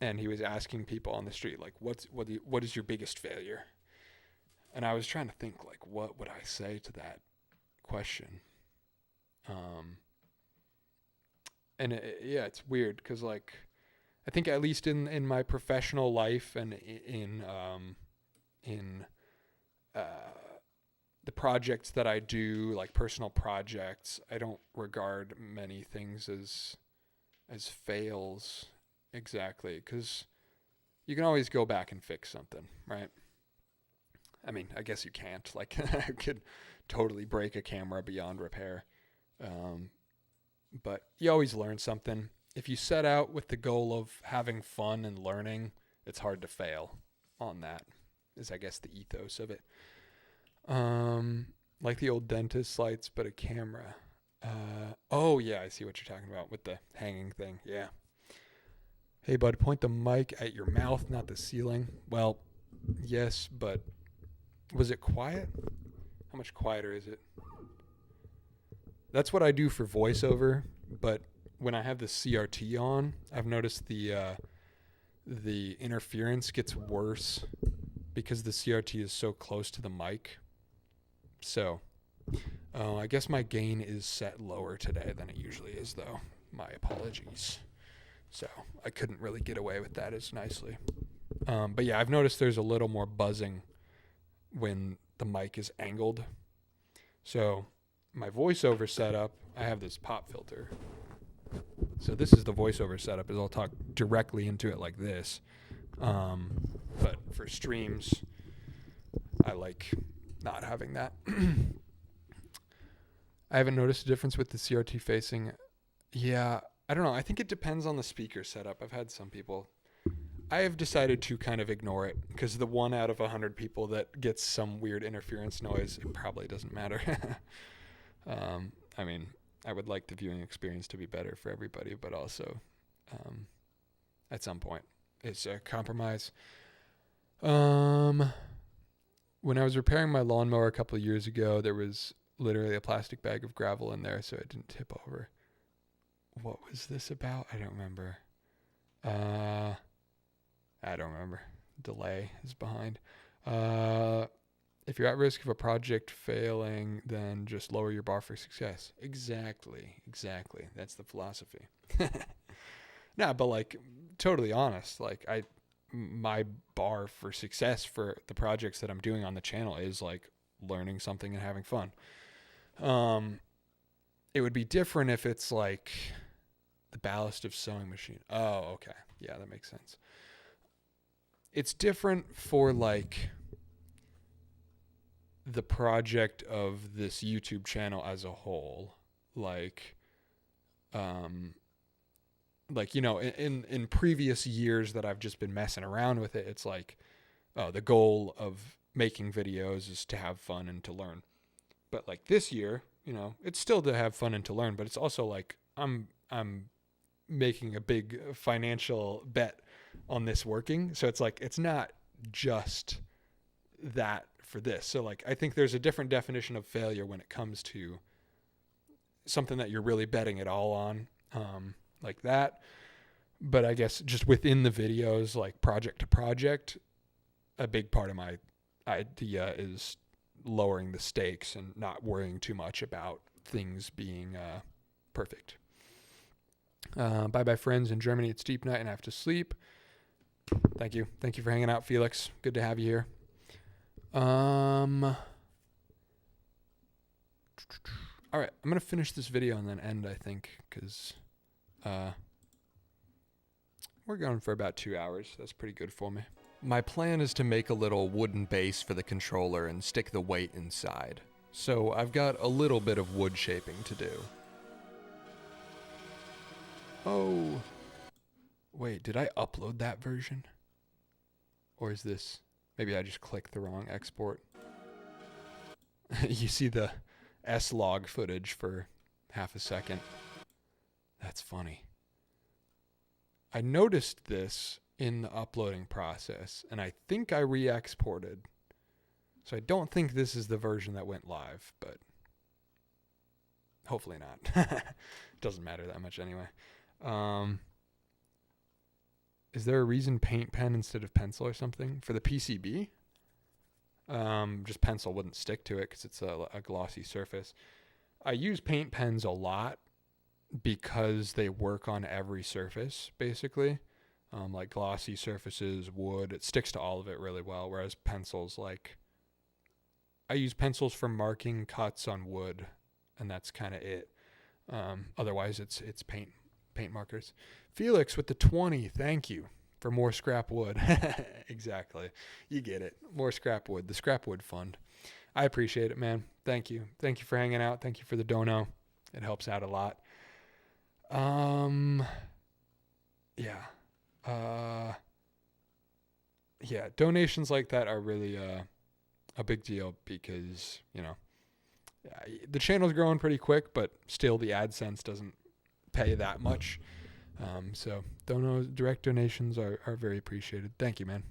And he was asking people on the street, like, what is your biggest failure? And I was trying to think, like, what would I say to that question? It's weird because, like, I think at least in my professional life and in the projects that I do, like personal projects, I don't regard many things as fails exactly, because you can always go back and fix something, right? I mean, I guess you can't. Like, I could totally break a camera beyond repair. But you always learn something. If you set out with the goal of having fun and learning, it's hard to fail on that, is I guess the ethos of it. Like the old dentist lights, but a camera. Oh yeah, I see what you're talking about with the hanging thing. Yeah. Hey bud, point the mic at your mouth, not the ceiling. Well, yes, but was it quiet? How much quieter is it? That's what I do for voiceover, but when I have the CRT on, I've noticed the interference gets worse because the CRT is so close to the mic. So, I guess my gain is set lower today than it usually is, though. My apologies. So, I couldn't really get away with that as nicely. But yeah, I've noticed there's a little more buzzing when the mic is angled. So, my voiceover setup, I have this pop filter. So this is the voiceover setup, is I'll talk directly into it like this. But for streams, I like not having that. I haven't noticed a difference with the CRT facing. Yeah, I don't know. I think it depends on the speaker setup. I've had some people. I have decided to kind of ignore it because the 1 out of 100 people that gets some weird interference noise, it probably doesn't matter. I mean, I would like the viewing experience to be better for everybody, but also at some point it's a compromise. When I was repairing my lawnmower a couple of years ago, there was literally a plastic bag of gravel in there so it didn't tip over. What was this about? I don't remember. Delay is behind. If you're at risk of a project failing, then just lower your bar for success. Exactly. That's the philosophy. Nah, but like, totally honest. Like, my bar for success for the projects that I'm doing on the channel is like learning something and having fun. It would be different if it's like the ballast of sewing machine. Oh, okay. Yeah, that makes sense. It's different for like the project of this YouTube channel as a whole. Like, you know, in previous years that I've just been messing around with it, it's like, oh, the goal of making videos is to have fun and to learn. But like this year, you know, it's still to have fun and to learn, but it's also like I'm making a big financial bet on this working. So it's like, it's not just that for this. So like, I think there's a different definition of failure when it comes to something that you're really betting it all on, like that. But I guess just within the videos, like project to project, a big part of my idea is lowering the stakes and not worrying too much about things being perfect. Bye friends in Germany. It's deep night and I have to sleep. Thank you for hanging out, Felix. Good to have you here. All right, I'm gonna finish this video and then end, I think, because we're going for about 2 hours. That's pretty good for me. My plan is to make a little wooden base for the controller and stick the weight inside. So I've got a little bit of wood shaping to do. Oh, wait, did I upload that version? Or is this, maybe I just clicked the wrong export. You see the S-Log footage for half a second. That's funny. I noticed this in the uploading process, and I think I re-exported. So I don't think this is the version that went live, but hopefully not. Doesn't matter that much anyway. Is there a reason paint pen instead of pencil or something? For the PCB? Just pencil wouldn't stick to it because it's a glossy surface. I use paint pens a lot because they work on every surface, basically. Like glossy surfaces, wood, it sticks to all of it really well, whereas pencils, like, I use pencils for marking cuts on wood, and that's kind of it. Otherwise, it's paint markers. Felix with the 20, thank you for more scrap wood. Exactly. You get it. More scrap wood. The scrap wood fund. I appreciate it, man. Thank you. Thank you for hanging out. Thank you for the dono. It helps out a lot. Yeah, donations like that are really a big deal because, the channel's growing pretty quick, but still the AdSense doesn't pay that much. So direct donations are very appreciated. Thank you, man.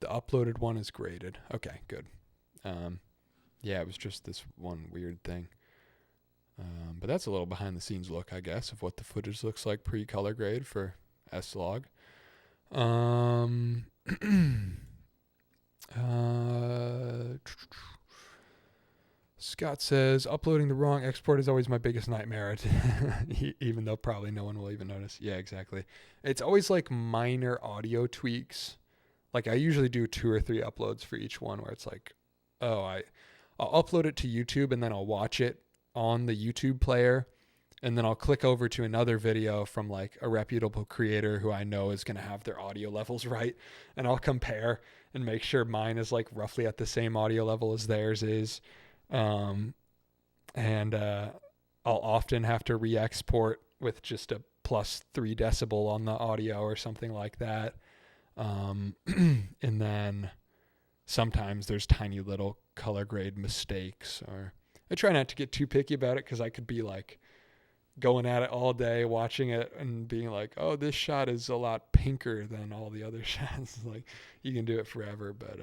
The uploaded one is graded. Okay, good. Yeah, it was just this one weird thing. But that's a little behind the scenes look, I guess, of what the footage looks like pre-color grade for S-Log. Scott says, uploading the wrong export is always my biggest nightmare, even though probably no one will even notice. Yeah, exactly. It's always like minor audio tweaks. Like I usually do 2 or 3 uploads for each one where it's like, I'll upload it to YouTube and then I'll watch it on the YouTube player. And then I'll click over to another video from like a reputable creator who I know is going to have their audio levels right. And I'll compare and make sure mine is like roughly at the same audio level as theirs is. I'll often have to re-export with just a plus 3 decibel on the audio or something like that. And then sometimes there's tiny little color grade mistakes, or I try not to get too picky about it because I could be like going at it all day, watching it and being like, oh, this shot is a lot pinker than all the other shots. Like you can do it forever, but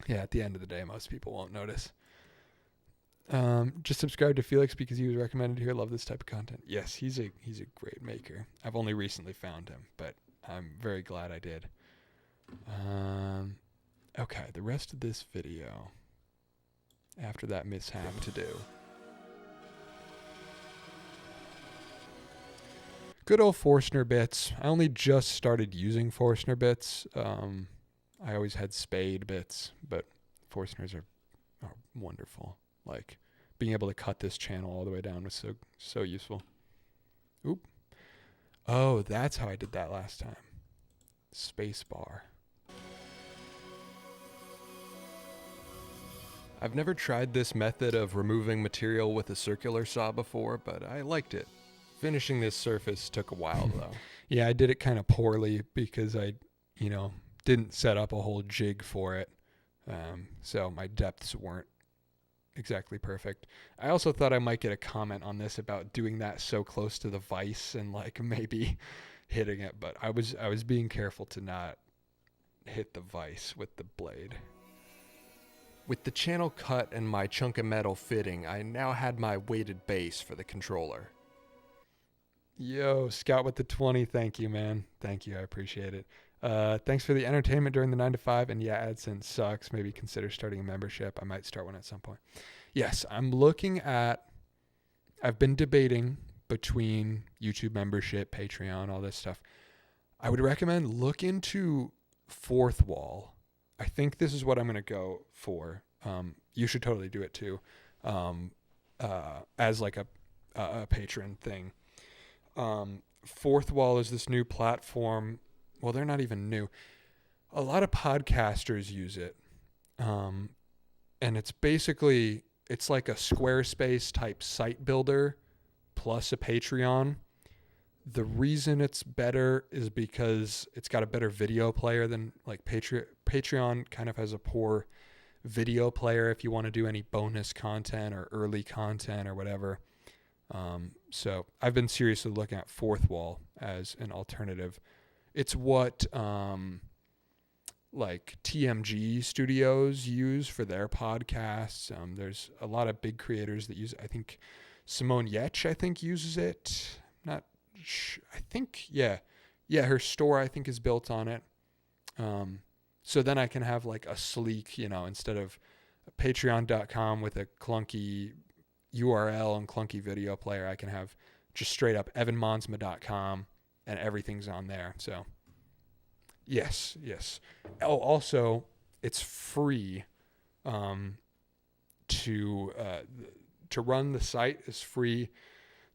yeah, at the end of the day, most people won't notice. Just subscribe to Felix because he was recommended here. Love this type of content. Yes, he's a great maker. I've only recently found him, but I'm very glad I did. Okay, the rest of this video after that mishap to do. Good old Forstner bits. I only just started using Forstner bits. I always had Spade bits, but Forstners are wonderful. Like being able to cut this channel all the way down was so useful. Oop. Oh, that's how I did that last time. Space bar. I've never tried this method of removing material with a circular saw before, but I liked it. Finishing this surface took a while though. Yeah, I did it kind of poorly because I, didn't set up a whole jig for it. So my depths weren't exactly perfect. I also thought I might get a comment on this about doing that so close to the vise and like maybe hitting it, but I was being careful to not hit the vise with the blade. With the channel cut and my chunk of metal fitting, I now had my weighted base for the controller. Yo, Scout with the 20, thank you, man. Thank you, I appreciate it. Thanks for the entertainment during the 9 to 5, and yeah, AdSense sucks. Maybe consider starting a membership. I might start one at some point. Yes, I've been debating between YouTube membership, Patreon, all this stuff. I would recommend look into Fourth Wall. I think this is what I'm going to go for. You should totally do it too, as like a patron thing. Fourth Wall is this new platform. Well, they're not even new. A lot of podcasters use it. And it's like a Squarespace type site builder plus a Patreon The reason it's better is because it's got a better video player than like Patreon kind of has a poor video player if you want to do any bonus content or early content or whatever. So I've been seriously looking at Fourth Wall as an alternative. It's what like TMG studios use for their podcasts. There's a lot of big creators that use it. I think Simone Yetch, uses it. I think, yeah, her store, I think, is built on it. So then I can have like a sleek, instead of patreon.com with a clunky URL and clunky video player, I can have just straight up evanmonsma.com and everything's on there. So yes. Oh, also it's free, to run the site is free.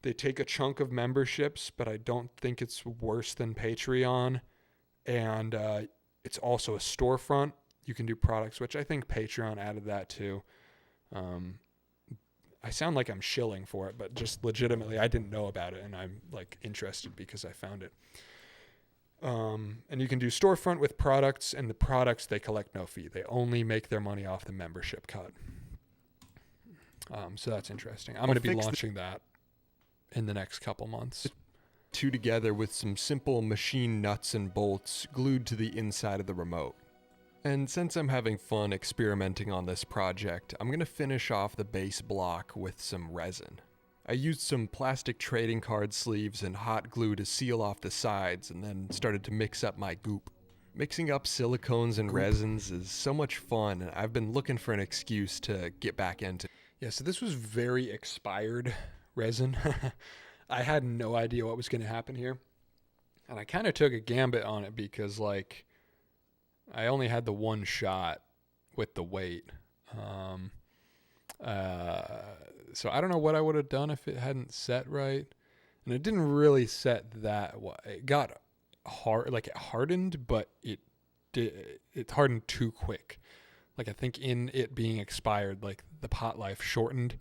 They take a chunk of memberships, but I don't think it's worse than Patreon. And it's also a storefront. You can do products, which I think Patreon added that too. I sound like I'm shilling for it, but just legitimately, I didn't know about it, and I'm like interested because I found it. And you can do storefront with products, and the products, they collect no fee. They only make their money off the membership cut. So that's interesting. I'm going to be launching that in the next couple months. Two together with some simple machine nuts and bolts glued to the inside of the remote. And since I'm having fun experimenting on this project, I'm going to finish off the base block with some resin. I used some plastic trading card sleeves and hot glue to seal off the sides, and then started to mix up my goop. Mixing up silicones and resins is so much fun, and I've been looking for an excuse to get back into. Yeah, so this was very expired resin. I had no idea what was going to happen here. And I kind of took a gambit on it because, like, I only had the one shot with the weight. So I don't know what I would have done if it hadn't set right. And it didn't really set that well. It got hard, like it hardened, but it hardened too quick. Like I think in it being expired, like the pot life shortened.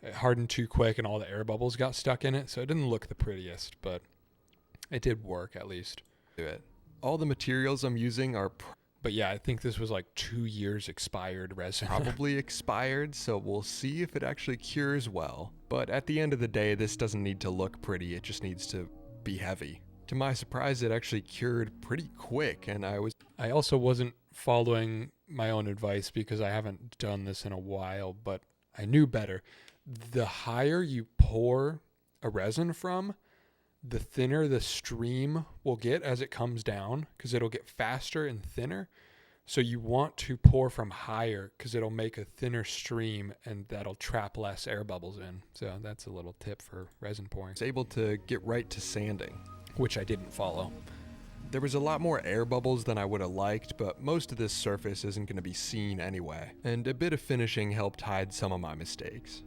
It hardened too quick and all the air bubbles got stuck in it. So it didn't look the prettiest, but it did work at least. All the materials I'm using are but yeah, I think this was like 2 years expired resin. probably expired, so we'll see if it actually cures well. But at the end of the day, this doesn't need to look pretty, it just needs to be heavy. To my surprise, it actually cured pretty quick, and I also wasn't following my own advice because I haven't done this in a while, but I knew better. The higher you pour a resin from, the thinner the stream will get as it comes down because it'll get faster and thinner. So you want to pour from higher because it'll make a thinner stream and that'll trap less air bubbles in. So that's a little tip for resin pouring. was able to get right to sanding, which I didn't follow. There was a lot more air bubbles than I would have liked, but most of this surface isn't going to be seen anyway, and a bit of finishing helped hide some of my mistakes.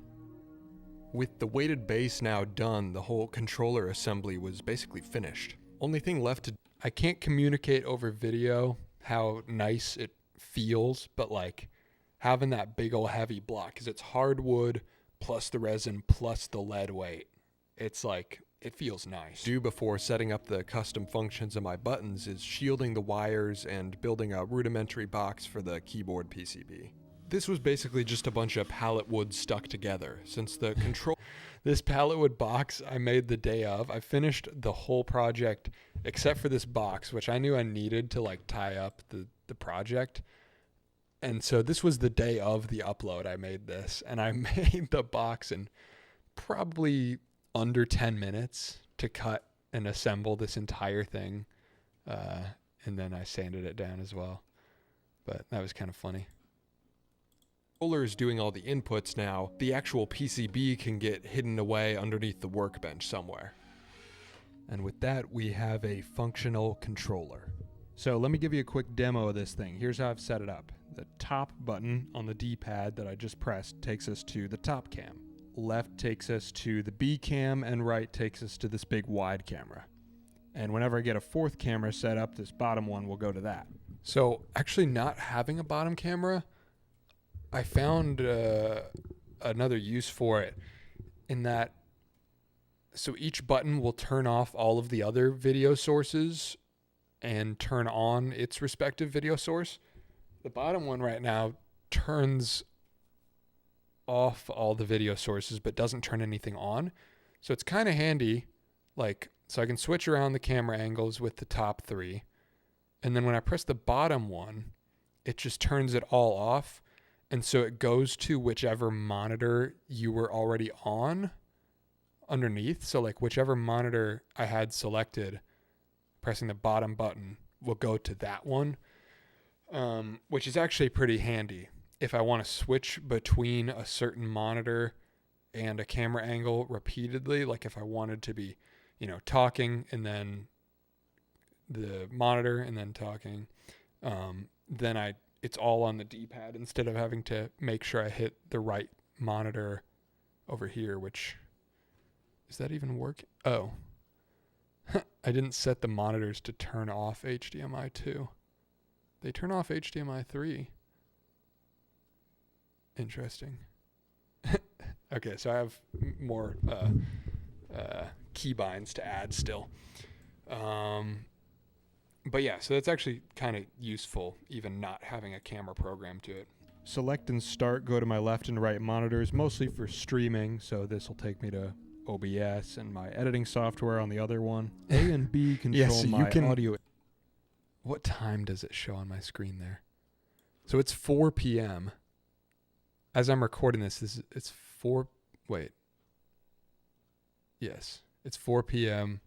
With the weighted base now done, the whole controller assembly was basically finished. Only thing left to... I can't communicate over video how nice it feels, but like having that big old heavy block, because it's hardwood plus the resin plus the lead weight. It's like, it feels nice. Do before setting up the custom functions of my buttons is shielding the wires and building a rudimentary box for the keyboard PCB. This was basically just a bunch of pallet wood stuck together, since the control... This pallet wood box I made the day of. I finished the whole project except for this box, which I knew I needed to like tie up the project. And so this was the day of the upload I made this, and I made the box in probably under 10 minutes to cut and assemble this entire thing. And then I sanded it down as well. But that was kind of funny. Controller is doing all the inputs now. The actual PCB can get hidden away underneath the workbench somewhere. And with that, we have a functional controller. So let me give you a quick demo of this thing. Here's how I've set it up. The top button on the D-pad that I just pressed takes us to the top cam. Left takes us to the B cam, and right takes us to this big wide camera. And whenever I get a fourth camera set up, this bottom one will go to that. So actually not having a bottom camera, I found another use for it in that So each button will turn off all of the other video sources and turn on its respective video source. The bottom one right now turns off all the video sources but doesn't turn anything on. So it's kind of handy. Like, so I can switch around the camera angles with the top 3. And then when I press the bottom one, it just turns it all off. And so it goes to whichever monitor you were already on underneath. So like whichever monitor I had selected, pressing the bottom button will go to that one, which is actually pretty handy. If I want to switch between a certain monitor and a camera angle repeatedly, like if I wanted to be, talking and then the monitor and then talking, then it's all on the D-pad instead of having to make sure I hit the right monitor over here, which, is that even working? Oh, I didn't set the monitors to turn off HDMI 2. They turn off HDMI 3. Interesting. Okay, so I have more keybinds to add still. But yeah, so that's actually kind of useful, even not having a camera program to it. Select and start, go to my left and right monitors, mostly for streaming. So this will take me to OBS and my editing software on the other one. A and B control my audio. What time does it show on my screen there? So it's 4 p.m. As I'm recording this, it's 4. Wait. Yes, it's 4 p.m.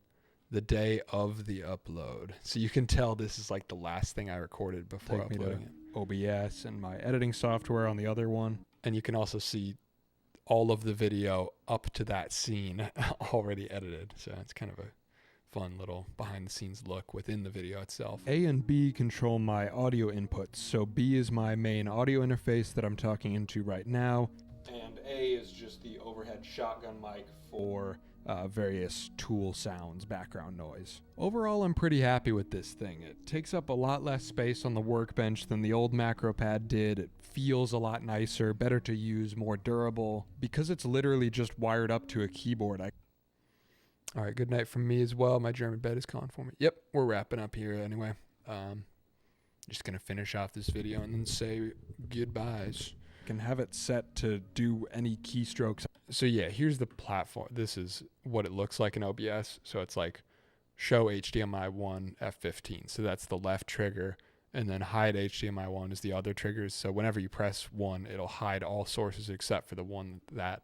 the day of the upload. So you can tell this is like the last thing I recorded before uploading it. OBS and my editing software on the other one. And you can also see all of the video up to that scene already edited. So it's kind of a fun little behind the scenes look within the video itself. A and B control my audio inputs. So B is my main audio interface that I'm talking into right now. And A is just the overhead shotgun mic for various tool sounds, background noise. Overall, I'm pretty happy with this thing. It takes up a lot less space on the workbench than the old MacroPad did. It feels a lot nicer, better to use, more durable. Because it's literally just wired up to a keyboard. All right, good night from me as well. My German bed is calling for me. Yep, we're wrapping up here anyway. Just going to finish off this video and then say goodbyes. Can have it set to do any keystrokes. So yeah, here's the platform. This is what it looks like in OBS. So it's like show HDMI 1 F15. So that's the left trigger, and then hide HDMI 1 is the other triggers. So whenever you press 1, it'll hide all sources except for the one that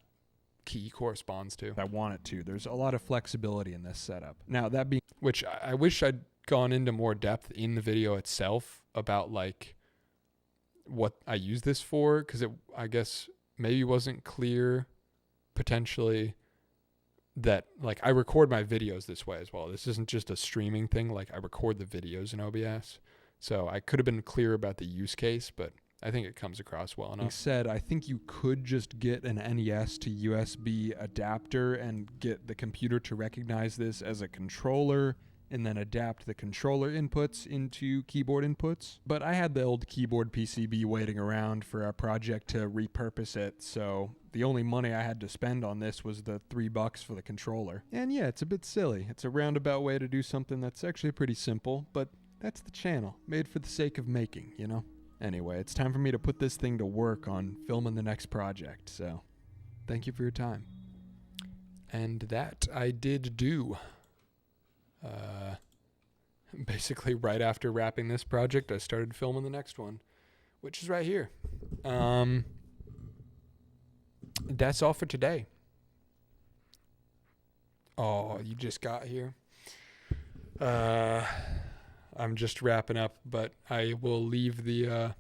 key corresponds to. I want it to. There's a lot of flexibility in this setup. Now that being, which I wish I'd gone into more depth in the video itself about like what I use this for, because it, I guess, maybe wasn't clear potentially that like I record my videos this way as well. This isn't just a streaming thing. Like I record the videos in OBS. So I could have been clear about the use case, but I think it comes across well enough. Like said, I think you could just get an NES to USB adapter and get the computer to recognize this as a controller and then adapt the controller inputs into keyboard inputs. But I had the old keyboard PCB waiting around for a project to repurpose it, so the only money I had to spend on this was the $3 for the controller. And yeah, it's a bit silly. It's a roundabout way to do something that's actually pretty simple, but that's the channel, made for the sake of making, you know? Anyway, it's time for me to put this thing to work on filming the next project, so thank you for your time. And that I did do. Basically right after wrapping this project, I started filming the next one, which is right here. That's all for today. Oh, you just got here. I'm just wrapping up, but I will leave the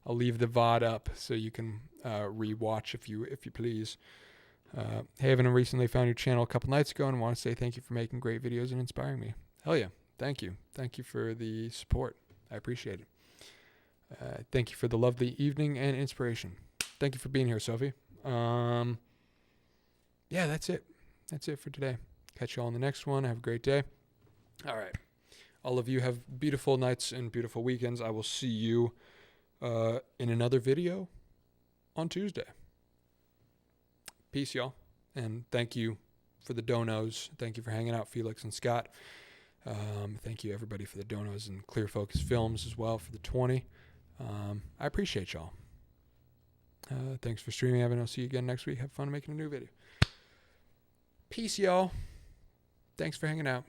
I'll leave the VOD up so you can rewatch if you please. Hey, Evan, I recently found your channel a couple nights ago and want to say thank you for making great videos and inspiring me. Hell yeah. Thank you. Thank you for the support. I appreciate it. Thank you for the lovely evening and inspiration. Thank you for being here, Sophie. Yeah, that's it. That's it for today. Catch you all in the next one. Have a great day. All right. All of you have beautiful nights and beautiful weekends. I will see you in another video on Tuesday. Peace, y'all. And thank you for the donos. Thank you for hanging out, Felix and Scott. Thank you, everybody, for the donos and Clear Focus Films as well for the 20. I appreciate y'all. Thanks for streaming, Evan. I'll see you again next week. Have fun making a new video. Peace, y'all. Thanks for hanging out.